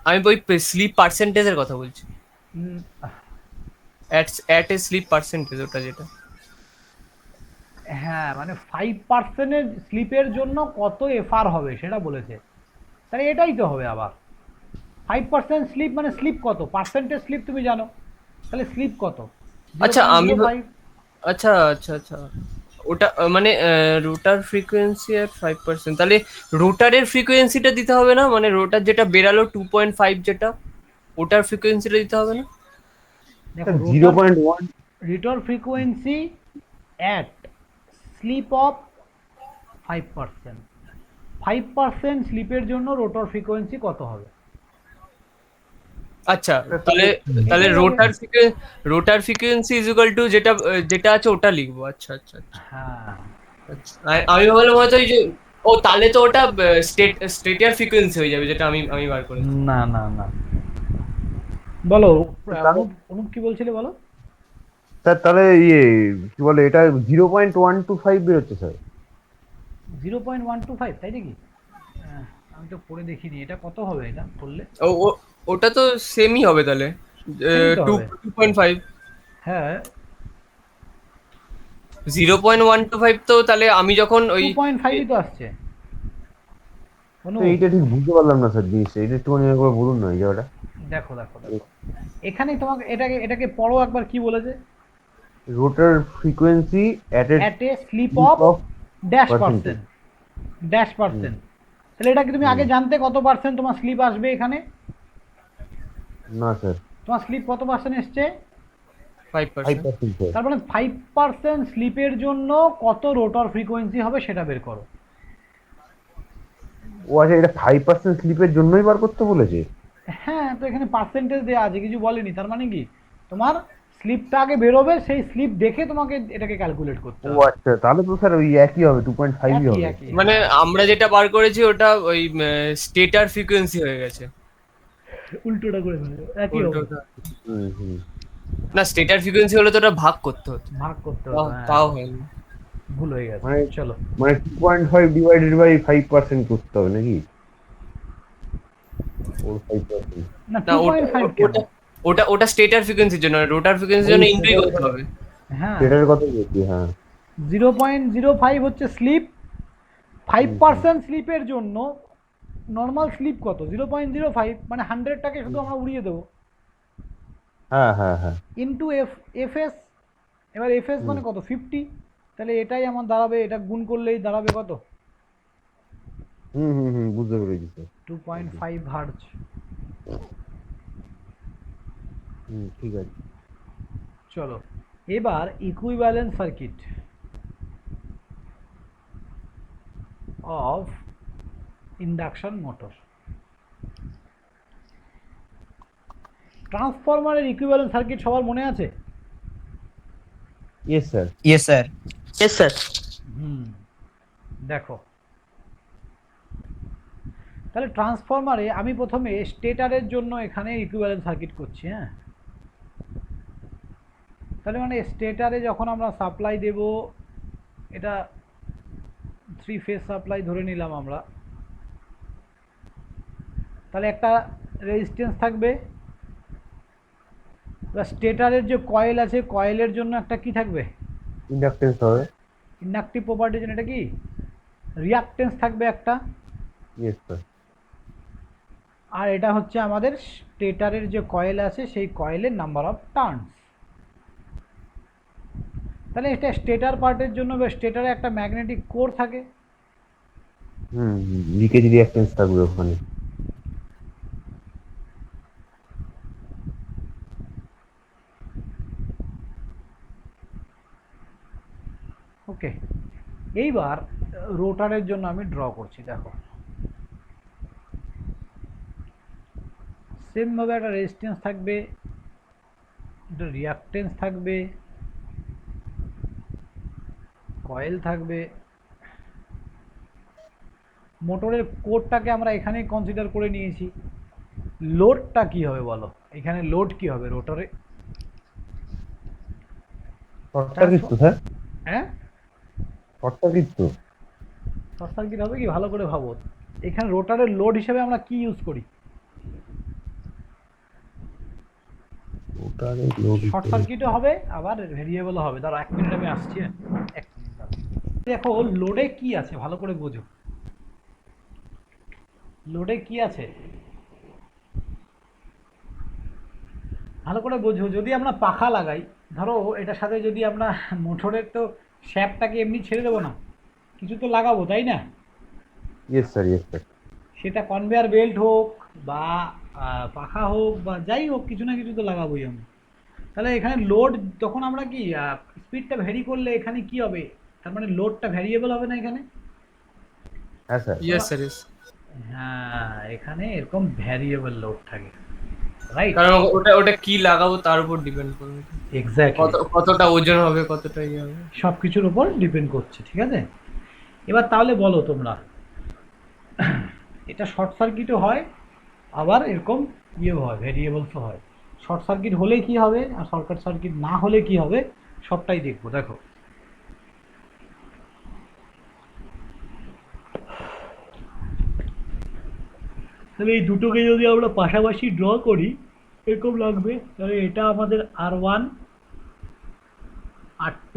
আমি ওই স্লিপ পার্সেন্টেজের কথা বলছি। অ্যাট এ স্লিপ পার্সেন্টেজ ওটা যেটা। হ্যাঁ মানে 5% স্লিপের জন্য কত এফআর হবে সেটা বলেছে, তাহলে এটাই তো হবে আবার। 5% স্লিপ মানে স্লিপ কত, পার্সেন্টেজ স্লিপ তুমি জানো, তাহলে স্লিপ কত? আচ্ছা আমি 0.05। আচ্ছা আচ্ছা আচ্ছা ওটা মানে রোটার ফ্রিকোয়েন্সি আর 5%, তাহলে রোটারের ফ্রিকোয়েন্সিটা দিতে হবে না? মানে রোটার যেটা বেরালো 2.5 যেটা, ওটার ফ্রিকোয়েন্সিটা দিতে হবে না? দেখো 0.1 রোটার ফ্রিকোয়েন্সি অ্যাট স্লিপ অফ 5%। 5% স্লিপের জন্য রোটার ফ্রিকোয়েন্সি কত হবে? আচ্ছা তাহলে তাহলে রোটার ফ্রিকোয়েন্সি ইজ ইকুয়াল টু যেটা যেটা আছে ওটা লিখবো। আচ্ছা আচ্ছা আচ্ছা হ্যাঁ আচ্ছা। আমি ভাবলাম হয়তো ওই যে ও তাহলে তো ওটা স্টেটার ফ্রিকোয়েন্সি হয়ে যাবে, যেটা আমি বার করেছি। না না না বলো অনুপ কি বলছিলে বলো। স্যার তাহলে ইয়ে কি বলে এটা 0.125 বের হচ্ছে স্যার। 0.125 তাই নাকি? আমি তো পড়ে দেখিনি, এটা কত হবে এটা করলে? ওটা তো সেমই হবে তাহলে, Same তো হবে। 2.5। হ্যাঁ 0.125 তো তাহলে আমি যখন ওই 2.5ই তো আসছে। তো এইটা ঠিক বুঝতে পারলাম না স্যার জিনিসটা, এটা একটুখানি একবার বলুন না এই জায়গাটা। দেখো দেখো দেখো এখানে তোমাকে এটাকে পড়ো একবার, কি বলেছে? Rotor frequency at a at a slip of dash Percentage. Percent. তাহলে এটা কি তুমি আগে জানতে কত পার্সেন্ট তোমার স্লিপ আসবে এখানে? না স্যার, তোমার স্লিপ কত পার্সেন্ট এসছে? 5%। 5% স্যার। তার মানে 5% স্লিপের জন্য কত রোটর ফ্রিকোয়েন্সি হবে সেটা বের করো। ও আচ্ছা, এটা 5% স্লিপের জন্যই বার করতে বলেছে? হ্যাঁ, তো এখানে পার্সেন্টেজ দেওয়া আছে, কিছু বলেনি। তার মানে কি তোমার স্লিপটা আগে বেরোবে, সেই স্লিপ দেখে তোমাকে এটাকে ক্যালকুলেট করতে ও হবে। আচ্ছা, তাহলে তো স্যার ওই একই হবে, 2.5ই একই হবে। একই মানে আমরা যেটা বার করেছি ওটা ওই স্টেটার ফ্রিকোয়েন্সি হয়ে গেছে। উল্টোটা করে ফেলে, একই হবে। উল্টোটা। হুম হুম। না, স্টেটার ফ্রিকোয়েন্সি হলে তো ওটা ভাগ করতে হতো। ভাগ করতে হবে, হ্যাঁ, তাও হয়নি। ভুল হয়ে গেছে। মানে চলো, মানে 2.5 ডিভাইডেড বাই 5% করতে হবে নাকি? ওর 5%। না না, ওটা 2.5 কেন? ওটা ওটা ওটা স্টেটার ফ্রিকোয়েন্সির জন্য, রোটার ফ্রিকোয়েন্সির জন্য এন্ট্রি করতে হবে। হ্যাঁ, সেটার কথা বলছি, হ্যাঁ। 0.05 হচ্ছে স্লিপ। 5% স্লিপের জন্য নর্মাল স্লিপ কত? 0.05, মানে 100টাকে শুধু আমরা উড়িয়ে দেবো হ্যাঁ হ্যাঁ হ্যাঁ। Into FS. এবার এফএস মানে কত? 50। তাহলে এটাই আমার দাঁড়াবে, এটা গুণ করলেই দাঁড়াবে কত? হুম হুম হুম, বুঝতে পেরেছি স্যার। 2.5 হার্জ। হুম, ঠিক আছে। চলো, এবার equivalent circuit of induction motor. ট্রান্সফরমারের ইকুইভ্যালেন্ট সার্কিট সবার মনে আছে? Yes sir. Yes sir. Yes sir. দেখো, তাহলে ট্রান্সফরমারে আমি প্রথমে স্টেটারের জন্য এখানে ইকুইভ্যালেন্ট সার্কিট করছি। হ্যাঁ, তাহলে মানে স্টেটারে যখন আমরা সাপ্লাই দেব, এটা 3 ফেজ সাপ্লাই ধরে নিলাম আমরা, তাহলে একটা রেজিস্ট্যান্স থাকবে। স্টেটারের যে কয়েল আছে, কয়েলের জন্য একটা কি থাকবে? ইন্ডাকটেন্স হবে। ইন্ডাকটিভ প্রপার্টির জন্য এটা কি? রিয়াক্টেন্স থাকবে একটা। Yes sir. আর এটা হচ্ছে আমাদের স্টেটারের যে কয়েল আছে সেই কয়েলের নাম্বার অফ টার্নস। তাহলে এটা স্টেটার পার্টের জন্য স্টেটারে একটা ম্যাগনেটিক কোর থাকে। হুম, লিকেজ রিঅ্যাকটেন্স থাকবে ওখানে। ওকে, এইবার রোটারের জন্য আমি ড্র করছি। দেখো, সেম ভাবে একটা রেজিস্ট্যান্স থাকবে, একটা রিঅ্যাকটেন্স থাকবে, কয়েল থাকবে। মোটরের কোরটাকে আমরা এখানেই কনসিডার করে নিয়েছি। লোডটা কি হবে বলো? এখানে লোড কি হবে রোটরে? শর্ট সার্কিট তো স্যার, হ্যাঁ, শর্ট সার্কিট তো। শর্ট সার্কিট হবে কি? ভালো করে ভাবো, এখানে রোটারের লোড হিসেবে আমরা কি ইউজ করি? ওটারে লোড শর্ট সার্কিটও হবে, আবার ভেরিয়েবলও হবে। ধরো 1 মিনিট, আমি আসছি। হ্যাঁ, 1 মিনিট দাঁড়াও। দেখো লোডে কি আছে ভালো করে বোঝো। লোডে কি আছে ভালো করে বোঝো। যদি আমরা পাখা লাগাই, ধরো এটার সাথে যদি আমরা মোটরের তো শ্যাফটটাকে এমনি ছেড়ে দেবো না, কিছু তো লাগাবো, তাই না? Yes sir, yes sir. সেটা কনভেয়ার বেল্ট হোক বা পাখা হোক বা যাই হোক, কিছু না কিছু তো লাগাবোই আমরা। তাহলে এখানে লোড, তখন আমরা কি স্পিডটা ভ্যারি করলে এখানে কি হবে? তার মানে লোডটা ভ্যারিয়েবল হবে না এখানে? হ্যাঁ স্যার। Yes sir, yes. হ্যাঁ, এখানে এরকম ভ্যারিয়েবল লোড থাকে, রাইট? কারণ ওটা ওটা কি লাগাবো তার উপর ডিপেন্ড করবে। এক্স্যাক্টলি, কতটা ওজন হবে, কতটা ইয়ে হবে। সব কিছুর উপর ডিপেন্ড করছে। ঠিক আছে, এবার তাহলে বলো তোমরা, এটা শর্ট সার্কিটও হয়, আবার এরকম ইয়েও হয়, ভেরিয়েবলসও হয়। শর্ট সার্কিট হলে কি হবে আর শর্ট সার্কিট না হলে কি হবে, সবটাই দেখবো। দেখো, তাহলে এই দুটোকে যদি আমরা পাশাপাশি ড্র করি, এরকম লাগবে। তাহলে এটা আমাদের R1, R2,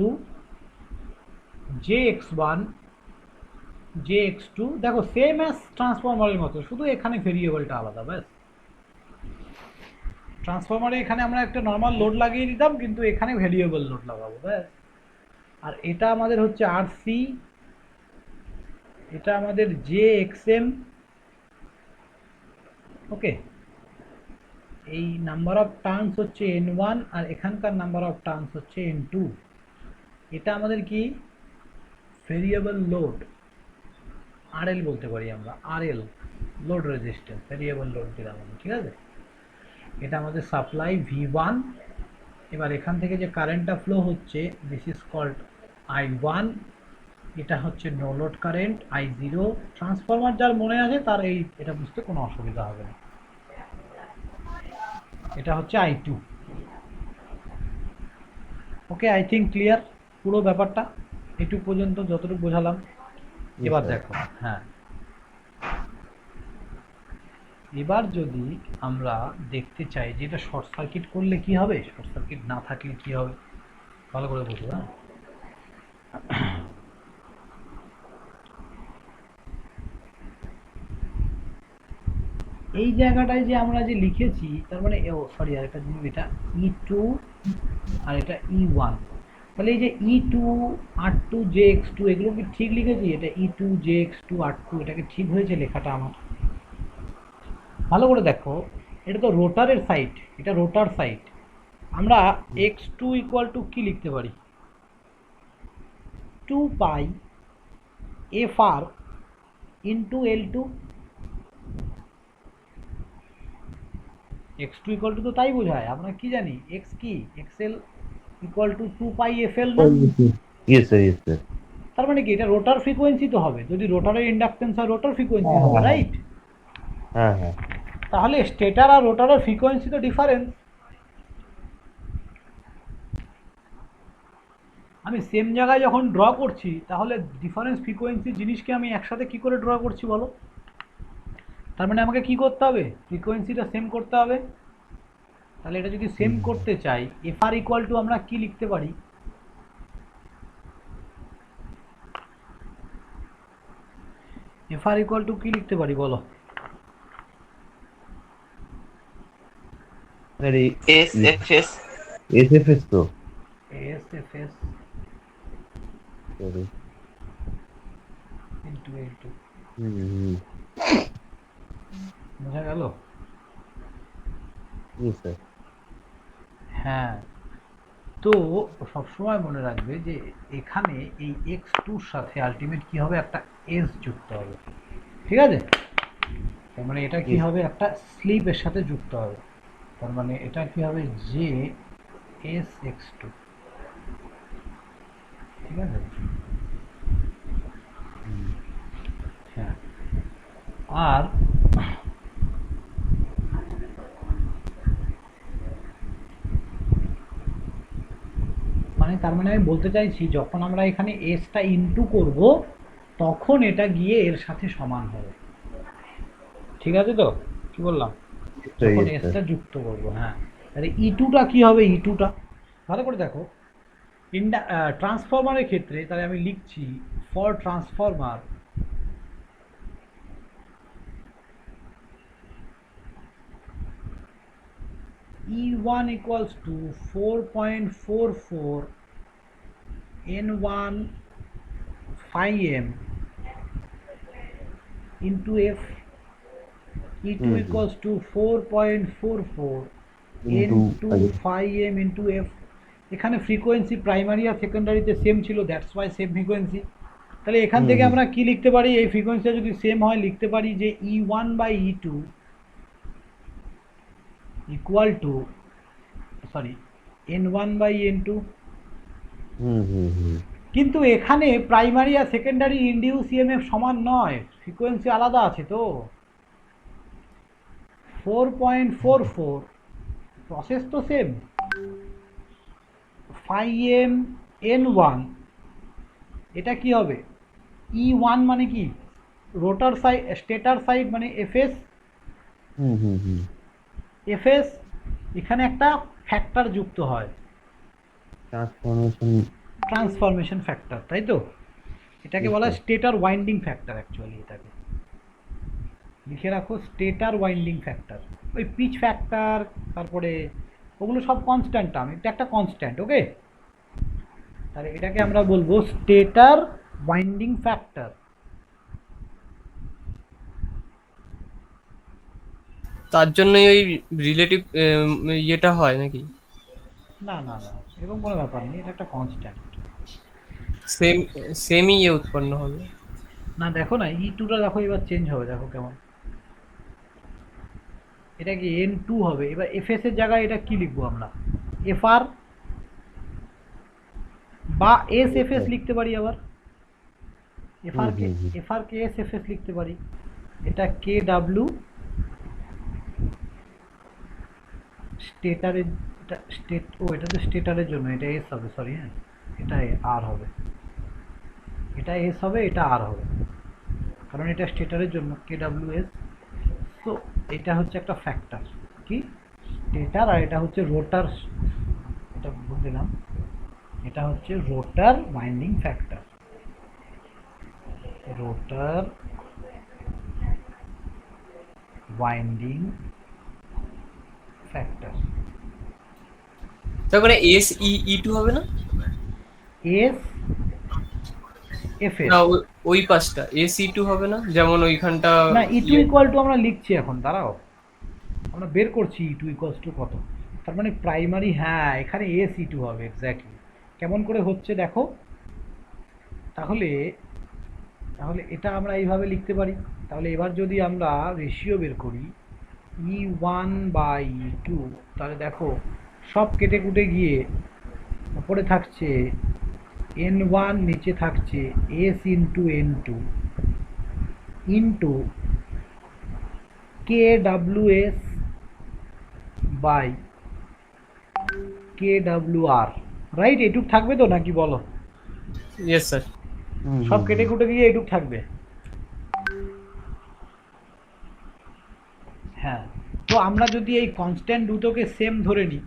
JX1, JX2। দেখো সেম অ্যাজ ট্রান্সফরমারের মতো, শুধু এখানে ভেরিয়েবলটা আলাদা, ব্যাস। ট্রান্সফরমারে এখানে আমরা একটা নর্মাল লোড লাগিয়ে দিতাম, কিন্তু এখানে ভেরিয়েবল লোড লাগাবো, ব্যাস। আর এটা আমাদের হচ্ছে RC, এটা আমাদের জে এক্সএম, ওকে। এই নাম্বার অফ টার্নস হচ্ছে n1 আর এখানকার নাম্বার অফ টার্নস হচ্ছে n2। এটা আমাদের কি ভেরিয়েবল লোড, আরএল বলতে পারি আমরা, RL load resistance, variable load দিলাম আমি, ঠিক আছে। এটা আমাদের সাপ্লাই V1। এবার এখান থেকে যে কারেন্টটা ফ্লো হচ্ছে দিস ইজ কল্ড I1, এটা হচ্ছে no load current I0। Transformer যার মনে আছে তার এটা বুঝতে কোনো অসুবিধা হবে না। এটা হচ্ছে I2, okay. I think clear পুরো ব্যাপারটা, এটুকু পর্যন্ত যতটুকু বোঝালাম। এবার দেখো, হ্যাঁ, এবার যদি আমরা দেখতে চাই যে এটা শর্ট সার্কিট করলে কি হবে, শর্ট সার্কিট না থাকলে কি হবে, ভালো করে বুঝবো। হ্যাঁ, এই জায়গাটায় যে আমরা যে লিখেছি, তার মানে সরি আর একটা জিনিস, এটা E2 আর এটা E1, তাহলে এই যে E2 R2 JX2 এগুলো কি ঠিক লিখেছি? এটা E2 JX2 R2, এটাকে ঠিক হয়েছে লেখাটা আমার? ভালো করে দেখো, এটা তো রোটারের সাইড, এটা রোটার সাইড। আমরা x2 ইকুয়াল টু কি লিখতে পারি? 2 পাই FR into L2। x2 equal to তো তাই বোঝায়, আমরা কি জানি x কি, xl equal to 2 pi FL না? Yes sir, yes sir. তার মানে কি এটা রোটার ফ্রিকোয়েন্সি তো হবে, যদি রোটারের ইন্ডাকটেন্স হয় রোটার ফ্রিকোয়েন্সি হবে, রাইট? হ্যাঁ হ্যাঁ, তাহলে স্টেটার আর রোটারের ফ্রিকোয়েন্সি তো ডিফারেন্স। আমি সেম জায়গায় যখন ড্র করছি তাহলে ডিফারেন্স ফ্রিকোয়েন্সি জিনিসকে আমি একসাথে কি করে ড্র করছি বলো? তার মানে আমাকে কি করতে হবে? ফ্রিকোয়েন্সিটা সেম করতে হবে। তাহলে এটা যদি সেম করতে চাই, FR ইকুয়াল টু আমরা কি লিখতে পারি? FR ইকুয়াল টু কি লিখতে পারি বলো? স্যার SFS এসএফএস তো, SFS সরি। ইন্টু L2, হুম, বোঝা গেল? Yes sir. হ্যাঁ, তো সবসময় মনে রাখবে যে এখানে এই x2 র সাথে আলটিমেট কি হবে, একটা s যুক্ত হবে, ঠিক আছে? তার মানে এটা কি হবে, একটা স্লিপ এর সাথে যুক্ত হবে। তার মানে এটা কি হবে, যে SX2, ঠিক আছে? হ্যাঁ, আর মানে তার মানে আমি বলতে চাইছি যখন আমরা এখানে এসটা ইনটু করব তখন এটা গিয়ে এর সাথে সমান হবে, ঠিক আছে তো? কি বললাম? যখন এসটা যুক্ত করব, হ্যাঁ। তাহলে E2টা কি হবে? E2টা ভালো করে দেখো, ট্রান্সফরমারের ক্ষেত্রে তাহলে আমি লিখছি for transformer E1 equals to 4.44 N1 phi m into F. E2 equals to 4.44 N2 phi m into F. এখানে ফ্রিকোয়েন্সি প্রাইমারি আর সেকেন্ডারিতে সেম ছিল, দ্যাটস ওয়াই সেম ফ্রিকোয়েন্সি। তাহলে এখান থেকে আমরা কি লিখতে পারি? এই ফ্রিকোয়েন্সিটা যদি সেম হয় লিখতে পারি যে E1 by E2 equal to N1 by N2। কিন্তু এখানে প্রাইমারি আর সেকেন্ডারি ইনডিউস ইএমএফ সমান নয়, ফ্রিকোয়েন্সি আলাদা আছে তো। 4.44 প্রসেস তো সেম, phi m N1 এটা কি হবে? E1 মানে কি? রোটার সাইড, স্টেটার সাইড মানে FS। FS এখানে একটা ফ্যাক্টর যুক্ত হয়, ট্রান্সফরমেশন ফ্যাক্টর, তাই তো? এটাকে বলা হয় স্টেটার ওয়াইন্ডিং ফ্যাক্টর। অ্যাকচুয়ালি এটাকে লিখে রাখো, স্টেটার ওয়াইন্ডিং ফ্যাক্টর। ওই পিচ ফ্যাক্টর, তারপরে ওগুলো সব কনস্ট্যান্ট টার্ম, এটা একটা কনস্ট্যান্ট, ওকে? তাহলে এটাকে আমরা বলবো স্টেটার ওয়াইন্ডিং ফ্যাক্টর। তার জন্যই ওই রিলেটিভ ইয়েটা হয় নাকি? না না না, এরকম কোনো ব্যাপার নেই, এটা একটা কনস্ট্যান্ট। সেম সেমই ইয়ে উৎপন্ন হবে। না দেখো না, E2টা দেখো এবার চেঞ্জ হবে, দেখো কেমন। এটা কি N2 হবে, এবার FS এর জায়গায় এটা কি লিখবো আমরা, FR বা SFS লিখতে পারি আবার। FR কে SFS লিখতে পারি। এটা KW স্টেটারের, এটা স্টেট, ও এটা তো স্টেটারের জন্য, এটা S হবে, সরি হ্যাঁ, এটা R হবে, এটা S হবে, এটা R হবে, কারণ এটা স্টেটারের জন্য KWS। তো এটা হচ্ছে একটা ফ্যাক্টর, কি স্টেটার, আর এটা হচ্ছে রোটার, এটা বলে দিলাম, এটা হচ্ছে রোটার ওয়াইন্ডিং ফ্যাক্টর, রোটার ওয়াইন্ডিং ফ্যাক্টর। তার মানে এস ই টু হবে না? এস এফ এস না ওই পাশটা এস ই টু হবে না, যেমন ওইখানটা না, E2 ইকুয়াল টু আমরা লিখছি এখন, দাঁড়াও আমরা বের করছি E2 ইকুয়ালস টু কত। তার মানে প্রাইমারি, হ্যাঁ এখানে SE2 হবে, এক্স্যাক্টলি। কেমন করে হচ্ছে দেখো, তাহলে তাহলে এটা আমরা এইভাবে লিখতে পারি। তাহলে এবার যদি আমরা রেশিও বের করি E1 বাই E2, তাহলে দেখো সব কেটে কুটে গিয়ে উপরে থাকছে N1, নিচে থাকছে S into N2 into KWS by KWR, right? এটুক থাকবে তো নাকি বলো? Yes sir. সব কেটে কুটে গিয়ে এটুক থাকবে। হ্যাঁ, তো আমরা যদি এই কনস্ট্যান্ট দুটোকে সেম ধরে নিই,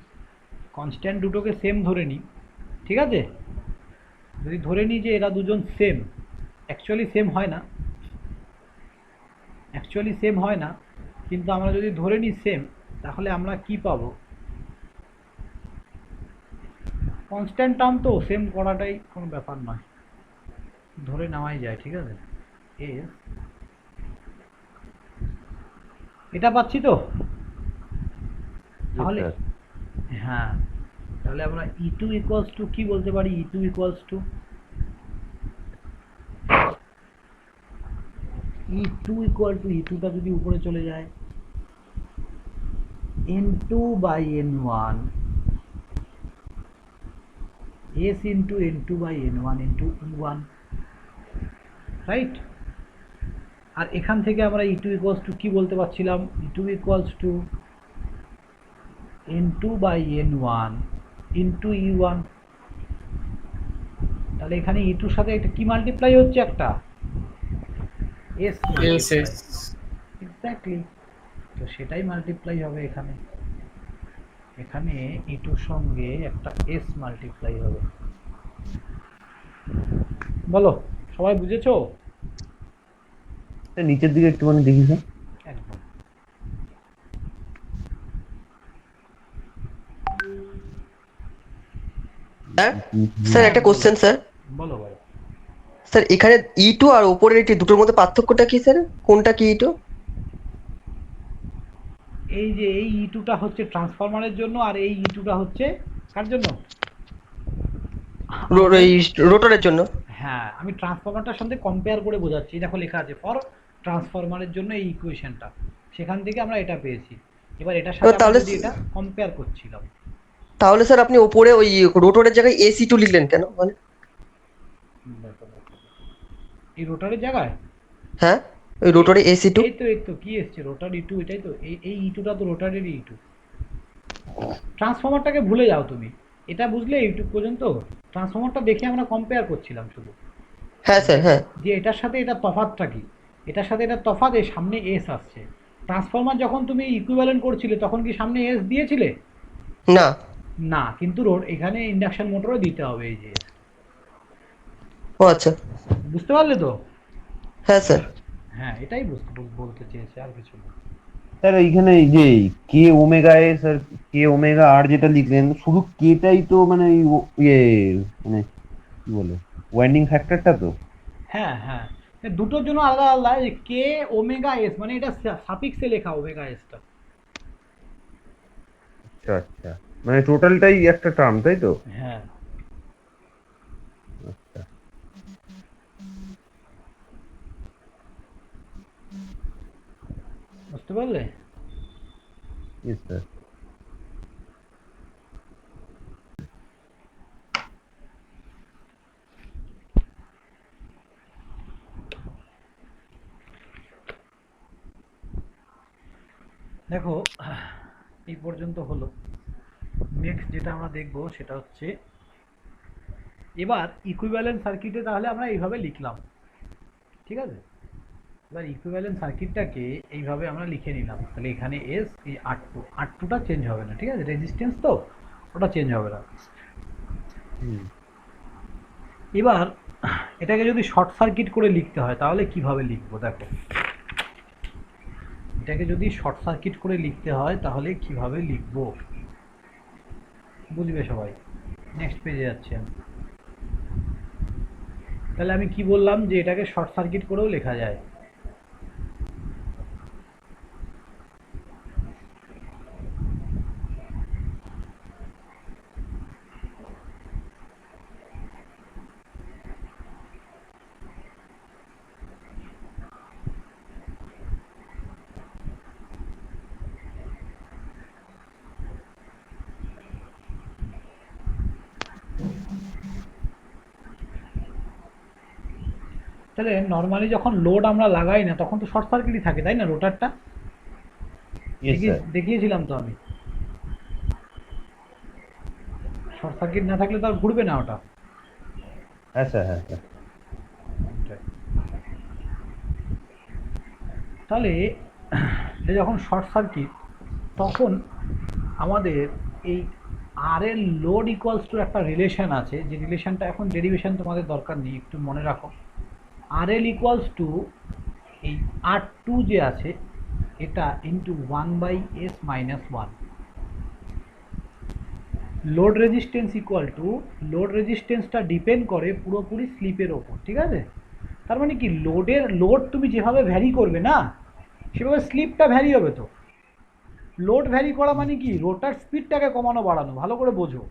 কনস্ট্যান্ট দুটোকে সেম ধরে নিই, ঠিক আছে, যদি ধরে নিই যে এরা দুজন সেম, অ্যাকচুয়ালি সেম হয় না, অ্যাকচুয়ালি সেম হয় না, কিন্তু আমরা যদি ধরে নিই সেম, তাহলে আমরা কি পাবো, কনস্ট্যান্ট টার্ম তো সেম করাটাই কোনো ব্যাপার নয়, ধরে নেওয়াই যায়, ঠিক আছে। এস, এটা পাচ্ছি তো, তাহলে হ্যাঁ, তাহলে আমরা E2 ইকুয়ালস টু কি বলতে পারি, E2 equals to E2 equal to, E2টা যদি উপরে চলে যায় N2 by N1 S into N2 by N1 into E1, right? আর এখান থেকে আমরা E2 ইকুয়ালস টু কি বলতে পারছিলাম, E2 equals two N2 by N1 into E1। তাহলে এখানে E2 সাথে একটা কি মাল্টিপ্লাই হচ্ছে, একটা S এক্স্যাক্টলি, তো সেটাই মাল্টিপ্লাই হবে এখানে, এখানে E2 সঙ্গে একটা S মাল্টিপ্লাই হবে। বলো সবাই বুঝেছো? নিচের দিকে একটুখানি দেখি স্যার। একদম। স্যার একটা কোশ্চেন স্যার। বলো ভাই। স্যার এখানে E2 আর উপরের এটি দুটোর মধ্যে পার্থক্যটা কি স্যার? কোনটা কি E2? এই যে এই E2টা হচ্ছে ট্রান্সফরমারের জন্য, আর এই E2টা হচ্ছে কার জন্য, রোটরের জন্য। হ্যাঁ, আমি ট্রান্সফরমারটার সাথে কম্পেয়ার করে বোঝাচ্ছি, দেখো লেখা আছে ফর ট্রান্সফরমারের জন্য এই ইকুয়েশনটা, সেখান থেকে আমরা এটা পেয়েছি। এবার এটার সাথে আমরা যদি এটা কম্পেয়ার করছিলাম, তাহলে স্যার আপনি উপরে ওই রোটরের জায়গায় AC2 লিখলেন কেন? মানে এই রোটারের জায়গায়, হ্যাঁ ওই রোটরে AC2। এই তো কি এসছে, রোটার E2, এটাই তো, এই E2টা তো রোটারেরই E2। ট্রান্সফরমারটাকে ভুলে যাও তুমি, এটা বুঝলে ইউটিউব পর্যন্ত, ট্রান্সফরমারটা দেখে আমরা কম্পেয়ার করছিলাম শুধু। হ্যাঁ স্যার, হ্যাঁ। যে এটার সাথে এটা তফাৎটা কি, এটার সাথে এটা তফাৎ, এর সামনে এস আসছে। ট্রান্সফরমার যখন তুমি ইকুইভ্যালেন্ট করছিলে তখন কি সামনে এস দিয়েছিলে? না না, কিন্তু এখানে ইন্ডাকশন মোটরও দিতে হবে এই যে। ও আচ্ছা, বুঝতে পারলে তো? হ্যাঁ স্যার। হ্যাঁ, এটাই বলতে চেয়েছে, আর কিছু না। স্যার এইখানে এই যে কে ওমেগা এস আর কে ওমেগা আর যেটা লিখলেন, শুধু কেটাই তো মানে ইয়ে মানে কি বলে ওয়াইন্ডিং ফ্যাক্টরটা তো। হ্যাঁ হ্যাঁ, দুটোর জন্য আলাদা আলাদা, কে ওমেগা এস মানে এটা সাফিক্সে লেখা ওমেগা এসটা, আচ্ছা আচ্ছা, মানে টোটালটাই একটা টার্ম তাই তো? হ্যাঁ, আচ্ছা। বুঝতে পারলে? Yes sir. দেখো, এই পর্যন্ত হলো। নেক্সট যেটা আমরা দেখব সেটা হচ্ছে, এবার ইকুইভ্যালেন্ট সার্কিটে তাহলে আমরা এইভাবে লিখলাম, ঠিক আছে? এবার ইকুইভ্যালেন্ট সার্কিটটাকে এইভাবে আমরা লিখে নিলাম। তাহলে এখানে এস, এই আর টুটা চেঞ্জ হবে না, ঠিক আছে? রেজিস্ট্যান্স তো, ওটা চেঞ্জ হবে না। এবার এটাকে যদি শর্ট সার্কিট করে লিখতে হয় তাহলে কিভাবে লিখবো দেখো। এটাকে যদি শর্ট সার্কিট করে লিখতে হয় তাহলে কিভাবে লিখবো বুঝবে সবাই। নেক্সট পেজে যাচ্ছি আমি। তাহলে আমি কি বললাম যে এটাকে শর্ট সার্কিট করেও লেখা যায়। তাহলে নর্মালি যখন লোড আমরা লাগাই না তখন তো শর্ট সার্কিটই থাকে, তাই না? রোটারটা ইয়েস স্যার। দেখিয়েছিলাম তো আমি। শর্ট সার্কিট না থাকলে তো আর ঘুরবে না ওটা। হ্যাঁ স্যার, হ্যাঁ স্যার। তাহলে এটা যখন শর্ট সার্কিট তখন আমাদের এই আর এর লোড ইকুয়ালস টু একটা রিলেশন আছে, যে রিলেশনটা এখন ডেরিভেশন তোমাদের দরকার নেই, একটু মনে রাখো। আর এল ইকুয়ালস টু এই আর টু যে আছে এটা into 1/s minus 1। Load resistance equal to, load রেজিস্ট্যান্সটা ডিপেন্ড করে পুরোপুরি স্লিপের ওপর, ঠিক আছে? তার মানে কি, লোড তুমি যেভাবে ভ্যারি করবে না সেভাবে স্লিপটা ভ্যারি হবে। তো লোড ভ্যারি করা মানে কি, রোটার স্পিডটাকে কমানো বাড়ানো, ভালো করে বোঝো।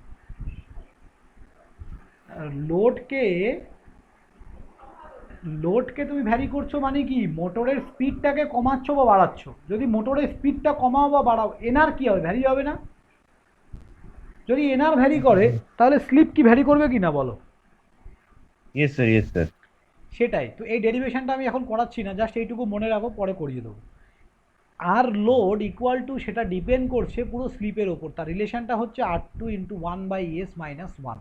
লোডকে তুমি ভ্যারি করছো মানে কি, মোটরের স্পিডটাকে কমাচ্ছ বা বাড়াচ্ছ। যদি মোটরের স্পিডটা কমাও বা বাড়াও, এনআর কি হবে? ভ্যারি হবে না? যদি এনআর ভ্যারি করে তাহলে স্লিপ কি ভ্যারি করবে কি না বলো? Yes sir, yes sir. সেটাই তো। এই ডেরিভেশনটা আমি এখন করাচ্ছি না, জাস্ট এইটুকু মনে রাখো, পরে করিয়ে দেবো। আর লোড ইকুয়াল টু, সেটা ডিপেন্ড করছে পুরো স্লিপের ওপর, তার রিলেশনটা হচ্ছে আর টু ইন্টু 1/s মাইনাস 1,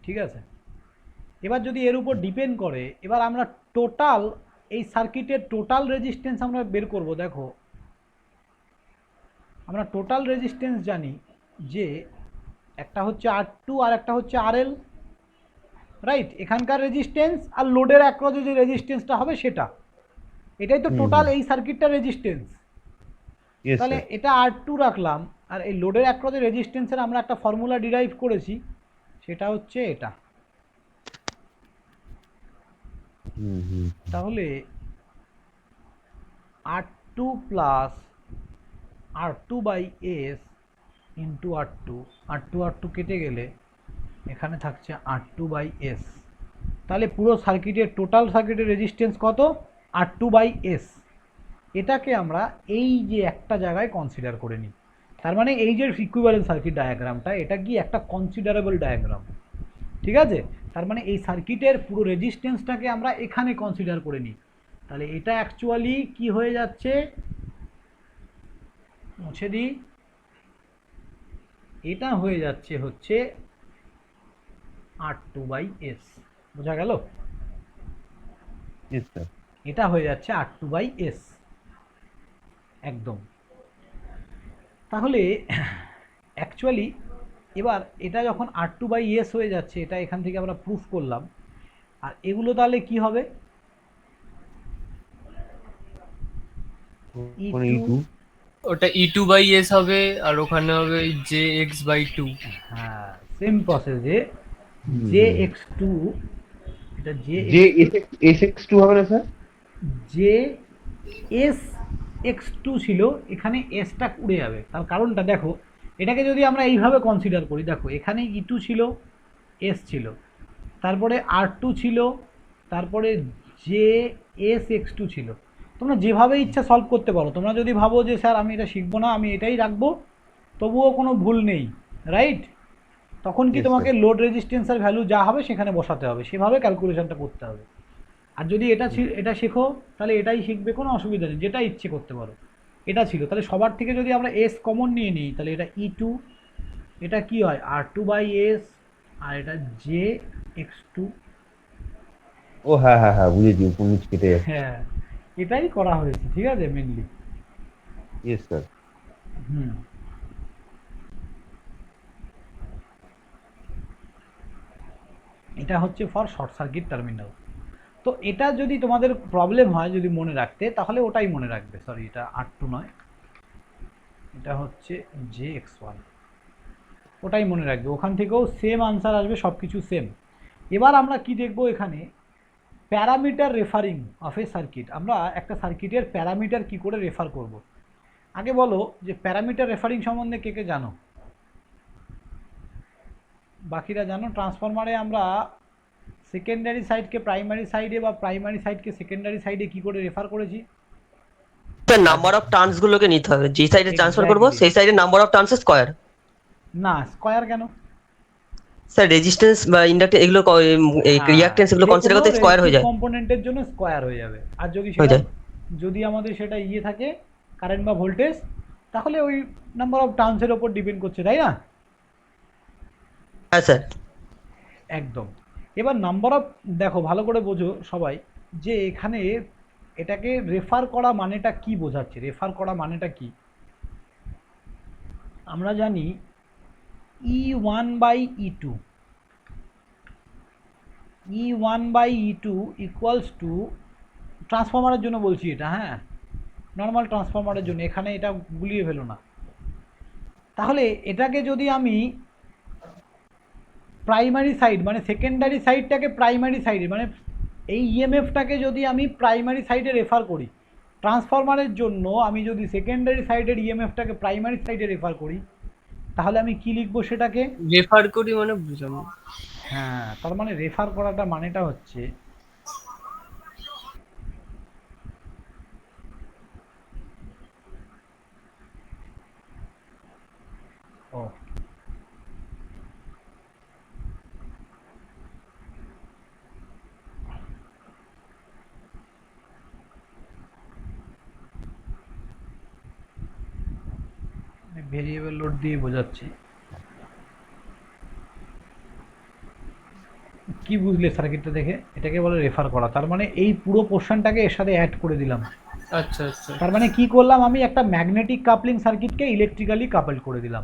ঠিক আছে? এবার যদি এর উপর ডিপেন্ড করে, এবার আমরা টোটাল এই সার্কিটের টোটাল রেজিস্ট্যান্স আমরা বের করব। দেখো, আমরা টোটাল রেজিস্ট্যান্স জানি যে একটা হচ্ছে আর টু আর একটা হচ্ছে আর এল, রাইট? এখানকার রেজিস্ট্যান্স আর লোডের অ্যাক্রসে যে রেজিস্ট্যান্সটা হবে সেটা, এটাই তো টোটাল এই সার্কিটটার রেজিস্ট্যান্স। ইয়েস তাহলে স্যার। এটা আর টু রাখলাম, আর এই লোডের অ্যাক্রসে রেজিস্ট্যান্সের আমরা একটা ফর্মুলা ডিরাইভ করেছি, সেটা হচ্ছে এটা। তাহলে R two plus R two by S into R two কেটে গেলে এখানে থাকছে আর টু বাই এস। তাহলে পুরো সার্কিটের টোটাল সার্কিটের রেজিস্ট্যান্স কত? আর টু বাই এস। এটাকে আমরা এই যে একটা জায়গায় কনসিডার করে নিই। তার মানে এই যে ইকুইভ্যালেন্ট সার্কিট ডায়াগ্রামটা, এটা কি একটা কনসিডারেবল ডায়াগ্রাম, ঠিক আছে? তার মানে এই সার্কিটের পুরো রেজিস্ট্যান্সটাকে আমরা এখানে কনসিডার করে নিই। তাহলে এটা অ্যাকচুয়ালি কি হয়ে যাচ্ছে, মুছে দিই, এটা হয়ে যাচ্ছে হচ্ছে আর টু বাই এস। বোঝা গেল? Yes sir. এটা হয়ে যাচ্ছে আর টু বাই এস একদম। তাহলে অ্যাকচুয়ালি এবার এটা যখন আর টু বাই এস হয়ে যাচ্ছে, এটা এখান থেকে আমরা প্রুফ করলাম। আর এগুলো তাহলে কি হবে? E2। ওটা E2/s হবে, আর ওখানে হবে JX/2। হ্যাঁ, সেম প্রসেসে জে এক্স টু, এটা যে এসএক্স টু হবে না স্যার? জে এস x2 ছিল, এখানে এসটা উড়ে যাবে। তার কারণটা দেখো, এটাকে যদি আমরা এইভাবে কনসিডার করি, দেখো এখানে E2 ছিল, এস ছিল, তারপরে R2 ছিল, তারপরে যে এস x2 ছিল। তোমরা যেভাবে ইচ্ছা সলভ করতে পারো। তোমরা যদি ভাবো যে স্যার আমি এটা শিখবো না, আমি এটাই রাখবো, তবুও কোনো ভুল নেই, রাইট? তখন কি Yes, তোমাকে sir. লোড রেজিস্ট্যান্সের ভ্যালু যা হবে সেখানে বসাতে হবে, সেভাবে ক্যালকুলেশনটা করতে হবে। আর যদি এটা শেখো তাহলে এটাই শিখবে, কোনো অসুবিধা নেই, যেটা ইচ্ছে করতে পারো। এটা ছিল, তাহলে সবার থেকে যদি আমরা এস কমন নিয়ে নিই, তাহলে এটা E2, এটা কি হয় R2/S, আর এটা জে x2। ও হ্যাঁ হ্যাঁ হ্যাঁ, বুঝেছি, উপর নিচ কেটে যাচ্ছে। হ্যাঁ, এটাই করা হয়েছে, ঠিক আছে, মেনলি। Yes sir. হুম, এটা হচ্ছে ফর শর্ট সার্কিট টার্মিনাল। তো এটা যদি তোমাদের প্রবলেম হয় যদি মনে রাখতে, তাহলে ওটাই মনে রাখবে। সরি, এটা R2 নয়, এটা হচ্ছে JX1। ওটাই মনে রাখবে, ওখান থেকেও সেম আনসার আসবে, সব কিছু সেম। এবার আমরা কি দেখব এখানে, parameter referring of a circuit. আমরা একটা সার্কিটের প্যারামিটার কি করে রেফার করব। আগে বলো যে প্যারামিটার রেফারিং সম্বন্ধে কে কে জানো? বাকিরা জানো? ট্রান্সফরমারে আমরা সেকেন্ডারি সাইডকে প্রাইমারি সাইডে বা প্রাইমারি সাইডকে সেকেন্ডারি সাইডে কি করে রেফার করেছি? স্যার নাম্বার অফ টার্নস গুলোকে নিতে হবে, যে সাইডে ট্রান্সফার করবো Exactly. সেই সাইডে নাম্বার অফ টার্নস স্কয়ার। না, স্কয়ার কেন? স্যার রেজিস্ট্যান্স বা ইন্ডাক্টর এগুলো এই রিঅ্যাকট্যান্স এগুলো কনসিডার করতে স্কয়ার হয়ে যায়। কম্পোনেন্টের জন্য স্কয়ার হয়ে যাবে। আর যদি হয়ে সেটা যায়। যদি আমাদের সেটা ইয়ে থাকে, কারেন্ট বা ভোল্টেজ, তাহলে ওই নাম্বার অফ টার্নসের ওপর ডিপেন্ড করছে, তাই না? হ্যাঁ স্যার। একদম। এবার নাম্বার অফ, দেখো ভালো করে বোঝো সবাই, যে এখানে এটাকে রেফার করা মানেটা কি বোঝাচ্ছে। রেফার করা মানেটা কি? আমরা জানি E1/E2, E1/E2 ইকুয়ালস টু, ট্রান্সফরমারের জন্য বলছি এটা, হ্যাঁ, নর্মাল ট্রান্সফরমারের জন্য, এখানে এটা গুলিয়ে ফেলো না। তাহলে এটাকে যদি আমি প্রাইমারি সাইড মানে সেকেন্ডারি সাইডটাকে প্রাইমারি সাইডে, মানে এই ইএমএফটাকে যদি আমি প্রাইমারি সাইডে রেফার করি, ট্রান্সফরমারের জন্য আমি যদি সেকেন্ডারি সাইডের ইএমএফটাকে প্রাইমারি সাইডে রেফার করি, তাহলে আমি কি লিখবো সেটাকে? রেফার করি মানে বুঝলাম না। হ্যাঁ, তার মানে রেফার করাটা মানেটা হচ্ছে, ও ভেরিয়েবল লোড দিয়ে বোঝাচ্ছি। কি বুঝলে সার্কিটটা দেখে? এটাকে বলে রেফার করা। তার মানে এই পুরো পোর্শনটাকে এর সাথে অ্যাড করে দিলাম। আচ্ছা আচ্ছা তার মানে কি করলাম, আমি একটা ম্যাগনেটিক কাপলিং সার্কিটকে ইলেকট্রিক্যালি কাপল করে দিলাম।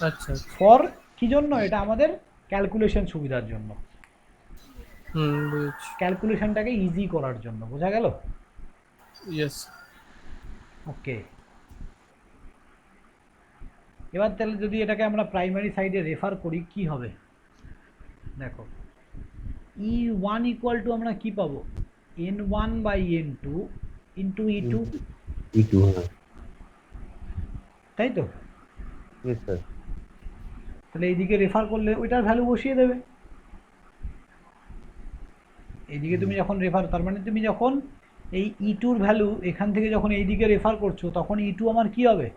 আচ্ছা। ফর কি জন্য? এটা আমাদের ক্যালকুলেশন সুবিধার জন্য, বুঝেছি। ক্যালকুলেশনটাকে ইজি করার জন্য। বোঝা গেল? ইয়েস। ওকে। এবার তাহলে যদি এটাকে আমরা প্রাইমারি সাইডে রেফার করি কি হবে? দেখো, E1 ইকুয়াল টু আমরা কি পাবো? N1/N2 ইন্টু E2, E2, হ্যাঁ। তাই তো? Yes sir. তাহলে এইদিকে রেফার করলে ওইটার ভ্যালু বসিয়ে দেবে। এইদিকে তুমি যখন রেফার, তার মানে তুমি যখন এই E2-র ভ্যালু এখান থেকে যখন এইদিকে রেফার করছো, তখন E2 আমার কি হবে?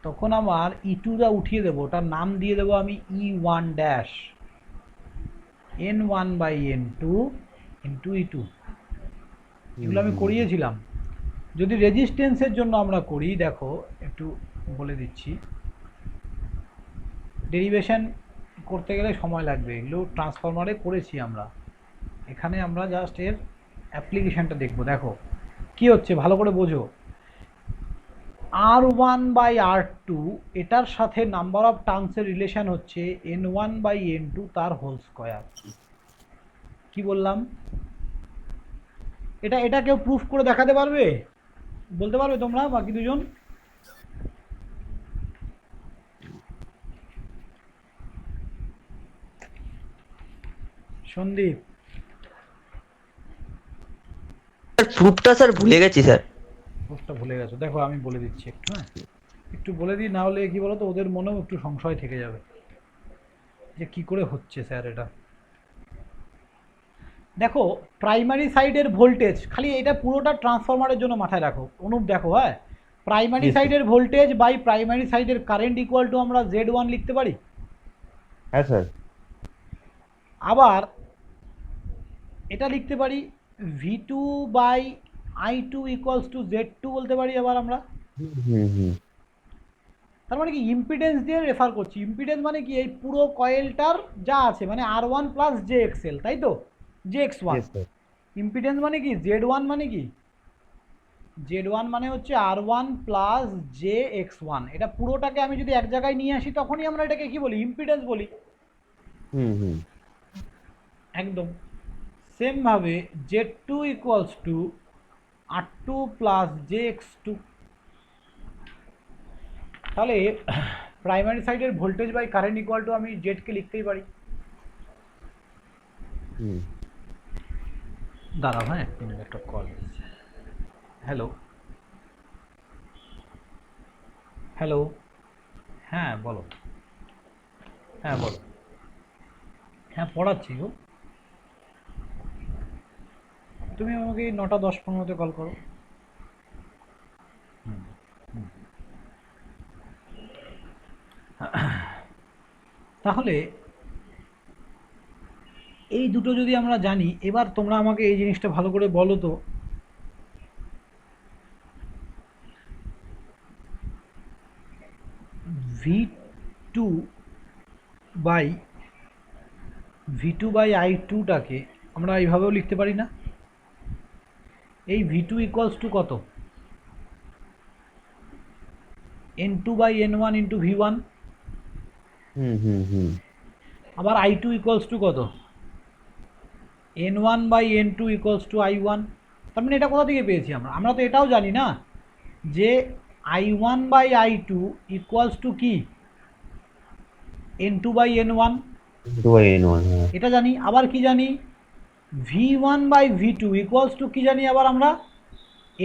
তখন আমার E2টা উঠিয়ে দেবো, ওটার নাম দিয়ে দেবো আমি E1 dash, N1/N2 into E2। এগুলো আমি করিয়েছিলাম। যদি রেজিস্ট্যান্সের জন্য আমরা করি, দেখো একটু বলে দিচ্ছি, ডেরিভেশন করতে গেলে সময় লাগবে, এগুলো ট্রান্সফরমারে করেছি আমরা। এখানে আমরা জাস্ট এর অ্যাপ্লিকেশনটা দেখবো। দেখো কি হচ্ছে, ভালো করে বোঝো। R1/R2 এটার সাথে নাম্বার অফ টার্নসের রিলেশন হচ্ছে N1/N2 তার হোল স্কয়ার। কি বললাম? এটা কেউ প্রুফ করে দেখাতে পারবে? বলতে পারবে তোমরা বাকি দুজন? সন্দীপ, স্যার প্রুফটা স্যার ভুলে গেছি স্যার। সাপোজটা ভুলে গেছো, দেখো আমি বলে দিচ্ছি একটু, হ্যাঁ একটু বলে দিই, না হলে কি বলতো ওদের মনেও একটু সংশয় থেকে যাবে যে কি করে হচ্ছে স্যার এটা। দেখো প্রাইমারি সাইডের ভোল্টেজ, খালি এটা পুরোটা ট্রান্সফরমারের জন্য মাথায় রাখো অনুপ, দেখো হ্যাঁ, প্রাইমারি Yes, sir. সাইডের ভোল্টেজ বাই প্রাইমারি সাইডের কারেন্ট ইকুয়াল টু আমরা Z1 লিখতে পারি। হ্যাঁ স্যার। আবার এটা লিখতে পারি V2 by I2 equals to Z2 বলতে পারি আবার আমরা। হুম হুম। তার মানে কি ইম্পিডেন্স দিয়ে রেফার করছি, ইম্পিডেন্স মানে কি এই পুরো কয়েলটার যা আছে মানে R1 প্লাস JXL, তাই তো, JX1। Yes, sir. ইম্পিডেন্স মানে কি Z1 মানে কি, Z1 মানে হচ্ছে R1 প্লাস JX1, এটা পুরোটাকে আমি যদি এক জায়গায় নিয়ে আসি তখনই আমরা এটাকে কি বলি, ইম্পিডেন্স বলি। হুম হুম। একদম সেম ভাবে Z2 equals to R2 plus JX2। তাহলে প্রাইমারি সাইডের voltage by current equal to আমি Z কে লিখতেই পারি। হুম। দাঁড়াও হ্যাঁ, একটু একটা কল। হ্যালো হ্যালো, হ্যাঁ বলো, হ্যাঁ বলো, হ্যাঁ পড়াচ্ছি গো, তুমি আমাকে 9:10-15 কল করো। তাহলে এই দুটো যদি আমরা জানি, এবার তোমরা আমাকে এই জিনিসটা ভালো করে বলো তো, V2 বাই I2টাকে আমরা এইভাবেও লিখতে পারি না? এই V2 ইকুয়ালস টু কত, N2 by N1 into V1। Hmm hmm হুম। আবার I2 ইকুয়ালস টু কত, N1 by N2 equals to I1। তার মানে এটা কোথা থেকে পেয়েছি আমরা, আমরা তো এটাও জানি না যে I1 by I2 equals to কি, N2 বাই N1, 2/n1, হ্যাঁ। এটা জানি। আবার কি জানি, V1 by V2 equals to কি জানি আবার আমরা,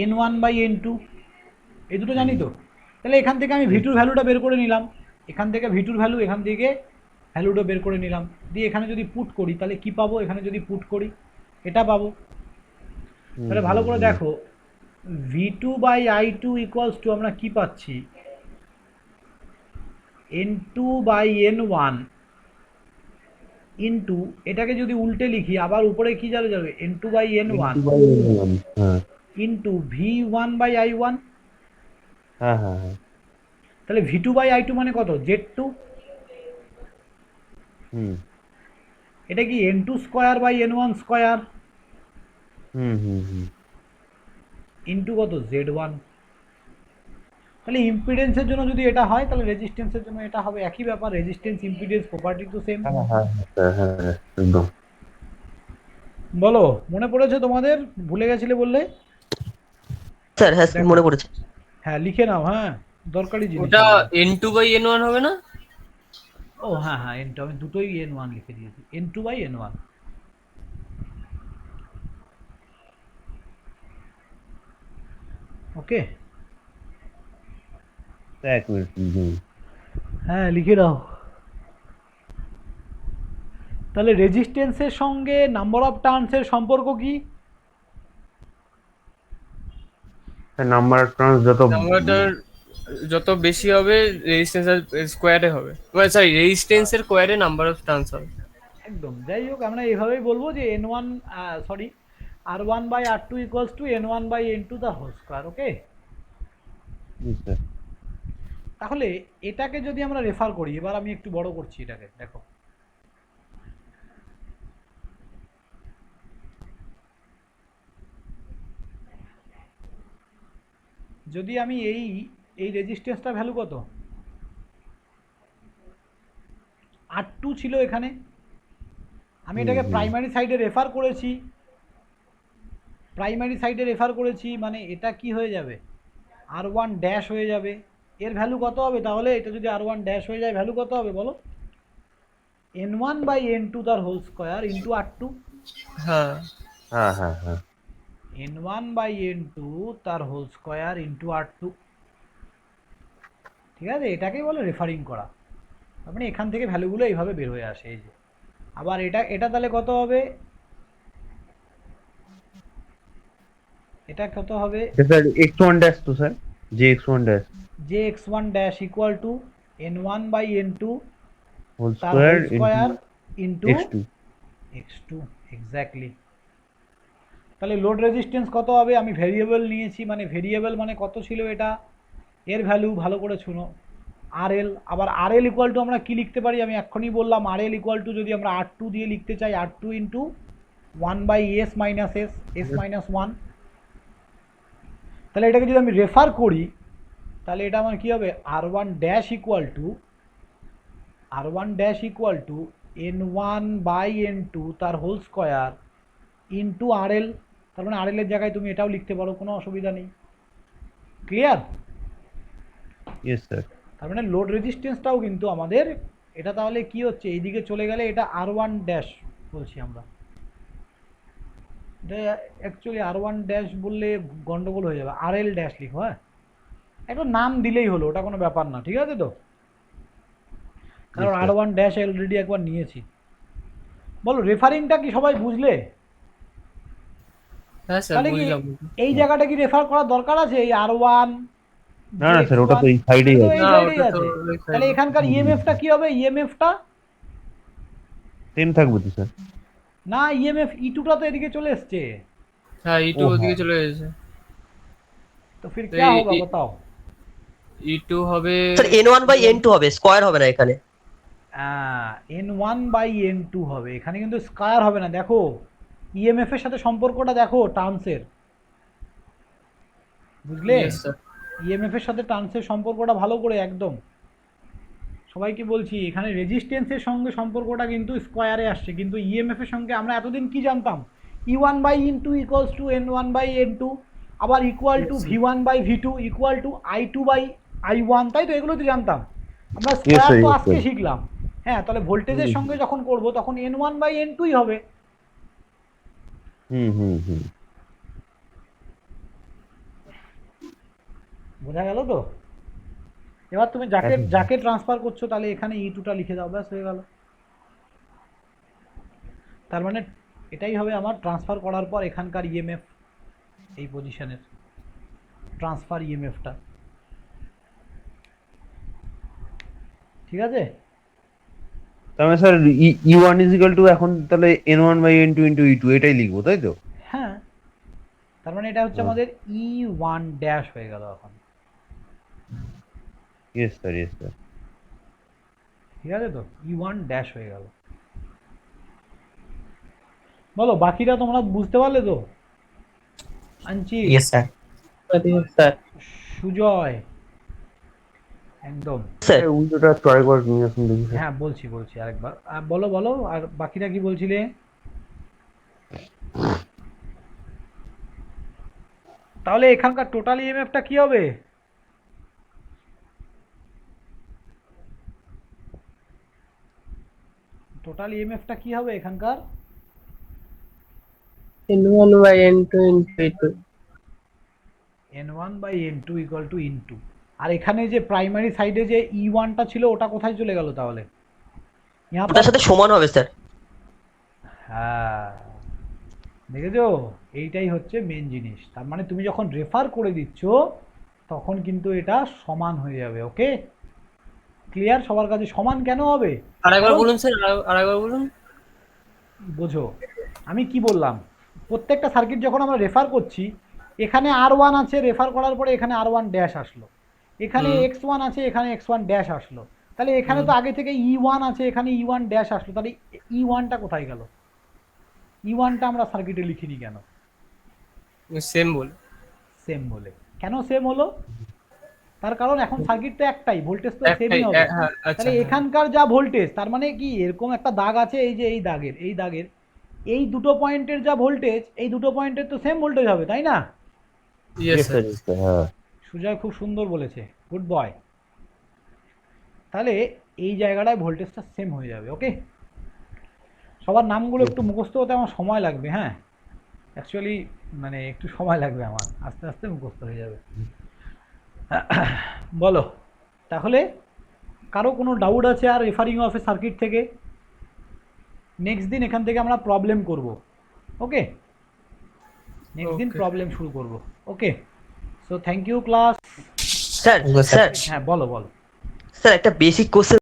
N1 বাই N2, এই দুটো জানি তো। তাহলে এখান থেকে আমি V2 ভ্যালুটা বের করে নিলাম, এখান থেকে V2 ভ্যালু, এখান থেকে ভ্যালুটা বের করে নিলাম, দিয়ে এখানে যদি পুট করি তাহলে কি পাবো, এখানে যদি পুট করি এটা পাবো। তাহলে ভালো করে দেখো V2 by I2 equals to আমরা কি পাচ্ছি, N2 বাই N1 ইন্টু, এটাকে যদি উল্টে লিখি আবার উপরে কি যাবে যাবে, N2 বাই N1 2/n1, হ্যাঁ ইন্টু V1 বাই I1। হ্যাঁ হ্যাঁ হ্যাঁ। তাহলে V2 বাই I2 মানে কত, Z2। হুম এটা কি N2 square by N1 square hmm hmm hmm. Into কত, Z1। তাহলে ইম্পিডেন্সের জন্য যদি এটা হয় তাহলে রেজিস্ট্যান্সের জন্য এটা হবে একই ব্যাপার, রেজিস্ট্যান্স ইম্পিডেন্স প্রপার্টি তো সেম। হ্যাঁ হ্যাঁ হ্যাঁ হ্যাঁ হ্যাঁ, একদম। বলো মনে পড়েছে তোমাদের, ভুলে গেছিলে বললে? স্যার হ্যাঁ দেখো। মনে পড়েছে। হ্যাঁ লিখে নাও, হ্যাঁ দরকারি জিনিস। ওটা N2 বাই N1 হবে না? ও হ্যাঁ হ্যাঁ, N2 আমি দুটোই N1 লিখে দিয়েছি, N2 বাই N1। ওকে, এক মিনিট। হুম। হ্যাঁ লিখে দাও। তাহলে রেজিস্ট্যান্সের সঙ্গে নাম্বার অফ টার্নসের সম্পর্ক কি? নাম্বার অফ টার্নস নাম্বারটার যত বেশি হবে রেজিস্ট্যান্সের স্কোয়ারে হবে, সরি রেজিস্ট্যান্সের স্কোয়ারে নাম্বার অফ টার্নস হবে। একদম, যাই হোক আমরা এইভাবেই বলবো যে N1 sorry R1 by R2 equals to N1 by N2 the whole square. Okay, তাহলে এটাকে যদি আমরা রেফার করি, এবার আমি একটু বড় করছি এটাকে, দেখো যদি আমি এই রেজিস্ট্যান্সটা ভ্যালু কত, R2 ছিল এখানে, আমি এটাকে প্রাইমারি সাইডে রেফার করেছি, প্রাইমারি সাইডে রেফার করেছি মানে এটা কি হয়ে যাবে, R1 ড্যাশ হয়ে যাবে। এর ভ্যালু কত হবে তাহলে, এটা যদি R1 ড্যাশ হয়ে যায় ভ্যালু কত হবে বলো, N1 বাই N2 তার হোল স্কোয়ার ইন্টু R2। হ্যাঁ হ্যাঁ হ্যাঁ হ্যাঁ। n1 বাই n2 তার হোল স্কয়ার ইন্টু r2। ঠিক আছে, এটাকেই বলে রেফারিং করা। তার মানে এখান থেকে ভ্যালুগুলো এইভাবে বের হয়ে আসে। এই যে আবার এটা এটা তাহলে কত হবে, এটা কত হবে, স্যার x1 ড্যাশ তো স্যার, যে x1 ড্যাশ যে x1 dash equal to n1 by n2 whole তার square whole square into x2। x2। Exactly. তাহলে লোড রেজিস্ট্যান্স কত হবে, আমি ভেরিয়েবল নিয়েছি, মানে ভেরিয়েবল মানে কত ছিল এটা, এর ভ্যালু ভালো করে শুনো, RL। আবার RL ইকুয়াল টু আমরা কি লিখতে পারি, আমি এক্ষুনি বললাম RL ইকুয়াল টু যদি আমরা R2 দিয়ে লিখতে চাই, R2 into 1 by s minus s minus 1। তাহলে এটাকে যদি আমি রেফার করি তাহলে এটা আমার কি হবে, R1 dash equal to n1 by n2 তার হোল স্কয়ার ইন্টু RL। তার মানে RL এর জায়গায় তুমি এটাও লিখতে পারো, কোনো অসুবিধা নেই। ক্লিয়ার? Yes sir. তার মানে লোড রেজিস্ট্যান্সটাও কিন্তু আমাদের এটা তাহলে কি হচ্ছে, এইদিকে চলে গেলে এটা R1 ড্যাশ বলছি আমরা, এটা অ্যাকচুয়ালি R1 ড্যাশ বললে গন্ডগোল হয়ে যাবে, RL ড্যাশ লিখো। হ্যাঁ, একটা নাম দিলেই হলো, ওটা কোনো ব্যাপার না, ঠিক আছে তো, কারণ Yes, sir. R1 dash already একবার নিয়েছি। বলো রেফারিংটা কি সবাই বুঝলে? হ্যাঁ স্যার তাহলে কি বুঝলাম। এই জায়গাটা কি রেফার করার দরকার আছে, এই R1? না না স্যার, ওটা তো এই সাইডেই তো আছে, এই না, সাইডেই ওটা তো আছে। ওই তাহলে side এ। এখানকার ইএমএফটা কি হবে, ইএমএফটা সেম থাকবে তো স্যার। না, ইএমএফ E2টা তো এদিকে চলে এসছে, হ্যাঁ E2 ও ওদিকে হ্যাঁ। চলে গেছে। তো ফির তো क्या এই- होगा এই- बताओ? E2 হবে স্যার n1 বাই n2 হবে, স্কয়ার হবে না এখানে। n1 বাই n2 হবে, এখানে কিন্তু স্কয়ার হবে না। দেখো ইএমএফ এর সাথে সম্পর্কটা দেখো টার্মসের, বুঝলে? Yes, sir. ইএমএফ এর সাথে টার্মসের সম্পর্কটা ভালো করে একদম সবাইকে বলছি, এখানে রেজিস্ট্যান্সের সঙ্গে সম্পর্কটা কিন্তু স্কয়ারে আসছে, কিন্তু ইএমএফ এর সঙ্গে আমরা এতদিন কি জানতাম, E1 by n2 equals to n1 by n2, আবার equal to Yes, sir. V1 by V2 equal to I2 by I1, তাই তো? এগুলো তো জানতাম আমরা, Yes, স্কয়ার sir, তো yes, আজকে sir. শিখলাম। হ্যাঁ, তাহলে ভোল্টেজের সঙ্গে যখন করব তখন n1 বাই n2ই হবে। হুম। বোঝা গেল তো? এবার তুমি যাকে একদম। যাকে ট্রান্সফার করছো তাহলে এখানে E2টা লিখে দাও, ব্যাস হয়ে গেল। তার মানে এটাই হবে আমার ট্রান্সফার করার পর এখানকার ইএমএফ, এই পজিশনের ট্রান্সফার ইএমএফটা, ঠিক আছে? তার মানে sir E1 is equal two এখন তাহলে n1 by n2 into E2 এটাই লিখবো, তাই তো? হ্যাঁ, তার মানে এটা হচ্ছে হুম। আমাদের E1 ড্যাশ হয়ে গেল এখন, ইয়েস স্যার। ঠিক আছে তো, E1 ড্যাশ হয়ে গেল। বলো বাকিটা তোমরা বুঝতে পারলে তো? আঞ্চি, ইয়েস স্যার। স্যার সুজয়, একদম। স্যার উল্টোটা ট্রাই করে নিয়ে আসুন দেখি স্যার। হ্যাঁ বলছি আরেকবার, বলো আর বাকিটা কি বলছিলে? তাহলে এখানকার টোটাল ইএমএফটা কি হবে? টোটাল ইএমএফটা কি হবে এখানকার? n1 by n2 into e2। n1 by n2 equal to into, আর এখানে যে প্রাইমারি সাইডে যে E1টা ছিল ওটা কোথায় চলে গেল তাহলে? यहाँ ওটার সাথে সমান হবে স্যার। হ্যাঁ, দেখেছো, এইটাই হচ্ছে মেন জিনিস। তার মানে তুমি যখন রেফার করে দিচ্ছ তখন কিন্তু এটা সমান হয়ে যাবে। ওকে, ক্লিয়ার? সবার কাছে সমান কেন হবে? আরেকবার কারণ- বলুন স্যার, আরেকবার বলুন। বোঝো আমি কি বললাম, প্রত্যেকটা সার্কিট যখন আমরা রেফার করছি, এখানে R1 আছে, রেফার করার পরে এখানে R1 ড্যাশ আসলো, এখানে হুম। X1 আছে, এখানে X1 ড্যাশ আসলো, তাহলে এখানে তো আগে থেকে E1 আছে, এখানে E1 ড্যাশ আসলো, তাহলে E1টা কোথায় গেল? E1টা আমরা সার্কিটে লিখিনি কেন? সেম বল। সেম বলে। কেন সেম হলো? তার কারণ এখন সার্কিট তো একটাই, ভোল্টেজ তো একটাই, সেমই হবে। হ্যাঁ, আচ্ছা, তাহলে হ্যাঁ। এখানকার যা ভোল্টেজ, তার মানে কি এরকম একটা দাগ আছে, এই যে এই দাগের এই দুটো পয়েন্টের যা ভোল্টেজ, এই দুটো পয়েন্টের তো সেম ভোল্টেজ হবে, তাই না? Yes, sir. হ্যাঁ। সুজয় খুব সুন্দর বলেছে, গুড বয়। তাহলে এই জায়গাটায় ভোল্টেজটা সেম হয়ে যাবে। ওকে, সবার নামগুলো একটু মুখস্থ হতে আমার সময় লাগবে। হ্যাঁ, অ্যাকচুয়ালি মানে একটু সময় লাগবে আমার, আস্তে আস্তে মুখস্থ হয়ে যাবে। বলো তাহলে, কারো কোনো ডাউট আছে আর রেফারিং অফ এ সার্কিট থেকে? নেক্সট দিন এখান থেকে আমরা প্রবলেম করব, ওকে? নেক্সট দিন Okay. প্রবলেম শুরু করব, okay? So thank you class. Sir sir হ্যাঁ বলো বলো। স্যার একটা বেসিক কোশ্চেন